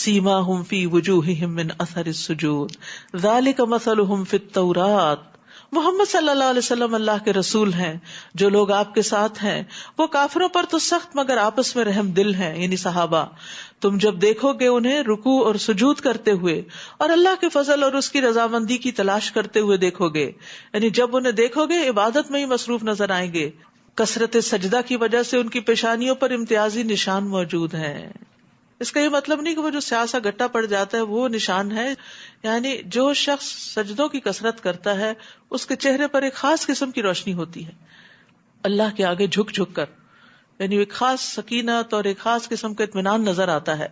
سیماہم فی وجوہہم من اثر السجود ذلک مثلہم فی التوراۃ. محمد صلی اللہ علیہ وسلم اللہ کے رسول ہیں. جو لوگ آپ کے ساتھ ہیں وہ کافروں پر تو سخت مگر آپس میں رحم دل ہیں، یعنی صحابہ. تم جب دیکھو گے انہیں رکوع اور سجود کرتے ہوئے اور اللہ کے فضل اور اس کی رضامندی کی تلاش کرتے ہوئے دیکھو گے، یعنی جب انہیں دیکھو گے عبادت میں ہی مصروف نظر آئیں گے. کثرت سجدہ کی وجہ سے ان کی پیشانیوں پر امتیازی نشان موجود ہیں. اس کا یہ مطلب نہیں کہ وہ جو سیاہ گٹا پڑ جاتا ہے وہ نشان ہے، یعنی جو شخص سجدوں کی کثرت کرتا ہے اس کے چہرے پر ایک خاص قسم کی روشنی ہوتی ہے اللہ کے آگے جھک جھک کر. یعنی ایک خاص سکینت اور ایک خاص قسم کا اطمینان نظر آتا ہے.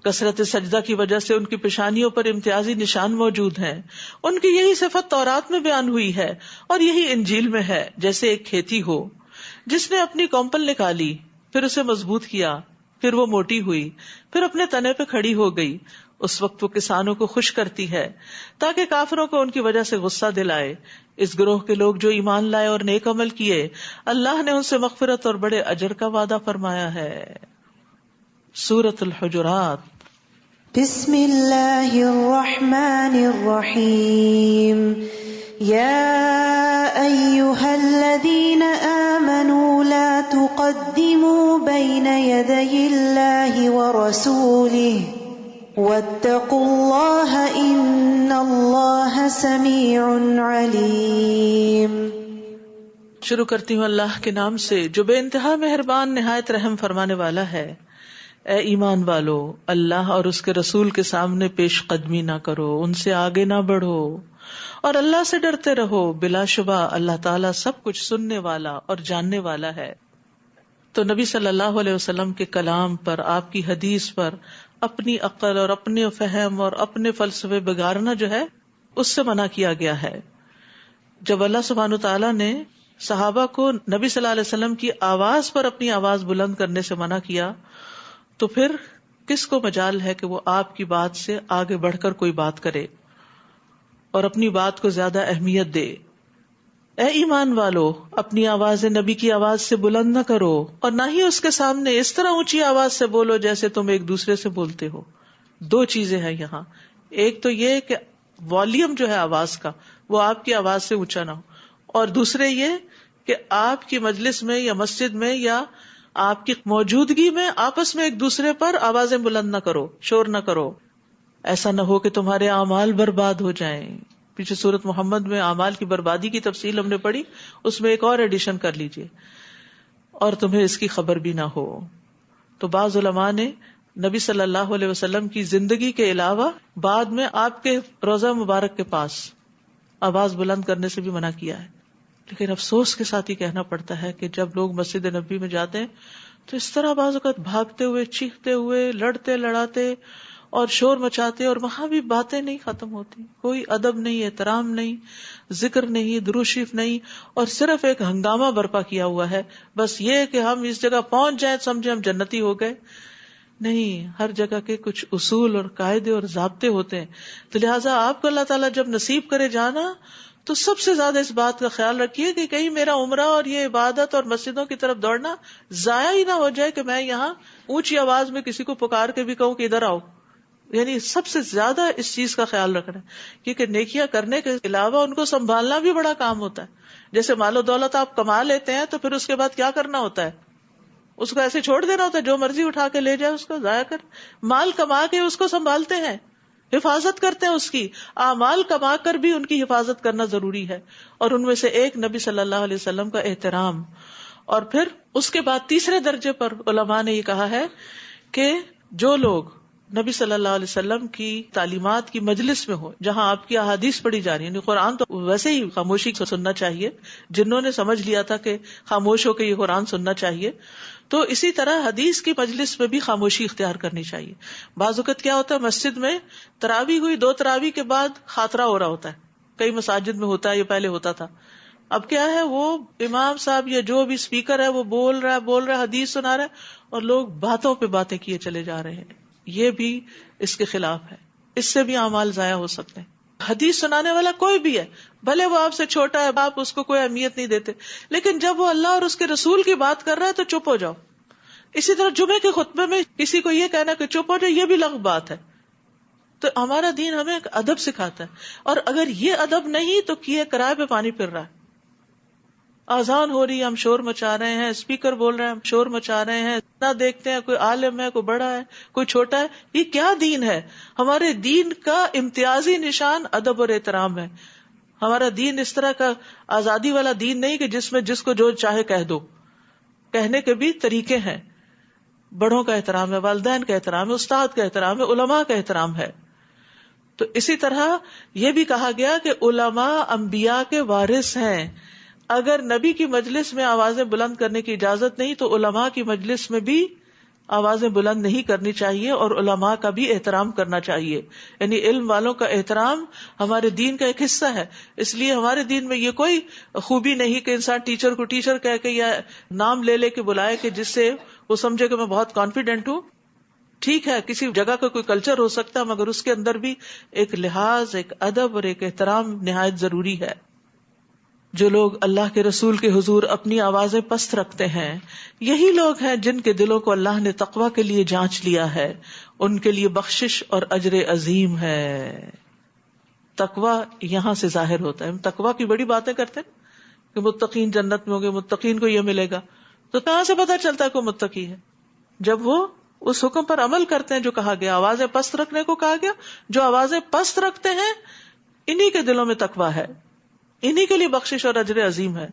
کثرت سجدہ کی وجہ سے ان کی پیشانیوں پر امتیازی نشان موجود ہیں. ان کی یہی صفت تورات میں بیان ہوئی ہے اور یہی انجیل میں ہے. جیسے ایک کھیتی ہو جس نے اپنی کونپل نکالی، پھر اسے مضبوط کیا، پھر وہ موٹی ہوئی، پھر اپنے تنے پہ کھڑی ہو گئی. اس وقت وہ کسانوں کو خوش کرتی ہے تاکہ کافروں کو ان کی وجہ سے غصہ دلائے. اس گروہ کے لوگ جو ایمان لائے اور نیک عمل کیے، اللہ نے ان سے مغفرت اور بڑے اجر کا وعدہ فرمایا ہے. سورۃ الحجرات. بسم اللہ الرحمن الرحیم. یا ایہا الذین آمنوا لا تقدموا بین یدی اللہ ورسولہ واتقوا اللہ ان اللہ سمیع علیم. شروع کرتی ہوں اللہ کے نام سے جو بے انتہا مہربان نہایت رحم فرمانے والا ہے. اے ایمان والو، اللہ اور اس کے رسول کے سامنے پیش قدمی نہ کرو، ان سے آگے نہ بڑھو، اور اللہ سے ڈرتے رہو. بلا شبہ اللہ تعالیٰ سب کچھ سننے والا اور جاننے والا ہے. تو نبی صلی اللہ علیہ وسلم کے کلام پر، آپ کی حدیث پر اپنی عقل اور اپنے فہم اور اپنے فلسفے بگاڑنا جو ہے اس سے منع کیا گیا ہے. جب اللہ سبحانہ تعالیٰ نے صحابہ کو نبی صلی اللہ علیہ وسلم کی آواز پر اپنی آواز بلند کرنے سے منع کیا تو پھر کس کو مجال ہے کہ وہ آپ کی بات سے آگے بڑھ کر کوئی بات کرے اور اپنی بات کو زیادہ اہمیت دے. اے ایمان والو، اپنی آواز نبی کی آواز سے بلند نہ کرو اور نہ ہی اس کے سامنے اس طرح اونچی آواز سے بولو جیسے تم ایک دوسرے سے بولتے ہو. دو چیزیں ہیں یہاں. ایک تو یہ کہ والیوم جو ہے آواز کا وہ آپ کی آواز سے اونچا نہ ہو، اور دوسرے یہ کہ آپ کی مجلس میں یا مسجد میں یا آپ کی موجودگی میں آپس میں ایک دوسرے پر آوازیں بلند نہ کرو، شور نہ کرو. ایسا نہ ہو کہ تمہارے اعمال برباد ہو جائیں. پیچھے سورۃ محمد میں اعمال کی بربادی کی تفصیل ہم نے پڑھی، اس میں ایک اور ایڈیشن کر لیجئے. اور تمہیں اس کی خبر بھی نہ ہو. تو بعض علماء نے نبی صلی اللہ علیہ وسلم کی زندگی کے علاوہ بعد میں آپ کے روضہ مبارک کے پاس آواز بلند کرنے سے بھی منع کیا ہے. لیکن افسوس کے ساتھ ہی کہنا پڑتا ہے کہ جب لوگ مسجد نبی میں جاتے ہیں تو اس طرح بعض اوقات بھاگتے ہوئے، چیختے ہوئے، لڑتے لڑاتے اور شور مچاتے، اور وہاں بھی باتیں نہیں ختم ہوتی. کوئی ادب نہیں، احترام نہیں، ذکر نہیں، درود شریف نہیں، اور صرف ایک ہنگامہ برپا کیا ہوا ہے. بس یہ کہ ہم اس جگہ پہنچ جائیں سمجھے ہم جنتی ہو گئے. نہیں، ہر جگہ کے کچھ اصول اور قاعدے اور ضابطے ہوتے ہیں. تو لہٰذا آپ کو اللہ تعالیٰ جب نصیب کرے جانا تو سب سے زیادہ اس بات کا خیال رکھیے کہ کہیں میرا عمرہ اور یہ عبادت اور مسجدوں کی طرف دوڑنا ضائع ہی نہ ہو جائے کہ میں یہاں اونچی آواز میں کسی کو پکار کے بھی کہوں کہ ادھر آؤ. یعنی سب سے زیادہ اس چیز کا خیال رکھنا ہے، کیونکہ نیکیاں کرنے کے علاوہ ان کو سنبھالنا بھی بڑا کام ہوتا ہے. جیسے مال و دولت آپ کما لیتے ہیں تو پھر اس کے بعد کیا کرنا ہوتا ہے؟ اس کو ایسے چھوڑ دینا ہوتا ہے، جو مرضی اٹھا کے لے جائے، اس کو ضائع کر. مال کما کے اس کو سنبھالتے ہیں، حفاظت کرتے ہیں اس کی. اعمال کما کر بھی ان کی حفاظت کرنا ضروری ہے. اور ان میں سے ایک نبی صلی اللہ علیہ وسلم کا احترام. اور پھر اس کے بعد تیسرے درجے پر علماء نے یہ کہا ہے کہ جو لوگ نبی صلی اللہ علیہ وسلم کی تعلیمات کی مجلس میں ہو، جہاں آپ کی احادیث پڑھی جا رہی ہیں، یعنی قرآن تو ویسے ہی خاموشی سے سننا چاہیے، جنہوں نے سمجھ لیا تھا کہ خاموش ہو کے یہ قرآن سننا چاہیے، تو اسی طرح حدیث کی مجلس میں بھی خاموشی اختیار کرنی چاہیے. بعض اوقات کیا ہوتا ہے، مسجد میں تراویح ہوئی، 2 تراویح کے بعد خاطرہ ہو رہا ہوتا ہے. کئی مساجد میں ہوتا ہے، یہ پہلے ہوتا تھا. اب کیا ہے، وہ امام صاحب یا جو بھی اسپیکر ہے وہ بول رہا ہے، حدیث سنا رہا ہے، اور لوگ باتوں پہ باتیں کیے چلے جا رہے ہیں. یہ بھی اس کے خلاف ہے. اس سے بھی اعمال ضائع ہو سکتے ہیں. حدیث سنانے والا کوئی بھی ہے، بھلے وہ آپ سے چھوٹا ہے، آپ اس کو کوئی اہمیت نہیں دیتے، لیکن جب وہ اللہ اور اس کے رسول کی بات کر رہا ہے تو چپ ہو جاؤ. اسی طرح جمعے کے خطبے میں کسی کو یہ کہنا کہ چپ ہو جائے، یہ بھی لغو بات ہے. تو ہمارا دین ہمیں ایک ادب سکھاتا ہے، اور اگر یہ ادب نہیں تو کیے کرائے پہ پانی پھر رہا ہے. آذان ہو رہی ہے، ہم شور مچا رہے ہیں، اسپیکر بول رہے ہیں، ہم شور مچا رہے ہیں، نہ دیکھتے ہیں کوئی عالم ہے، کوئی بڑا ہے، کوئی چھوٹا ہے. یہ کیا دین ہے؟ ہمارے دین کا امتیازی نشان ادب اور احترام ہے. ہمارا دین اس طرح کا آزادی والا دین نہیں کہ جس میں جس کو جو چاہے کہہ دو. کہنے کے بھی طریقے ہیں. بڑوں کا احترام ہے، والدین کا احترام ہے، استاد کا احترام ہے، علماء کا احترام ہے. تو اسی طرح یہ بھی کہا گیا کہ علماء انبیاء کے وارث ہیں. اگر نبی کی مجلس میں آوازیں بلند کرنے کی اجازت نہیں تو علماء کی مجلس میں بھی آوازیں بلند نہیں کرنی چاہیے، اور علماء کا بھی احترام کرنا چاہیے. یعنی علم والوں کا احترام ہمارے دین کا ایک حصہ ہے. اس لیے ہمارے دین میں یہ کوئی خوبی نہیں کہ انسان ٹیچر کو ٹیچر کہہ کے یا نام لے لے کے بلائے کہ جس سے وہ سمجھے کہ میں بہت کانفیڈنٹ ہوں. ٹھیک ہے، کسی جگہ کا کوئی کلچر ہو سکتا ہے، مگر اس کے اندر بھی ایک لحاظ، ایک ادب اور ایک احترام نہایت ضروری ہے. جو لوگ اللہ کے رسول کے حضور اپنی آوازیں پست رکھتے ہیں، یہی لوگ ہیں جن کے دلوں کو اللہ نے تقویٰ کے لیے جانچ لیا ہے. ان کے لیے بخشش اور اجر عظیم ہے. تقویٰ یہاں سے ظاہر ہوتا ہے. ہم تقویٰ کی بڑی باتیں کرتے ہیں کہ متقین جنت میں ہوں گے، متقین کو یہ ملے گا. تو کہاں سے پتہ چلتا ہے کوئی متقی ہے؟ جب وہ اس حکم پر عمل کرتے ہیں جو کہا گیا، آوازیں پست رکھنے کو کہا گیا. جو آوازیں پست رکھتے ہیں انہی کے دلوں میں تقویٰ ہے، انہی کے لیے بخشش اور اجر عظیم ہے.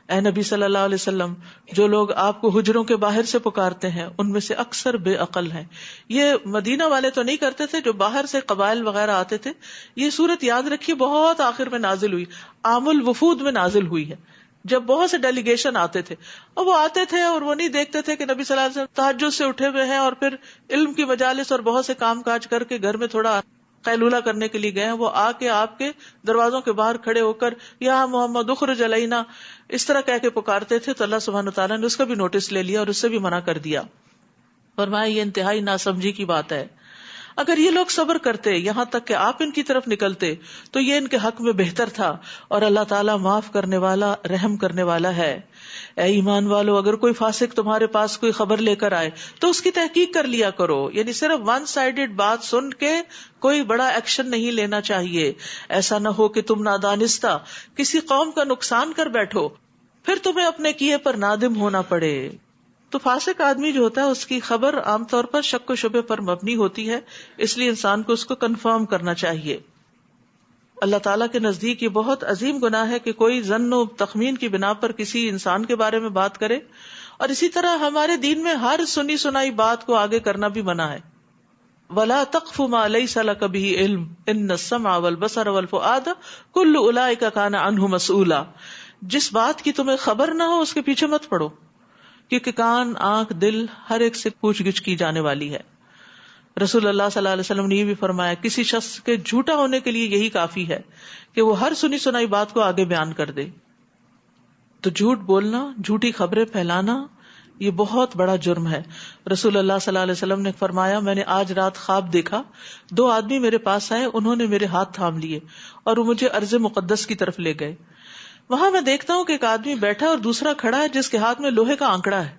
اے نبی صلی اللہ علیہ وسلم، جو لوگ آپ کو حجروں کے باہر سے پکارتے ہیں ان میں سے اکثر بے عقل ہیں. یہ مدینہ والے تو نہیں کرتے تھے، جو باہر سے قبائل وغیرہ آتے تھے. یہ صورت یاد رکھیے بہت آخر میں نازل ہوئی، عام الوفود میں نازل ہوئی ہے، جب بہت سے ڈیلیگیشن آتے تھے. اور وہ آتے تھے اور وہ نہیں دیکھتے تھے کہ نبی صلی اللہ علیہ وسلم تہجد سے اٹھے ہوئے ہیں اور پھر علم کی مجالس اور بہت سے کام کاج کر کے گھر میں تھوڑا قیلولہ کرنے کے لیے گئے ہیں. وہ آ کے آپ کے دروازوں کے باہر کھڑے ہو کر یا محمد اخرج علینا اس طرح کہہ کے پکارتے تھے. تو اللہ سبحانہ تعالیٰ نے اس کا بھی نوٹس لے لیا اور اس سے بھی منع کر دیا. فرمایا یہ انتہائی ناسمجھی کی بات ہے. اگر یہ لوگ صبر کرتے یہاں تک کہ آپ ان کی طرف نکلتے تو یہ ان کے حق میں بہتر تھا، اور اللہ تعالیٰ معاف کرنے والا، رحم کرنے والا ہے. اے ایمان والو، اگر کوئی فاسق تمہارے پاس کوئی خبر لے کر آئے تو اس کی تحقیق کر لیا کرو. یعنی صرف ون سائیڈڈ بات سن کے کوئی بڑا ایکشن نہیں لینا چاہیے. ایسا نہ ہو کہ تم نادانستہ کسی قوم کا نقصان کر بیٹھو، پھر تمہیں اپنے کیے پر نادم ہونا پڑے. تو فاسق آدمی جو ہوتا ہے اس کی خبر عام طور پر شک و شبے پر مبنی ہوتی ہے، اس لیے انسان کو اس کو کنفرم کرنا چاہیے. اللہ تعالیٰ کے نزدیک یہ بہت عظیم گناہ ہے کہ کوئی ظن و تخمین کی بنا پر کسی انسان کے بارے میں بات کرے. اور اسی طرح ہمارے دین میں ہر سنی سنائی بات کو آگے کرنا بھی منع ہے. وَلَا تَقْفُ مَا لَيْسَ لَكَ بِهِ عِلْمٌ إِنَّ السَّمْعَ وَالْبَصَرَ وَالْفُؤَادَ كُلُّ أُولَئِكَ كَانَ عَنْهُ مسؤولا. جس بات کی تمہیں خبر نہ ہو اس کے پیچھے مت پڑو، کیونکہ کان، آنکھ، دل ہر ایک سے پوچھ گچھ کی جانے والی ہے. رسول اللہ صلی اللہ علیہ وسلم نے یہ بھی فرمایا کسی شخص کے جھوٹا ہونے کے لیے یہی کافی ہے کہ وہ ہر سنی سنائی بات کو آگے بیان کر دے. تو جھوٹ بولنا، جھوٹی خبریں پھیلانا یہ بہت بڑا جرم ہے. رسول اللہ صلی اللہ علیہ وسلم نے فرمایا میں نے آج رات خواب دیکھا، 2 آدمی میرے پاس آئے، انہوں نے میرے ہاتھ تھام لیے اور وہ مجھے ارض مقدس کی طرف لے گئے. وہاں میں دیکھتا ہوں کہ ایک آدمی بیٹھا اور دوسرا کھڑا ہے جس کے ہاتھ میں لوہے کا آنکڑا ہے،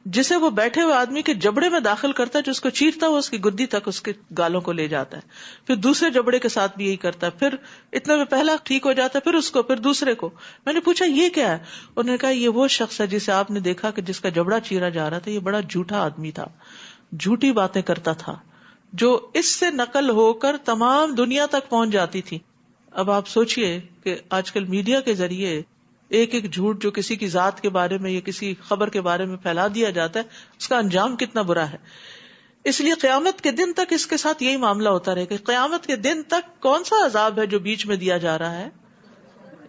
جسے وہ بیٹھے ہوئے آدمی کے جبڑے میں داخل کرتا ہے، جو اس کو چیرتا ہوا اس کی گدی تک اس کے گالوں کو لے جاتا ہے. پھر دوسرے جبڑے کے ساتھ بھی یہی کرتا ہے، پھر اتنے میں پہلا ٹھیک ہو جاتا ہے، پھر اس کو، پھر دوسرے کو. میں نے پوچھا یہ کیا ہے؟ انہوں نے کہا یہ وہ شخص ہے جسے آپ نے دیکھا کہ جس کا جبڑا چیرا جا رہا تھا. یہ بڑا جھوٹا آدمی تھا، جھوٹی باتیں کرتا تھا جو اس سے نقل ہو کر تمام دنیا تک پہنچ جاتی تھی. اب آپ سوچئے کہ آج کل میڈیا کے ذریعے ایک ایک جھوٹ جو کسی کی ذات کے بارے میں یا کسی خبر کے بارے میں پھیلا دیا جاتا ہے، اس کا انجام کتنا برا ہے. اس لیے قیامت کے دن تک اس کے ساتھ یہی معاملہ ہوتا رہے گا. قیامت کے دن تک کون سا عذاب ہے جو بیچ میں دیا جا رہا ہے؟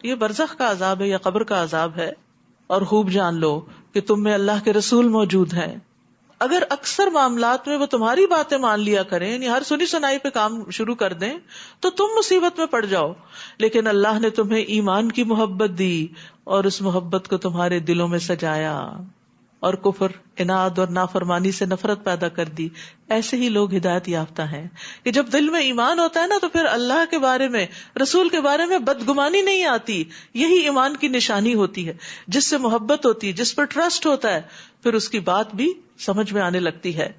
یہ برزخ کا عذاب ہے یا قبر کا عذاب ہے. اور خوب جان لو کہ تم میں اللہ کے رسول موجود ہیں. اگر اکثر معاملات میں وہ تمہاری باتیں مان لیا کریں، یعنی ہر سنی سنائی پہ کام شروع کر دیں، تو تم مصیبت میں پڑ جاؤ. لیکن اللہ نے تمہیں ایمان کی محبت دی اور اس محبت کو تمہارے دلوں میں سجایا اور کفر، اناد اور نافرمانی سے نفرت پیدا کر دی. ایسے ہی لوگ ہدایت یافتہ ہیں کہ جب دل میں ایمان ہوتا ہے نا تو پھر اللہ کے بارے میں، رسول کے بارے میں بدگمانی نہیں آتی. یہی ایمان کی نشانی ہوتی ہے. جس سے محبت ہوتی ہے، جس پر ٹرسٹ ہوتا ہے، پھر اس کی بات بھی سمجھ میں آنے لگتی ہے.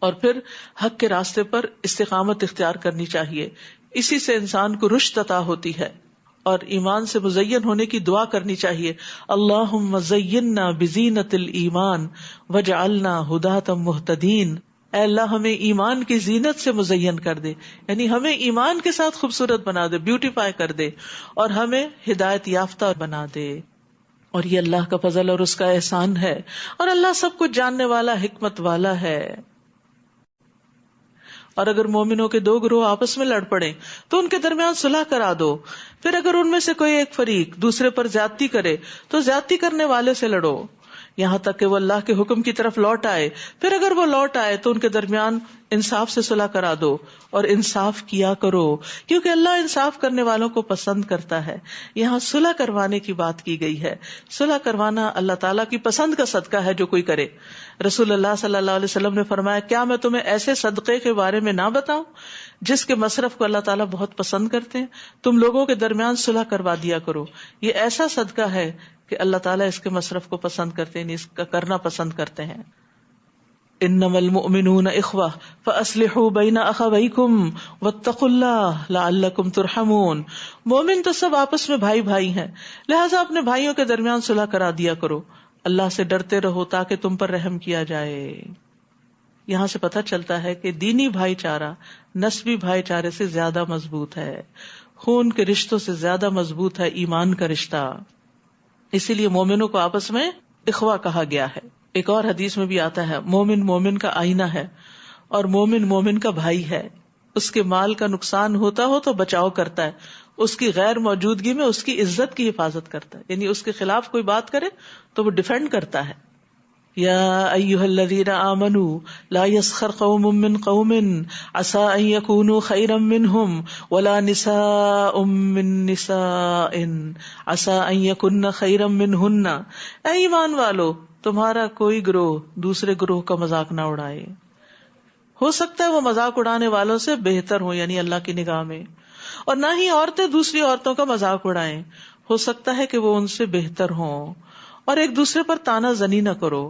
اور پھر حق کے راستے پر استقامت اختیار کرنی چاہیے. اسی سے انسان کو رشد عطا ہوتی ہے. اور ایمان سے مزین ہونے کی دعا کرنی چاہیے. اللہم زیننا بزینت الایمان وجعلنا ہداۃ مہتدین. اے اللہ ہمیں ایمان کی زینت سے مزین کر دے، یعنی ہمیں ایمان کے ساتھ خوبصورت بنا دے، بیوٹیفائی کر دے، اور ہمیں ہدایت یافتہ بنا دے. اور یہ اللہ کا فضل اور اس کا احسان ہے، اور اللہ سب کچھ جاننے والا، حکمت والا ہے. اور اگر مومنوں کے دو گروہ آپس میں لڑ پڑے تو ان کے درمیان صلح کرا دو. پھر اگر ان میں سے کوئی ایک فریق دوسرے پر زیادتی کرے تو زیادتی کرنے والے سے لڑو یہاں تک کہ وہ اللہ کے حکم کی طرف لوٹ آئے. پھر اگر وہ لوٹ آئے تو ان کے درمیان انصاف سے صلح کرا دو اور انصاف کیا کرو کیونکہ اللہ انصاف کرنے والوں کو پسند کرتا ہے. یہاں صلح کروانے کی بات کی گئی ہے. صلح کروانا اللہ تعالیٰ کی پسند کا صدقہ ہے جو کوئی کرے. رسول اللہ صلی اللہ علیہ وسلم نے فرمایا کیا میں تمہیں ایسے صدقے کے بارے میں نہ بتاؤں جس کے مصرف کو اللہ تعالیٰ بہت پسند کرتے ہیں؟ تم لوگوں کے درمیان صلح کروا دیا کرو. یہ ایسا صدقہ ہے کہ اللہ تعالیٰ اس کے مصرف کو پسند کرتے ہیں, اس کا کرنا پسند کرتے ہیں. انما المؤمنون اخوہ فاصلحوا بین اخویکم واتقوا اللہ لعلکم ترحمون. مومن تو سب آپس میں بھائی بھائی ہیں, لہٰذا اپنے بھائیوں کے درمیان صلح کرا دیا کرو. اللہ سے ڈرتے رہو تاکہ تم پر رحم کیا جائے. یہاں سے پتہ چلتا ہے کہ دینی بھائی چارہ نسبی بھائی چارے سے زیادہ مضبوط ہے, خون کے رشتوں سے زیادہ مضبوط ہے ایمان کا رشتہ. اسی لیے مومنوں کو آپس میں اخوہ کہا گیا ہے. ایک اور حدیث میں بھی آتا ہے مومن مومن کا آئینہ ہے اور مومن مومن کا بھائی ہے. اس کے مال کا نقصان ہوتا ہو تو بچاؤ کرتا ہے, اس کی غیر موجودگی میں اس کی عزت کی حفاظت کرتا ہے, یعنی اس کے خلاف کوئی بات کرے تو وہ ڈیفینڈ کرتا ہے. یا ایھا الذین آمنوا لا یسخر قوم من قوم عسى ان یکونوا خیرا منہم ولا نساء من نساء عسى ان یکن خیرا منہن. اے ایمان والو, تمہارا کوئی گروہ دوسرے گروہ کا مذاق نہ اڑائے. ہو سکتا ہے وہ مذاق اڑانے والوں سے بہتر ہو یعنی اللہ کی نگاہ میں, اور نہ ہی عورتیں دوسری عورتوں کا مذاق اڑائیں, ہو سکتا ہے کہ وہ ان سے بہتر ہوں. اور ایک دوسرے پر تانا زنی نہ کرو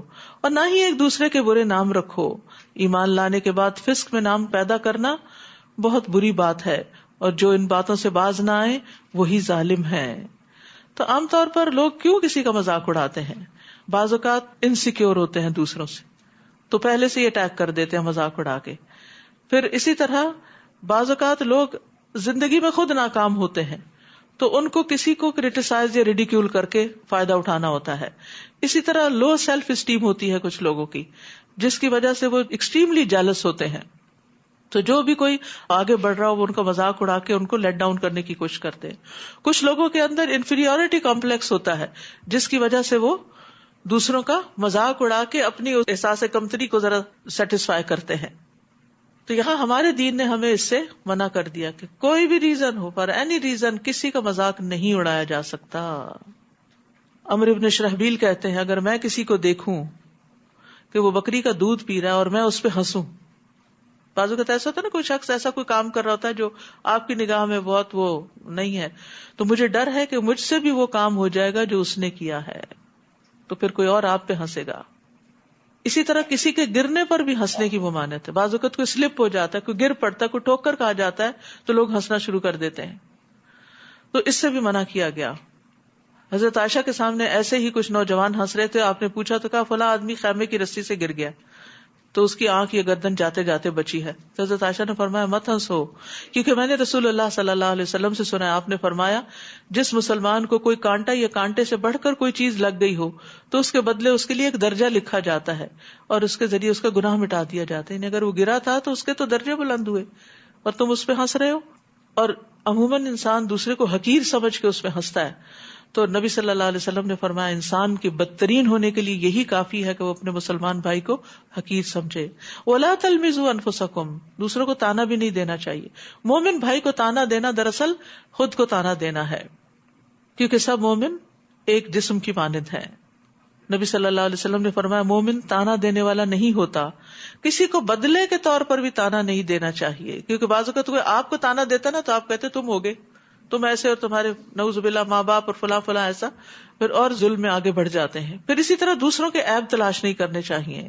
اور نہ ہی ایک دوسرے کے برے نام رکھو. ایمان لانے کے بعد فسق میں نام پیدا کرنا بہت بری بات ہے, اور جو ان باتوں سے باز نہ آئے وہی ظالم ہے. تو عام طور پر لوگ کیوں کسی کا مذاق اڑاتے ہیں؟ بعض اوقات انسیکیور ہوتے ہیں دوسروں سے تو پہلے سے یہ اٹیک کر دیتے ہیں مذاق اڑا کے. پھر اسی طرح بعض اوقات لوگ زندگی میں خود ناکام ہوتے ہیں تو ان کو کسی کو کریٹیسائز یا ریڈیکیول کر کے فائدہ اٹھانا ہوتا ہے. اسی طرح لو سیلف اسٹیم ہوتی ہے کچھ لوگوں کی, جس کی وجہ سے وہ ایکسٹریملی جیلس ہوتے ہیں. تو جو بھی کوئی آگے بڑھ رہا ہو وہ ان کا مذاق اڑا کے ان کو لیٹ ڈاؤن کرنے کی کوشش کرتے ہیں. کچھ لوگوں کے اندر انفیریورٹی کمپلیکس ہوتا ہے جس کی وجہ سے وہ دوسروں کا مذاق اڑا کے اپنی احساس کمتری کو ذرا سیٹسفائی کرتے ہیں. تو یہاں ہمارے دین نے ہمیں اس سے منع کر دیا کہ کوئی بھی reason who, for any reason, کسی کا مذاق نہیں اڑایا جا سکتا. عمرو بن شرحبیل کہتے ہیں اگر میں کسی کو دیکھوں کہ وہ بکری کا دودھ پی رہا ہے اور میں اس پہ ہنسوں, بعض اوقات ایسا ہوتا ہے نا کوئی شخص ایسا کوئی کام کر رہا ہوتا ہے جو آپ کی نگاہ میں بہت وہ نہیں ہے, تو مجھے ڈر ہے کہ مجھ سے بھی وہ کام ہو جائے گا جو اس نے کیا ہے, تو پھر کوئی اور آپ پہ ہنسے گا. اسی طرح کسی کے گرنے پر بھی ہنسنے کی ممانعت ہے. بعض اوقات کوئی سلپ ہو جاتا ہے, کوئی گر پڑتا ہے, کوئی ٹوکر کھا جاتا ہے تو لوگ ہنسنا شروع کر دیتے ہیں, تو اس سے بھی منع کیا گیا. حضرت عائشہ کے سامنے ایسے ہی کچھ نوجوان ہنس رہے تھے, آپ نے پوچھا تو کہا فلاں آدمی خیمے کی رسی سے گر گیا تو اس کی آنکھ یا گردن جاتے جاتے بچی ہے. تو حضرت عائشہ نے فرمایا مت ہنسو, کیونکہ میں نے رسول اللہ صلی اللہ علیہ وسلم سے سنا ہے, آپ نے فرمایا جس مسلمان کو کوئی کانٹا یا کانٹے سے بڑھ کر کوئی چیز لگ گئی ہو تو اس کے بدلے اس کے لیے ایک درجہ لکھا جاتا ہے اور اس کے ذریعے اس کا گناہ مٹا دیا جاتا ہے. اگر وہ گرا تھا تو اس کے تو درجے بلند ہوئے اور تم اس پہ ہنس رہے ہو. اور عموماً انسان دوسرے کو حقیر سمجھ کے اس پہ ہنستا ہے. تو نبی صلی اللہ علیہ وسلم نے فرمایا انسان کی بدترین ہونے کے لیے یہی کافی ہے کہ وہ اپنے مسلمان بھائی کو حقیر سمجھے. وَلَا تَلْمِزُوا أَنفُسَكُمْ, دوسروں کو تانا بھی نہیں دینا چاہیے. مومن بھائی کو تانا دینا دراصل خود کو تانا دینا ہے, کیونکہ سب مومن ایک جسم کی مانند ہے. نبی صلی اللہ علیہ وسلم نے فرمایا مومن تانا دینے والا نہیں ہوتا, کسی کو بدلے کے طور پر بھی تانا نہیں دینا چاہیے, کیونکہ بعض اوقات کوئی آپ کو تانا دیتا نا تو آپ کہتے تم ہوگے, تم ایسے, اور تمہارے نعوذ باللہ ماں باپ اور فلاں فلاں ایسا, پھر اور ظلم میں آگے بڑھ جاتے ہیں. پھر اسی طرح دوسروں کے عیب تلاش نہیں کرنے چاہیے.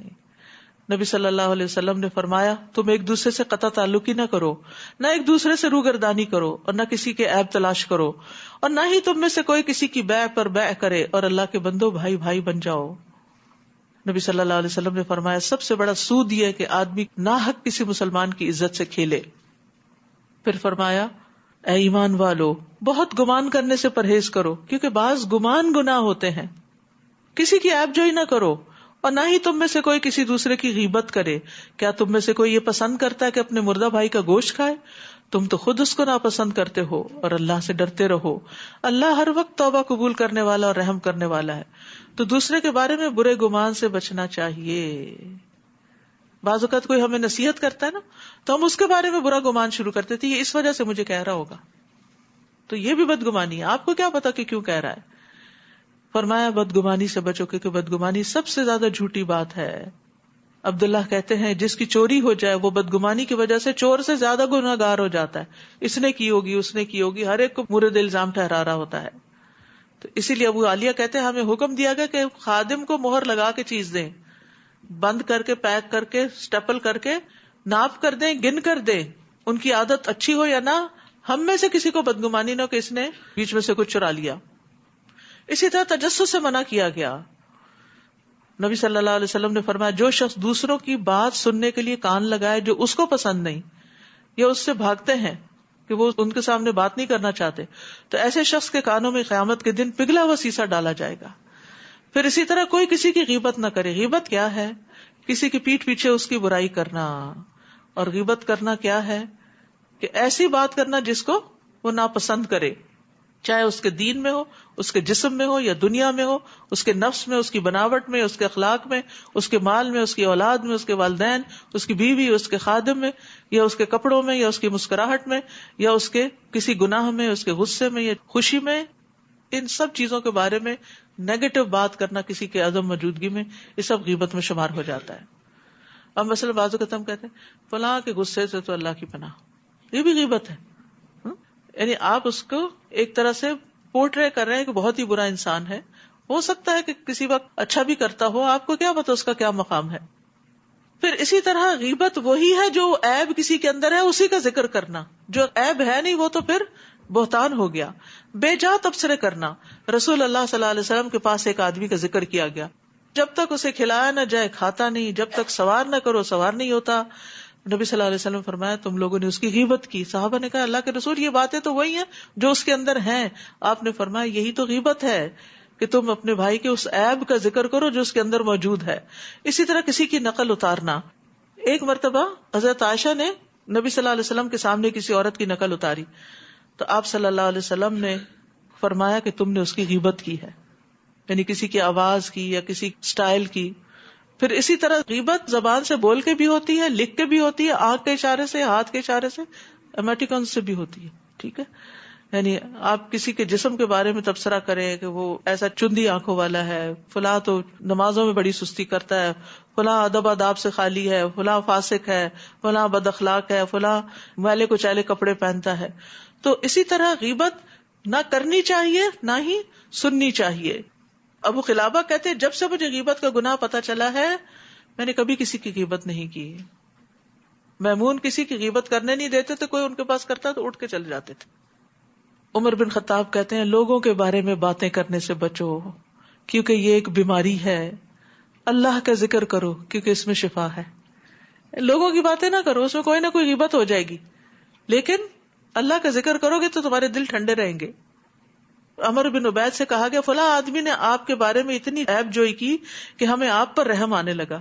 نبی صلی اللہ علیہ وسلم نے فرمایا تم ایک دوسرے سے قطع تعلق ہی نہ کرو, نہ ایک دوسرے سے روگردانی کرو, اور نہ کسی کے عیب تلاش کرو, اور نہ ہی تم میں سے کوئی کسی کی بیع پر بیع کرے, اور اللہ کے بندو بھائی بھائی بن جاؤ. نبی صلی اللہ علیہ وسلم نے فرمایا سب سے بڑا سود یہ ہے کہ آدمی ناحق کسی مسلمان کی عزت سے کھیلے. پھر فرمایا اے ایمان والو بہت گمان کرنے سے پرہیز کرو, کیونکہ بعض گمان گناہ ہوتے ہیں. کسی کی عیب جوئی نہ کرو, اور نہ ہی تم میں سے کوئی کسی دوسرے کی غیبت کرے. کیا تم میں سے کوئی یہ پسند کرتا ہے کہ اپنے مردہ بھائی کا گوشت کھائے؟ تم تو خود اس کو ناپسند کرتے ہو. اور اللہ سے ڈرتے رہو، اللہ ہر وقت توبہ قبول کرنے والا اور رحم کرنے والا ہے. تو دوسرے کے بارے میں برے گمان سے بچنا چاہیے. بعض اوقات کوئی ہمیں نصیحت کرتا ہے نا تو ہم اس کے بارے میں برا گمان شروع کرتے تھے، یہ اس وجہ سے مجھے کہہ رہا ہوگا. تو یہ بھی بدگمانی ہے، آپ کو کیا پتا کہ کیوں کہہ رہا ہے. فرمایا بدگمانی سے بچو کیونکہ بدگمانی سب سے زیادہ جھوٹی بات ہے. عبداللہ کہتے ہیں جس کی چوری ہو جائے وہ بدگمانی کی وجہ سے چور سے زیادہ گناہگار ہو جاتا ہے. اس نے کی ہوگی، اس نے کی ہوگی، ہر ایک کو مورد الزام ٹھہرا رہا ہوتا ہے. تو اسی لیے ابو عالیہ کہتے ہیں ہمیں حکم دیا گیا کہ خادم کو مہر لگا کے چیز دیں، بند کر کے، پیک کر کے، اسٹیپل کر کے، ناپ کر دیں، گن کر دیں. ان کی عادت اچھی ہو یا نہ، ہم میں سے کسی کو بدگمانی نہ ہو کہ اس نے بیچ میں سے کچھ چرا لیا. اسی طرح تجسس سے منع کیا گیا. نبی صلی اللہ علیہ وسلم نے فرمایا جو شخص دوسروں کی بات سننے کے لیے کان لگائے جو اس کو پسند نہیں یا اس سے بھاگتے ہیں کہ وہ ان کے سامنے بات نہیں کرنا چاہتے، تو ایسے شخص کے کانوں میں قیامت کے دن پگھلا ہوا سیسا ڈالا جائے گا. پھر اسی طرح کوئی کسی کی غیبت نہ کرے. غیبت کیا ہے؟ کسی کی پیٹھ پیچھے اس کی برائی کرنا. اور غیبت کرنا کیا ہے؟ کہ ایسی بات کرنا جس کو وہ ناپسند کرے، چاہے اس کے دین میں ہو، اس کے جسم میں ہو یا دنیا میں ہو، اس کے نفس میں، اس کی بناوٹ میں، اس کے اخلاق میں، اس کے مال میں، اس کی اولاد میں، اس کے والدین، اس کی بیوی، اس کے خادم میں، یا اس کے کپڑوں میں، یا اس کی مسکراہٹ میں، یا اس کے کسی گناہ میں، اس کے غصے میں یا خوشی میں. ان سب چیزوں کے بارے میں نیگیٹو بات کرنا کسی کے عدم موجودگی میں، یہ سب غیبت میں شمار ہو جاتا ہے. اب مثلا بعض اوقات ہم کہتے ہیں فلاں کے غصے سے تو اللہ کی پناہ، یہ بھی غیبت ہے. یعنی آپ اس کو ایک طرح سے پورٹرے کر رہے ہیں کہ بہت ہی برا انسان ہے. ہو سکتا ہے کہ کسی وقت اچھا بھی کرتا ہو، آپ کو کیا پتا اس کا کیا مقام ہے. پھر اسی طرح غیبت وہی ہے جو عیب کسی کے اندر ہے اسی کا ذکر کرنا، جو عیب ہے نہیں وہ تو پھر بہتان ہو گیا. بے جا تبصرے کرنا. رسول اللہ صلی اللہ علیہ وسلم کے پاس ایک آدمی کا ذکر کیا گیا، جب تک اسے کھلایا نہ جائے کھاتا نہیں، جب تک سوار نہ کرو سوار نہیں ہوتا. نبی صلی اللہ علیہ وسلم فرمایا تم لوگوں نے اس کی غیبت کی. صحابہ نے کہا اللہ کے رسول یہ باتیں تو وہی ہیں جو اس کے اندر ہیں. آپ نے فرمایا یہی تو غیبت ہے کہ تم اپنے بھائی کے اس عیب کا ذکر کرو جو اس کے اندر موجود ہے. اسی طرح کسی کی نقل اتارنا. ایک مرتبہ حضرت عائشہ نے نبی صلی اللہ علیہ وسلم کے سامنے کسی عورت کی نقل اتاری تو آپ صلی اللہ علیہ وسلم نے فرمایا کہ تم نے اس کی غیبت کی ہے، یعنی کسی کی آواز کی یا کسی سٹائل کی. پھر اسی طرح غیبت زبان سے بول کے بھی ہوتی ہے، لکھ کے بھی ہوتی ہے، آنکھ کے اشارے سے، ہاتھ کے اشارے سے، ایموٹیکونز سے بھی ہوتی ہے. ٹھیک ہے، یعنی آپ کسی کے جسم کے بارے میں تبصرہ کریں کہ وہ ایسا چندی آنکھوں والا ہے، فلاں تو نمازوں میں بڑی سستی کرتا ہے، فلاں ادب آداب سے خالی ہے، فلاں فاسق ہے، فلاں بد اخلاق ہے، فلاں میلے کچیلے کپڑے پہنتا ہے. تو اسی طرح غیبت نہ کرنی چاہیے نہ ہی سننی چاہیے. ابو قلابہ کہتے جب سے مجھے غیبت کا گناہ پتا چلا ہے میں نے کبھی کسی کی غیبت نہیں کی. میمون کسی کی غیبت کرنے نہیں دیتے تھے، کوئی ان کے پاس کرتا تو اٹھ کے چلے جاتے تھے. عمر بن خطاب کہتے ہیں لوگوں کے بارے میں باتیں کرنے سے بچو کیونکہ یہ ایک بیماری ہے. اللہ کا ذکر کرو کیونکہ اس میں شفا ہے. لوگوں کی باتیں نہ کرو، اس میں کوئی نہ کوئی غیبت ہو جائے گی، لیکن اللہ کا ذکر کرو گے تو تمہارے دل ٹھنڈے رہیں گے. عمر بن عبید سے کہا گیا فلاں آدمی نے آپ کے بارے میں اتنی عیب جوئی کی کہ ہمیں آپ پر رحم آنے لگا.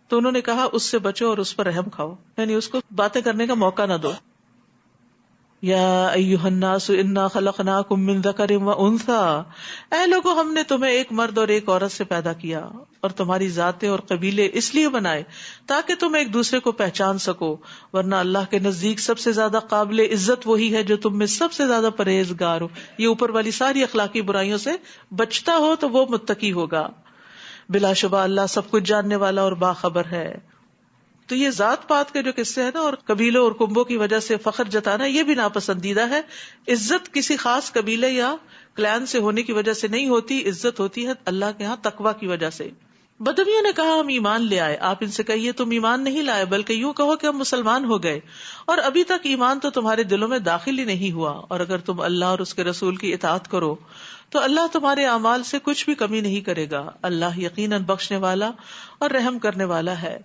تو انہوں نے کہا اس سے بچو اور اس پر رحم کھاؤ، یعنی اس کو باتیں کرنے کا موقع نہ دو. یا ایھا الناس انا خلقناکم من ذکر و انثی، اے لوگوں ہم نے تمہیں ایک مرد اور ایک عورت سے پیدا کیا اور تمہاری ذاتیں اور قبیلے اس لیے بنائے تاکہ تم ایک دوسرے کو پہچان سکو، ورنہ اللہ کے نزدیک سب سے زیادہ قابل عزت وہی ہے جو تم میں سب سے زیادہ پرہیزگار ہو. یہ اوپر والی ساری اخلاقی برائیوں سے بچتا ہو تو وہ متقی ہوگا. بلا شبہ اللہ سب کچھ جاننے والا اور باخبر ہے. تو یہ ذات پات کے جو قصے ہیں نا اور قبیلوں اور کنبوں کی وجہ سے فخر جتانا یہ بھی ناپسندیدہ ہے. عزت کسی خاص قبیلے یا کلان سے ہونے کی وجہ سے نہیں ہوتی، عزت ہوتی ہے اللہ کے ہاں تقویٰ کی وجہ سے. بدویوں نے کہا ہم ایمان لے آئے. آپ ان سے کہیے تم ایمان نہیں لائے بلکہ یوں کہو کہ ہم مسلمان ہو گئے اور ابھی تک ایمان تو تمہارے دلوں میں داخل ہی نہیں ہوا، اور اگر تم اللہ اور اس کے رسول کی اطاعت کرو تو اللہ تمہارے اعمال سے کچھ بھی کمی نہیں کرے گا. اللہ یقیناً بخشنے والا اور رحم کرنے والا ہے.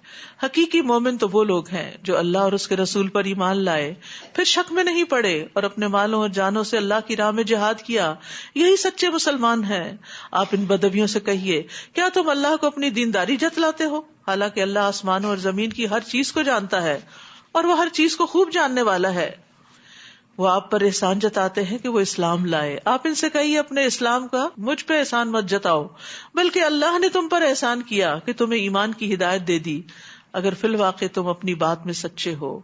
حقیقی مومن تو وہ لوگ ہیں جو اللہ اور اس کے رسول پر ایمان لائے، پھر شک میں نہیں پڑے اور اپنے مالوں اور جانوں سے اللہ کی راہ میں جہاد کیا. یہی سچے مسلمان ہیں. آپ ان بدویوں سے کہیے، کیا تم اللہ کو اپنی دینداری جتلاتے ہو، حالانکہ اللہ آسمانوں اور زمین کی ہر چیز کو جانتا ہے اور وہ ہر چیز کو خوب جاننے والا ہے. وہ آپ پر احسان جتاتے ہیں کہ وہ اسلام لائے. آپ ان سے کہیے اپنے اسلام کا مجھ پہ احسان مت جتاؤ، بلکہ اللہ نے تم پر احسان کیا کہ تمہیں ایمان کی ہدایت دے دی، اگر فی الواقع تم اپنی بات میں سچے ہو.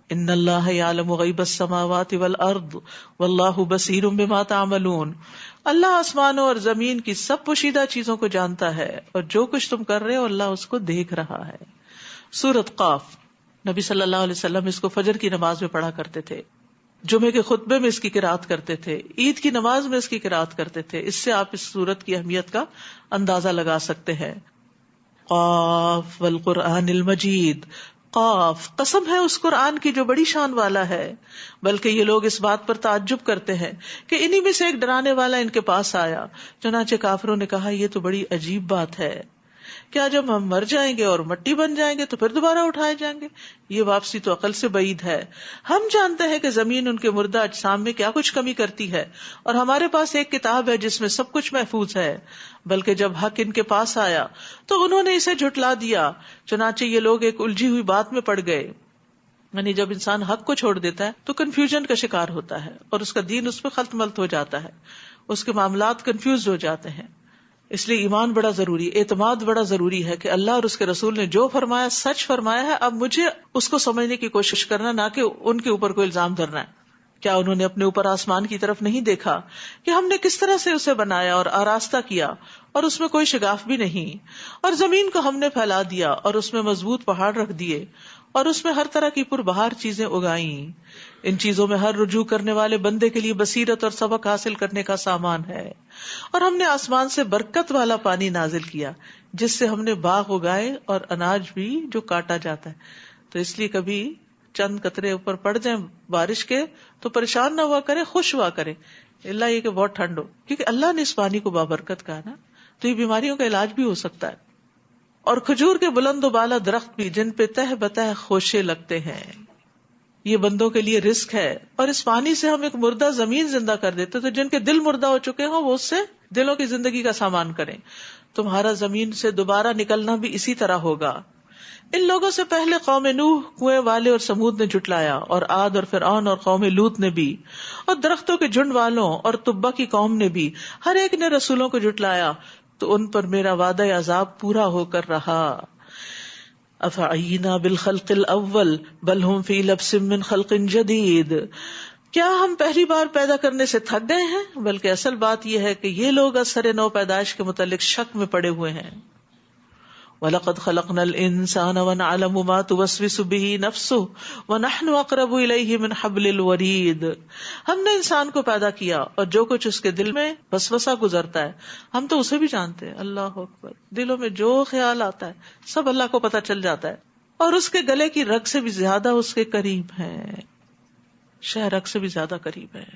ان اللہ یعلم غیب السماوات والارض واللہ بصیر بما تعملون. اللہ آسمانوں اور زمین کی سب پوشیدہ چیزوں کو جانتا ہے اور جو کچھ تم کر رہے ہو اللہ اس کو دیکھ رہا ہے. سورۃ قاف. نبی صلی اللہ علیہ وسلم اس کو فجر کی نماز میں پڑھا کرتے تھے، جمعے کے خطبے میں اس کی قرات کرتے تھے، عید کی نماز میں اس کی قرات کرتے تھے. اس سے آپ اس سورت کی اہمیت کا اندازہ لگا سکتے ہیں. قاف والقرآن المجید. قاف، قسم ہے اس قرآن کی جو بڑی شان والا ہے. بلکہ یہ لوگ اس بات پر تعجب کرتے ہیں کہ انہی میں سے ایک ڈرانے والا ان کے پاس آیا. چنانچہ کافروں نے کہا یہ تو بڑی عجیب بات ہے، کیا جب ہم مر جائیں گے اور مٹی بن جائیں گے تو پھر دوبارہ اٹھائے جائیں گے؟ یہ واپسی تو عقل سے بعید ہے. ہم جانتے ہیں کہ زمین ان کے مردہ اجسام میں کیا کچھ کمی کرتی ہے، اور ہمارے پاس ایک کتاب ہے جس میں سب کچھ محفوظ ہے. بلکہ جب حق ان کے پاس آیا تو انہوں نے اسے جھٹلا دیا. چنانچہ یہ لوگ ایک الجھی ہوئی بات میں پڑ گئے. یعنی جب انسان حق کو چھوڑ دیتا ہے تو کنفیوژن کا شکار ہوتا ہے اور اس کا دین اس پہ خلط ملط ہو جاتا ہے، اس کے معاملات کنفیوز ہو جاتے ہیں. اس لیے ایمان بڑا ضروری، اعتماد بڑا ضروری ہے کہ اللہ اور اس کے رسول نے جو فرمایا سچ فرمایا ہے. اب مجھے اس کو سمجھنے کی کوشش کرنا، نہ کہ ان کے اوپر کوئی الزام دھرنا ہے. کیا انہوں نے اپنے اوپر آسمان کی طرف نہیں دیکھا کہ ہم نے کس طرح سے اسے بنایا اور آراستہ کیا اور اس میں کوئی شگاف بھی نہیں، اور زمین کو ہم نے پھیلا دیا اور اس میں مضبوط پہاڑ رکھ دیے اور اس میں ہر طرح کی پربہار چیزیں اگائیں. ان چیزوں میں ہر رجوع کرنے والے بندے کے لیے بصیرت اور سبق حاصل کرنے کا سامان ہے. اور ہم نے آسمان سے برکت والا پانی نازل کیا جس سے ہم نے باغ اگائے اور اناج بھی جو کاٹا جاتا ہے. تو اس لیے کبھی چند قطرے اوپر پڑ جائیں بارش کے تو پریشان نہ ہوا کرے، خوش ہوا کرے، اللہ یہ کہ بہت ٹھنڈ ہو، کیونکہ اللہ نے اس پانی کو بابرکت کہا نا، تو یہ بیماریوں کا علاج بھی ہو سکتا ہے. اور کھجور کے بلند و بالا درخت بھی جن پہ تہ بتہ خوشے لگتے ہیں، یہ بندوں کے لیے رزق ہے. اور اس پانی سے ہم ایک مردہ زمین زندہ کر دیتے، تو جن کے دل مردہ ہو چکے ہوں وہ اس سے دلوں کی زندگی کا سامان کریں. تمہارا زمین سے دوبارہ نکلنا بھی اسی طرح ہوگا. ان لوگوں سے پہلے قوم نوح، کنویں والے اور سمود نے جھٹلایا، اور عاد اور فرعون اور قوم لوط نے بھی، اور درختوں کے جھنڈ والوں اور تبا کی قوم نے بھی، ہر ایک نے رسولوں کو جھٹلایا، تو ان پر میرا وعدہ عذاب پورا ہو کر رہا. افعینا بالخلق الاول بل ہم فی لبس من خلق جدید. کیا ہم پہلی بار پیدا کرنے سے تھک گئے ہیں؟ بلکہ اصل بات یہ ہے کہ یہ لوگ اثر نو پیدائش کے متعلق شک میں پڑے ہوئے ہیں. وَلَقَدْ خَلَقْنَا الْإِنسَانَ وَنَعْلَمُ مَا تُوَسْوِسُ بِهِ نَفْسُهُ وَنَحْنُ أَقْرَبُ إِلَيْهِ مِنْ حَبْلِ الْوَرِيدِ. ہم نے انسان کو پیدا کیا اور جو کچھ اس کے دل میں وسوسہ گزرتا ہے ہم تو اسے بھی جانتے ہیں. اللہ اکبر. دلوں میں جو خیال آتا ہے سب اللہ کو پتہ چل جاتا ہے، اور اس کے گلے کی رگ سے بھی زیادہ اس کے قریب ہے، شہ رگ سے بھی زیادہ قریب ہے.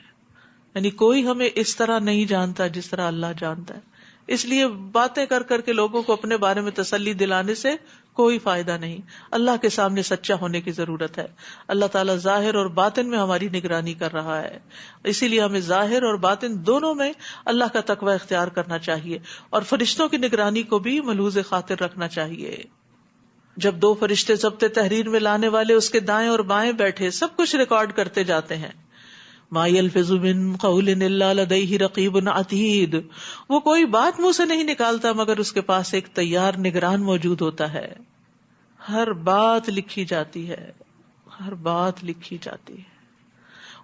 یعنی کوئی ہمیں اس طرح نہیں جانتا جس طرح اللہ جانتا ہے. اس لیے باتیں کر کر کے لوگوں کو اپنے بارے میں تسلی دلانے سے کوئی فائدہ نہیں. اللہ کے سامنے سچا ہونے کی ضرورت ہے. اللہ تعالیٰ ظاہر اور باطن میں ہماری نگرانی کر رہا ہے، اسی لیے ہمیں ظاہر اور باطن دونوں میں اللہ کا تقوی اختیار کرنا چاہیے، اور فرشتوں کی نگرانی کو بھی ملحوظ خاطر رکھنا چاہیے. جب دو فرشتے ضبط تحریر میں لانے والے اس کے دائیں اور بائیں بیٹھے سب کچھ ریکارڈ کرتے جاتے ہیں. ما یلفظ من قول الا لدیہ رقیب عتید. وہ کوئی بات منہ سے نہیں نکالتا مگر اس کے پاس ایک تیار نگران موجود ہوتا ہے. ہر بات لکھی جاتی ہے، ہر بات لکھی جاتی ہے.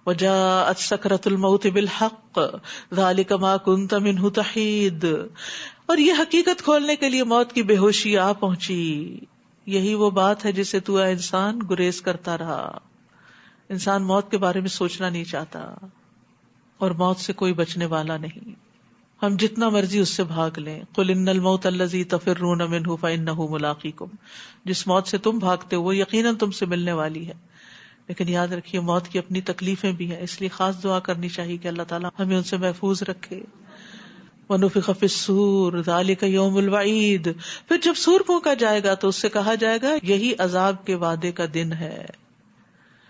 وجاءت سکرۃ الموت بالحق ذلک ما کنت منہ تحید. اور یہ حقیقت کھولنے کے لیے موت کی بے ہوشی آ پہنچی. یہی وہ بات ہے جسے تو اے انسان گریز کرتا رہا. انسان موت کے بارے میں سوچنا نہیں چاہتا، اور موت سے کوئی بچنے والا نہیں. ہم جتنا مرضی اس سے بھاگ لیں. قل ان الموت الذی تفرون منہ فانہ ملاقیکم. جس موت سے تم بھاگتے ہو وہ یقیناً تم سے ملنے والی ہے. لیکن یاد رکھیے موت کی اپنی تکلیفیں بھی ہیں، اس لیے خاص دعا کرنی چاہیے کہ اللہ تعالیٰ ہمیں ان سے محفوظ رکھے. وَنُفِخَ فِي الصُّورِ ذَلِكَ يَوْمُ الْوَعِيدِ، پھر جب سور پھونکا جائے گا تو اس سے کہا جائے گا یہی عذاب کے وعدے کا دن ہے.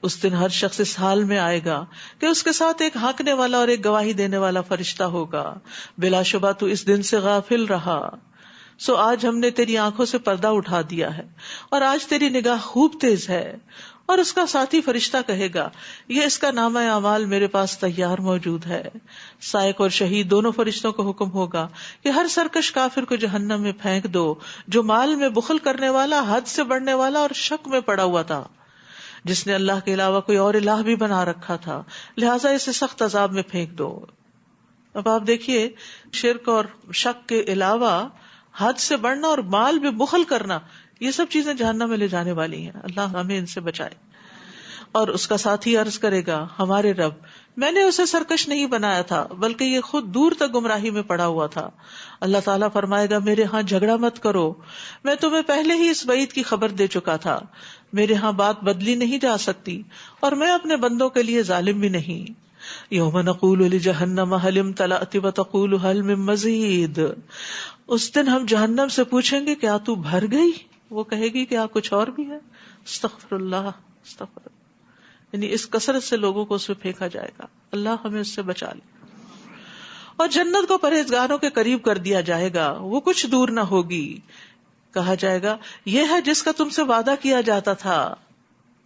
اس دن ہر شخص اس حال میں آئے گا کہ اس کے ساتھ ایک ہانکنے والا اور ایک گواہی دینے والا فرشتہ ہوگا. بلا شبہ تو اس دن سے غافل رہا، سو آج ہم نے تیری آنکھوں سے پردہ اٹھا دیا ہے اور آج تیری نگاہ خوب تیز ہے. اور اس کا ساتھی فرشتہ کہے گا یہ اس کا نامہ اعمال میرے پاس تیار موجود ہے. سائق اور شہید دونوں فرشتوں کو حکم ہوگا کہ ہر سرکش کافر کو جہنم میں پھینک دو جو مال میں بخل کرنے والا، حد سے بڑھنے والا اور شک میں پڑا ہوا تھا، جس نے اللہ کے علاوہ کوئی اور الہ بھی بنا رکھا تھا، لہٰذا اسے سخت عذاب میں پھینک دو. اب آپ دیکھیے، شرک اور شک کے علاوہ حد سے بڑھنا اور مال میں بخل کرنا، یہ سب چیزیں جہنم میں لے جانے والی ہیں. اللہ ہمیں ان سے بچائے. اور اس کا ساتھی عرض کرے گا ہمارے رب، میں نے اسے سرکش نہیں بنایا تھا بلکہ یہ خود دور تک گمراہی میں پڑا ہوا تھا. اللہ تعالیٰ فرمائے گا میرے ہاں جھگڑا مت کرو، میں تمہیں پہلے ہی اس وعید کی خبر دے چکا تھا. میرے ہاں بات بدلی نہیں جا سکتی اور میں اپنے بندوں کے لیے ظالم بھی نہیں. یوم نقول لجہنم هل امتلأت وتقول هل من مزید، اس دن ہم جہنم سے پوچھیں گے کیا تو بھر گئی؟ وہ کہے گی کیا کچھ اور بھی ہے. استغفر اللہ، استغفر اللہ. یعنی اس کثرت سے لوگوں کو اس میں پھینکا جائے گا. اللہ ہمیں اس سے بچا لے. اور جنت کو پرہیزگاروں کے قریب کر دیا جائے گا، وہ کچھ دور نہ ہوگی. کہا جائے گا یہ ہے جس کا تم سے وعدہ کیا جاتا تھا،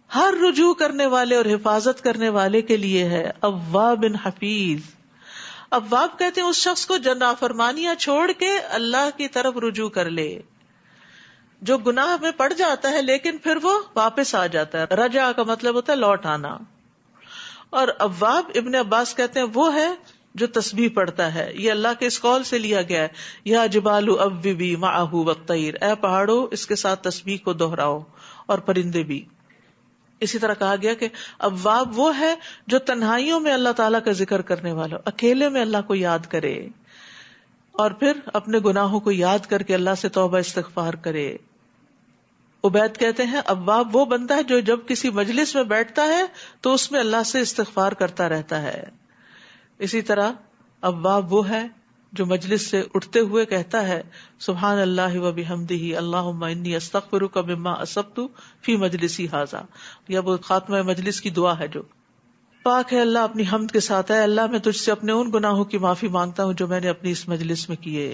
ہر رجوع کرنے والے اور حفاظت کرنے والے کے لیے ہے. اواب حفیظ. اواب کہتے ہیں اس شخص کو جو نافرمانیاں چھوڑ کے اللہ کی طرف رجوع کر لے، جو گناہ میں پڑ جاتا ہے لیکن پھر وہ واپس آ جاتا ہے. رجع کا مطلب ہوتا ہے لوٹ آنا. اور اواب ابن عباس کہتے ہیں وہ ہے جو تسبیح پڑھتا ہے. یہ اللہ کے اس قول سے لیا گیا ہے یا جبال اوبی معہ والطیر، اے پہاڑوں اس کے ساتھ تسبیح کو دہراؤ اور پرندے بھی. اسی طرح کہا گیا کہ اواب وہ ہے جو تنہائیوں میں اللہ تعالیٰ کا ذکر کرنے والا، اکیلے میں اللہ کو یاد کرے اور پھر اپنے گناہوں کو یاد کر کے اللہ سے توبہ استغفار کرے. عبید کہتے ہیں اواب وہ بندہ ہے جو جب کسی مجلس میں بیٹھتا ہے تو اس میں اللہ سے استغفار کرتا رہتا ہے. اسی طرح اواب وہ ہے جو مجلس سے اٹھتے ہوئے کہتا ہے سبحان اللہ و بحمدہ اللہم انی استغفرک مما اصبت فی مجلسی ھذا، یا وہ خاتمہ مجلس کی دعا ہے جو پاک ہے اللہ اپنی حمد کے ساتھ ہے اللہ میں تجھ سے اپنے ان گناہوں کی معافی مانگتا ہوں جو میں نے اپنی اس مجلس میں کیے.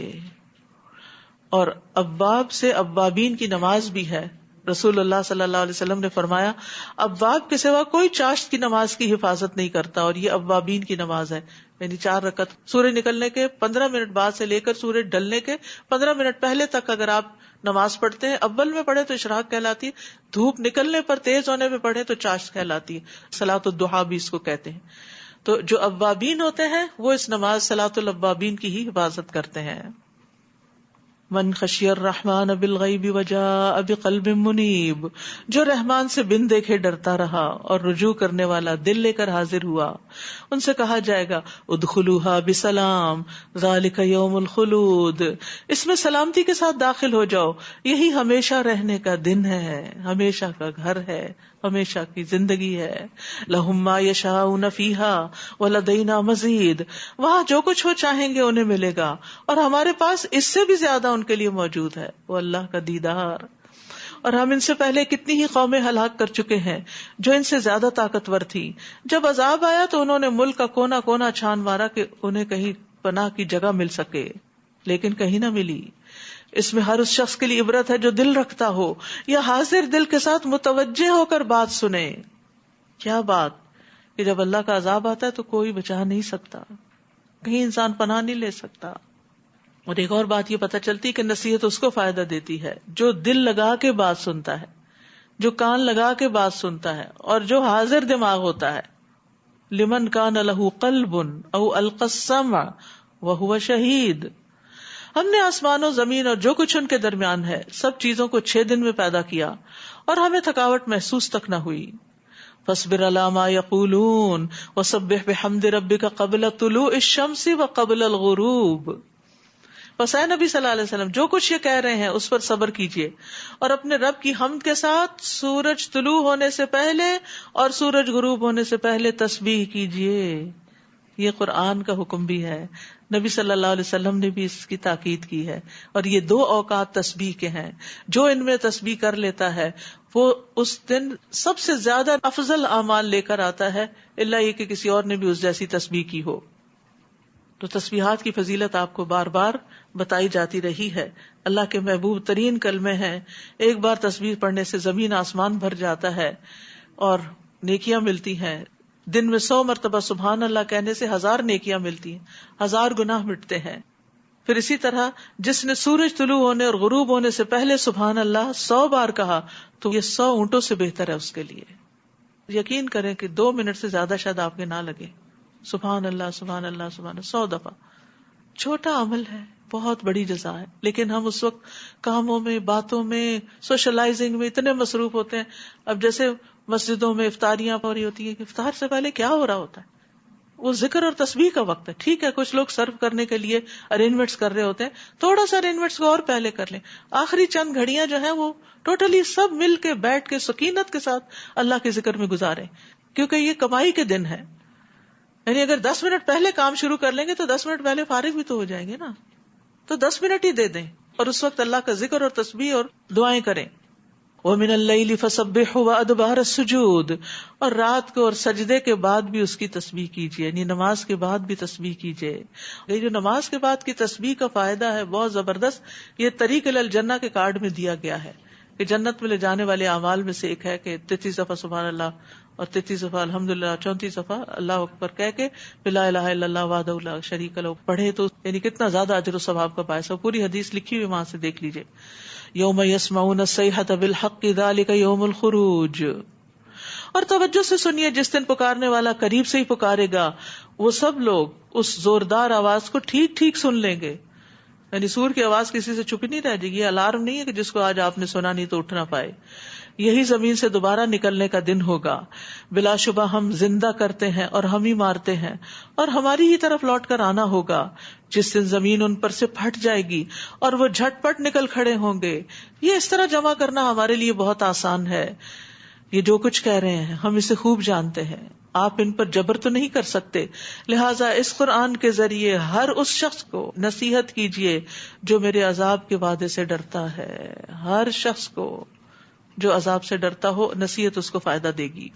اور اواب سے اوابین کی نماز بھی ہے. رسول اللہ صلی اللہ علیہ وسلم نے فرمایا اواب کے سوا کوئی چاشت کی نماز کی حفاظت نہیں کرتا، اور یہ اوابین کی نماز ہے. یعنی 4 رکعت سورج نکلنے کے 15 منٹ بعد سے لے کر سورج ڈلنے کے 15 منٹ پہلے تک اگر آپ نماز پڑھتے ہیں، اول میں پڑھے تو اشراق کہلاتی ہے، دھوپ نکلنے پر تیز ہونے میں پڑھے تو چاشت کہلاتی ہے. صلاۃ الضحیٰ بھی اس کو کہتے ہیں. تو جو اوابین ہوتے ہیں وہ اس نماز صلاۃ الاوابین کی ہی حفاظت کرتے ہیں. من خشی الرحمن بالغیب وجاء بقلب منیب، جو رحمان سے بن دیکھے ڈرتا رہا اور رجوع کرنے والا دل لے کر حاضر ہوا، ان سے کہا جائے گا ادخلوها بسلام ذالک یوم الخلود، اس میں سلامتی کے ساتھ داخل ہو جاؤ، یہی ہمیشہ رہنے کا دن ہے، ہمیشہ کا گھر ہے، ہمیشہ کی زندگی ہے. لہم ما یشاءون فیہا ولدینا مزید، وہاں جو کچھ وہ چاہیں گے انہیں ملے گا اور ہمارے پاس اس سے بھی زیادہ ان کے لیے موجود ہے، وہ اللہ کا دیدار. اور ہم ان سے پہلے کتنی ہی قومیں ہلاک کر چکے ہیں جو ان سے زیادہ طاقتور تھی. جب عذاب آیا تو انہوں نے ملک کا کونا کونا چھان مارا کہ انہیں کہیں پناہ کی جگہ مل سکے، لیکن کہیں نہ ملی. اس میں ہر اس شخص کے لیے عبرت ہے جو دل رکھتا ہو یا حاضر دل کے ساتھ متوجہ ہو کر بات سنے. کیا بات کہ جب اللہ کا عذاب آتا ہے تو کوئی بچا نہیں سکتا، کہیں انسان پناہ نہیں لے سکتا. اور ایک اور بات یہ پتہ چلتی کہ نصیحت اس کو فائدہ دیتی ہے جو دل لگا کے بات سنتا ہے، جو کان لگا کے بات سنتا ہے اور جو حاضر دماغ ہوتا ہے. لمن کان لہ قلب او القى السمع وهو شہید. ہم نے آسمان و زمین اور جو کچھ ان کے درمیان ہے سب چیزوں کو 6 دن میں پیدا کیا اور ہمیں تھکاوٹ محسوس تک نہ ہوئی. فاصبر علی ما یقولون وسبح بحمد ربک قبل طلوع الشمس وقبل الغروب. بس اے نبی صلی اللہ علیہ وسلم جو کچھ یہ کہہ رہے ہیں اس پر صبر کیجئے اور اپنے رب کی حمد کے ساتھ سورج طلوع ہونے سے پہلے اور سورج غروب ہونے سے پہلے تسبیح کیجئے. یہ قرآن کا حکم بھی ہے. نبی صلی اللہ علیہ وسلم نے بھی اس کی تاکید کی ہے. اور یہ 2 اوقات تسبیح کے ہیں. جو ان میں تسبیح کر لیتا ہے وہ اس دن سب سے زیادہ افضل اعمال لے کر آتا ہے، الا یہ کہ کسی اور نے بھی اس جیسی تسبیح کی ہو. تو تسبیحات کی فضیلت آپ کو بار بار بتائی جاتی رہی ہے. اللہ کے محبوب ترین کلمے ہیں. ایک بار تسبیح پڑھنے سے زمین آسمان بھر جاتا ہے اور نیکیاں ملتی ہیں. دن میں 100 مرتبہ سبحان اللہ کہنے سے 1000 نیکیاں ملتی ہیں، 1000 گناہ مٹتے ہیں. پھر اسی طرح جس نے سورج طلوع ہونے اور غروب ہونے سے پہلے سبحان اللہ 100 بار کہا تو یہ 100 اونٹوں سے بہتر ہے اس کے لیے. یقین کریں کہ 2 منٹ سے زیادہ شاید آپ کے نہ لگے. سبحان اللہ سبحان اللہ سبحان اللہ 100 دفعہ. چھوٹا عمل ہے، بہت بڑی جزا ہے، لیکن ہم اس وقت کاموں میں، باتوں میں، سوشلائزنگ میں اتنے مصروف ہوتے ہیں. اب جیسے مسجدوں میں افطاریاں ہو رہی ہوتی ہیں کہ افطار سے پہلے کیا ہو رہا ہوتا ہے؟ وہ ذکر اور تسبیح کا وقت ہے. ٹھیک ہے، کچھ لوگ سرو کرنے کے لیے ارینجمنٹس کر رہے ہوتے ہیں، تھوڑا سا ارینجمنٹس کو اور پہلے کر لیں. آخری چند گھڑیاں جو ہیں وہ ٹوٹلی سب مل کے بیٹھ کے سکینت کے ساتھ اللہ کے ذکر میں گزاریں، کیونکہ یہ کمائی کے دن ہے. یعنی اگر 10 منٹ پہلے کام شروع کر لیں گے تو 10 منٹ پہلے فارغ بھی تو ہو جائیں گے نا. تو 10 منٹ ہی دے دیں اور اس وقت اللہ کا ذکر اور تسبیح اور دعائیں کریں. وَمِنَ اللَّيْلِ فَسَبِّحْهُ وَأَدْبَارَ السُّجُودِ، اور رات کو اور سجدے کے بعد بھی اس کی تسبیح کیجیے، یعنی نماز کے بعد بھی تسبیح کیجیے. یہ جو نماز کے بعد کی تسبیح کا فائدہ ہے بہت زبردست. یہ طریق الی الجنہ کے کارڈ میں دیا گیا ہے کہ جنت میں لے جانے والے اعمال میں سے ایک ہے کہ 33 دفعہ سبحان اللہ اور 33 دفعہ الحمدللہ، 34 دفعہ اللہ اکبر کہہ کے لا الہ الا اللہ وحدہ لا شریک لہ پڑھے تو یعنی کتنا زیادہ اجر و ثواب کا باعث ہے. پوری حدیث لکھی ہوئی وہاں سے دیکھ لیجیے. یوم یسمعون الصیحۃ بالحق ذلک یوم الخروج. اور توجہ سے سنیے، جس دن پکارنے والا قریب سے ہی پکارے گا وہ سب لوگ اس زوردار آواز کو ٹھیک ٹھیک سن لیں گے. یعنی سور کی آواز کسی سے چھپی نہیں رہ جائے گی. یہ الارم نہیں ہے کہ جس کو آج آپ نے سنا نہیں تو اٹھ نہ پائے. یہی زمین سے دوبارہ نکلنے کا دن ہوگا. بلا شبہ ہم زندہ کرتے ہیں اور ہم ہی مارتے ہیں اور ہماری ہی طرف لوٹ کر آنا ہوگا. جس دن زمین ان پر سے پھٹ جائے گی اور وہ جھٹ پٹ نکل کھڑے ہوں گے. یہ اس طرح جمع کرنا ہمارے لیے بہت آسان ہے. یہ جو کچھ کہہ رہے ہیں ہم اسے خوب جانتے ہیں. آپ ان پر جبر تو نہیں کر سکتے. لہٰذا اس قرآن کے ذریعے ہر اس شخص کو نصیحت کیجیے جو میرے عذاب کے وعدے سے ڈرتا ہے. ہر شخص کو جو عذاب سے ڈرتا ہو نصیحت اس کو فائدہ دے گی.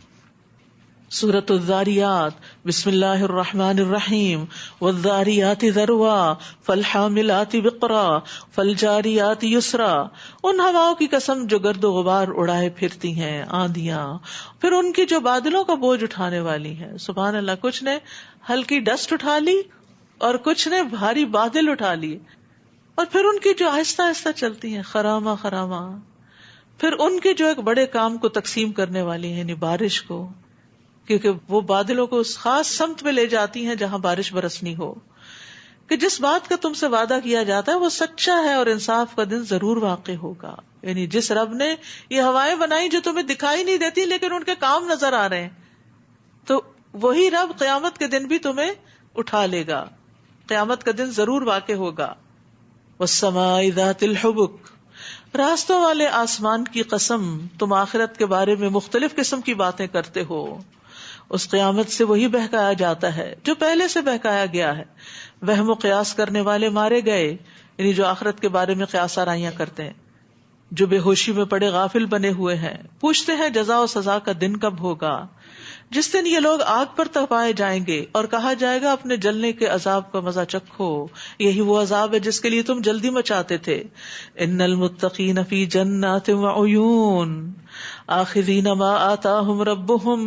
سورۃ الذاریات، بسم اللہ الرحمن الرحیم. والذاریات ذروا فالحاملات وقرا فالجاریات یسرا. ان ہواؤں کی قسم جو گرد و غبار اڑائے پھرتی ہیں، آندیاں، پھر ان کی جو بادلوں کا بوجھ اٹھانے والی ہیں. سبحان اللہ. کچھ نے ہلکی ڈسٹ اٹھا لی اور کچھ نے بھاری بادل اٹھا لیے. اور پھر ان کی جو آہستہ آہستہ چلتی ہیں، خراما خراما. پھر ان کے جو ایک بڑے کام کو تقسیم کرنے والی ہیں، یعنی بارش کو، کیونکہ وہ بادلوں کو اس خاص سمت میں لے جاتی ہیں جہاں بارش برسنی ہو. کہ جس بات کا تم سے وعدہ کیا جاتا ہے وہ سچا ہے اور انصاف کا دن ضرور واقع ہوگا. یعنی جس رب نے یہ ہوائیں بنائی جو تمہیں دکھائی نہیں دیتی لیکن ان کے کام نظر آ رہے ہیں، تو وہی رب قیامت کے دن بھی تمہیں اٹھا لے گا. قیامت کا دن ضرور واقع ہوگا. والسماء ذات الحبک. راستوں والے آسمان کی قسم، تم آخرت کے بارے میں مختلف قسم کی باتیں کرتے ہو. اس قیامت سے وہی بہکایا جاتا ہے جو پہلے سے بہکایا گیا ہے. وہم و قیاس کرنے والے مارے گئے، یعنی جو آخرت کے بارے میں قیاس آرائیاں کرتے ہیں. جو بے ہوشی میں پڑے غافل بنے ہوئے ہیں پوچھتے ہیں جزا و سزا کا دن کب ہوگا. جس دن یہ لوگ آگ پر تپائے جائیں گے اور کہا جائے گا اپنے جلنے کے عذاب کا مزہ چکھو، یہی وہ عذاب ہے جس کے لیے تم جلدی مچاتے تھے. ان المتقین فی جنات وعیون آخذین ما آتاہم ربہم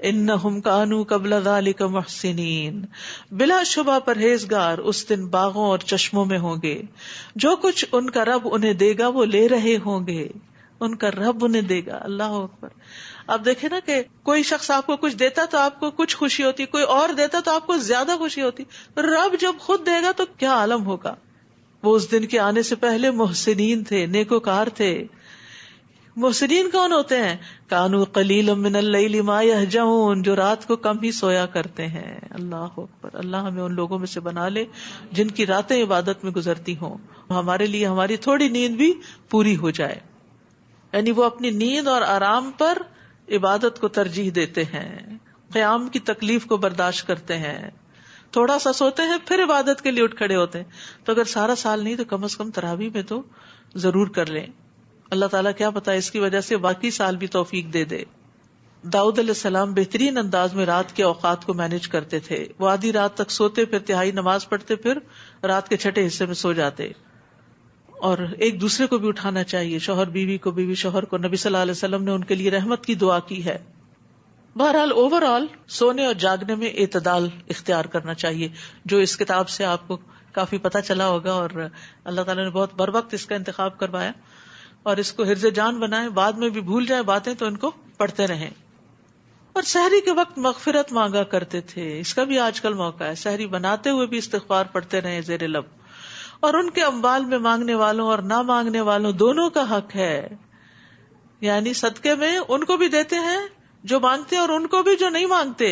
انہم کانوا قبل ذلک محسنین. بلا شبہ پرہیزگار اس دن باغوں اور چشموں میں ہوں گے. جو کچھ ان کا رب انہیں دے گا وہ لے رہے ہوں گے. ان کا رب انہیں دے گا. اللہ اکبر. آپ دیکھیں نا کہ کوئی شخص آپ کو کچھ دیتا تو آپ کو کچھ خوشی ہوتی، کوئی اور دیتا تو آپ کو زیادہ خوشی ہوتی. رب جب خود دے گا تو کیا عالم ہوگا. وہ اس دن کے آنے سے پہلے محسنین تھے، نیکوکار تھے. محسنین کون ہوتے ہیں؟ کانوا قلیلا من اللیل ما یہجعون، جو رات کو کم ہی سویا کرتے ہیں. اللہ اکبر. اللہ ہمیں ان لوگوں میں سے بنا لے جن کی راتیں عبادت میں گزرتی ہوں. ہمارے لیے ہماری تھوڑی نیند بھی پوری ہو جائے. یعنی وہ اپنی نیند اور آرام پر عبادت کو ترجیح دیتے ہیں، قیام کی تکلیف کو برداشت کرتے ہیں. تھوڑا سا سوتے ہیں پھر عبادت کے لیے اٹھ کھڑے ہوتے ہیں. تو اگر سارا سال نہیں تو کم از کم تراویح میں تو ضرور کر لیں. اللہ تعالیٰ کیا پتا اس کی وجہ سے باقی سال بھی توفیق دے دے. داؤد علیہ السلام بہترین انداز میں رات کے اوقات کو مینج کرتے تھے. وہ آدھی رات تک سوتے، پھر تہائی نماز پڑھتے، پھر رات کے چھٹے حصے میں سو جاتے. اور ایک دوسرے کو بھی اٹھانا چاہیے، شوہر بیوی کو، بیوی شوہر کو. نبی صلی اللہ علیہ وسلم نے ان کے لیے رحمت کی دعا کی ہے. بہرحال اوور آل سونے اور جاگنے میں اعتدال اختیار کرنا چاہیے، جو اس کتاب سے آپ کو کافی پتہ چلا ہوگا. اور اللہ تعالیٰ نے بہت بر وقت اس کا انتخاب کروایا اور اس کو حرز جان بنائے. بعد میں بھی بھول جائے باتیں تو ان کو پڑھتے رہیں. اور سحری کے وقت مغفرت مانگا کرتے تھے. اس کا بھی آج کل موقع ہے. سحری بناتے ہوئے بھی استغفار پڑھتے رہیں زیر لب. اور ان کے اموال میں مانگنے والوں اور نہ مانگنے والوں دونوں کا حق ہے. یعنی صدقے میں ان کو بھی دیتے ہیں جو مانگتے ہیں اور ان کو بھی جو نہیں مانگتے.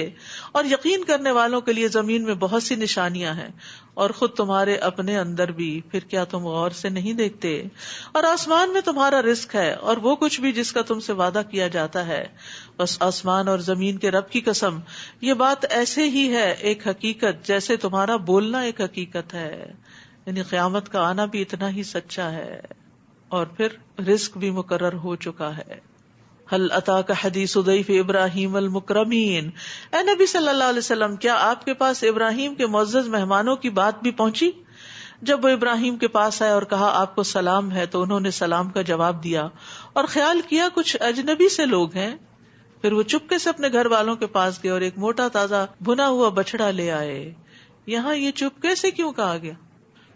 اور یقین کرنے والوں کے لیے زمین میں بہت سی نشانیاں ہیں اور خود تمہارے اپنے اندر بھی. پھر کیا تم غور سے نہیں دیکھتے؟ اور آسمان میں تمہارا رزق ہے اور وہ کچھ بھی جس کا تم سے وعدہ کیا جاتا ہے. بس آسمان اور زمین کے رب کی قسم، یہ بات ایسے ہی ہے ایک حقیقت جیسے تمہارا بولنا ایک حقیقت ہے. یعنی قیامت کا آنا بھی اتنا ہی سچا ہے اور پھر رزق بھی مقرر ہو چکا ہے. هل اتاک حدیث ضیف ابراہیم المکرمین، اے نبی صلی اللہ علیہ وسلم کیا آپ کے پاس ابراہیم کے معزز مہمانوں کی بات بھی پہنچی؟ جب وہ ابراہیم کے پاس آئے اور کہا آپ کو سلام ہے تو انہوں نے سلام کا جواب دیا اور خیال کیا کچھ اجنبی سے لوگ ہیں. پھر وہ چپکے سے اپنے گھر والوں کے پاس گئے اور ایک موٹا تازہ بھنا ہوا بچڑا لے آئے. یہاں یہ چپکے سے کیوں کہا گیا؟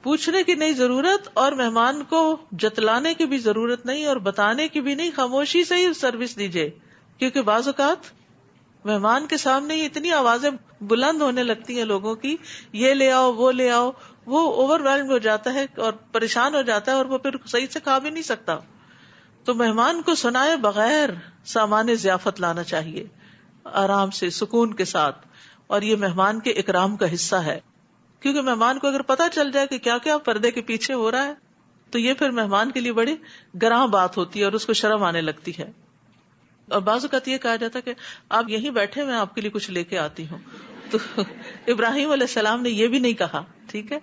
پوچھنے کی نہیں ضرورت اور مہمان کو جتلانے کی بھی ضرورت نہیں اور بتانے کی بھی نہیں. خاموشی سے ہی سروس دیجیے، کیونکہ بعض اوقات مہمان کے سامنے ہی اتنی آوازیں بلند ہونے لگتی ہیں لوگوں کی، یہ لے آؤ وہ لے آؤ، وہ اوور ویلڈ ہو جاتا ہے اور پریشان ہو جاتا ہے اور وہ پھر صحیح سے کھا بھی نہیں سکتا. تو مہمان کو سنائے بغیر سامان ضیافت لانا چاہیے، آرام سے سکون کے ساتھ. اور یہ مہمان کے اکرام کا حصہ ہے، کیونکہ مہمان کو اگر پتا چل جائے کہ کیا کیا پردے کے پیچھے ہو رہا ہے تو یہ پھر مہمان کے لیے بڑی گراں بات ہوتی ہے اور اس کو شرم آنے لگتی ہے. اور بعض اوقات یہ کہا جاتا ہے کہ آپ یہیں بیٹھے میں آپ کے لیے کچھ لے کے آتی ہوں. تو ابراہیم علیہ السلام نے یہ بھی نہیں کہا. ٹھیک ہے،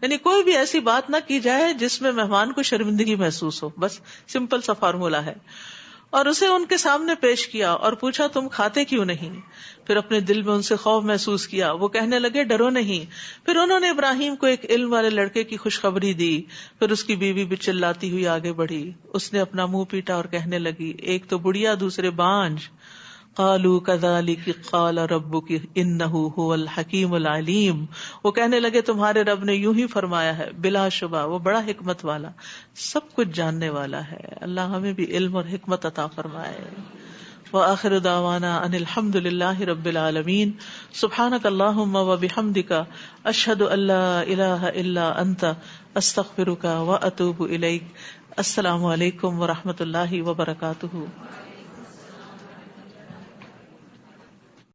یعنی کوئی بھی ایسی بات نہ کی جائے جس میں مہمان کو شرمندگی محسوس ہو. بس سمپل سا فارمولا ہے. اور اسے ان کے سامنے پیش کیا اور پوچھا تم کھاتے کیوں نہیں؟ پھر اپنے دل میں ان سے خوف محسوس کیا. وہ کہنے لگے ڈرو نہیں. پھر انہوں نے ابراہیم کو ایک علم والے لڑکے کی خوشخبری دی. پھر اس کی بیوی بھی چلاتی ہوئی آگے بڑھی. اس نے اپنا منہ پیٹا اور کہنے لگی ایک تو بڑھیا دوسرے بانج. قالوا كذلك قال ربك انه هو الحکیم العلیم. وہ کہنے لگے تمہارے رب نے یوں ہی فرمایا ہے، بلا شبہ وہ بڑا حکمت والا، سب کچھ جاننے والا ہے. اللہ ہمیں بھی علم اور حکمت عطا فرمائے. وآخر دعوانا ان الحمد للہ رب العالمین. سبحانک اللہم وبحمدک اشہد ان لا الہ الا انت استغفرک واتوب الیک. السلام علیکم ورحمۃ اللہ وبرکاتہ.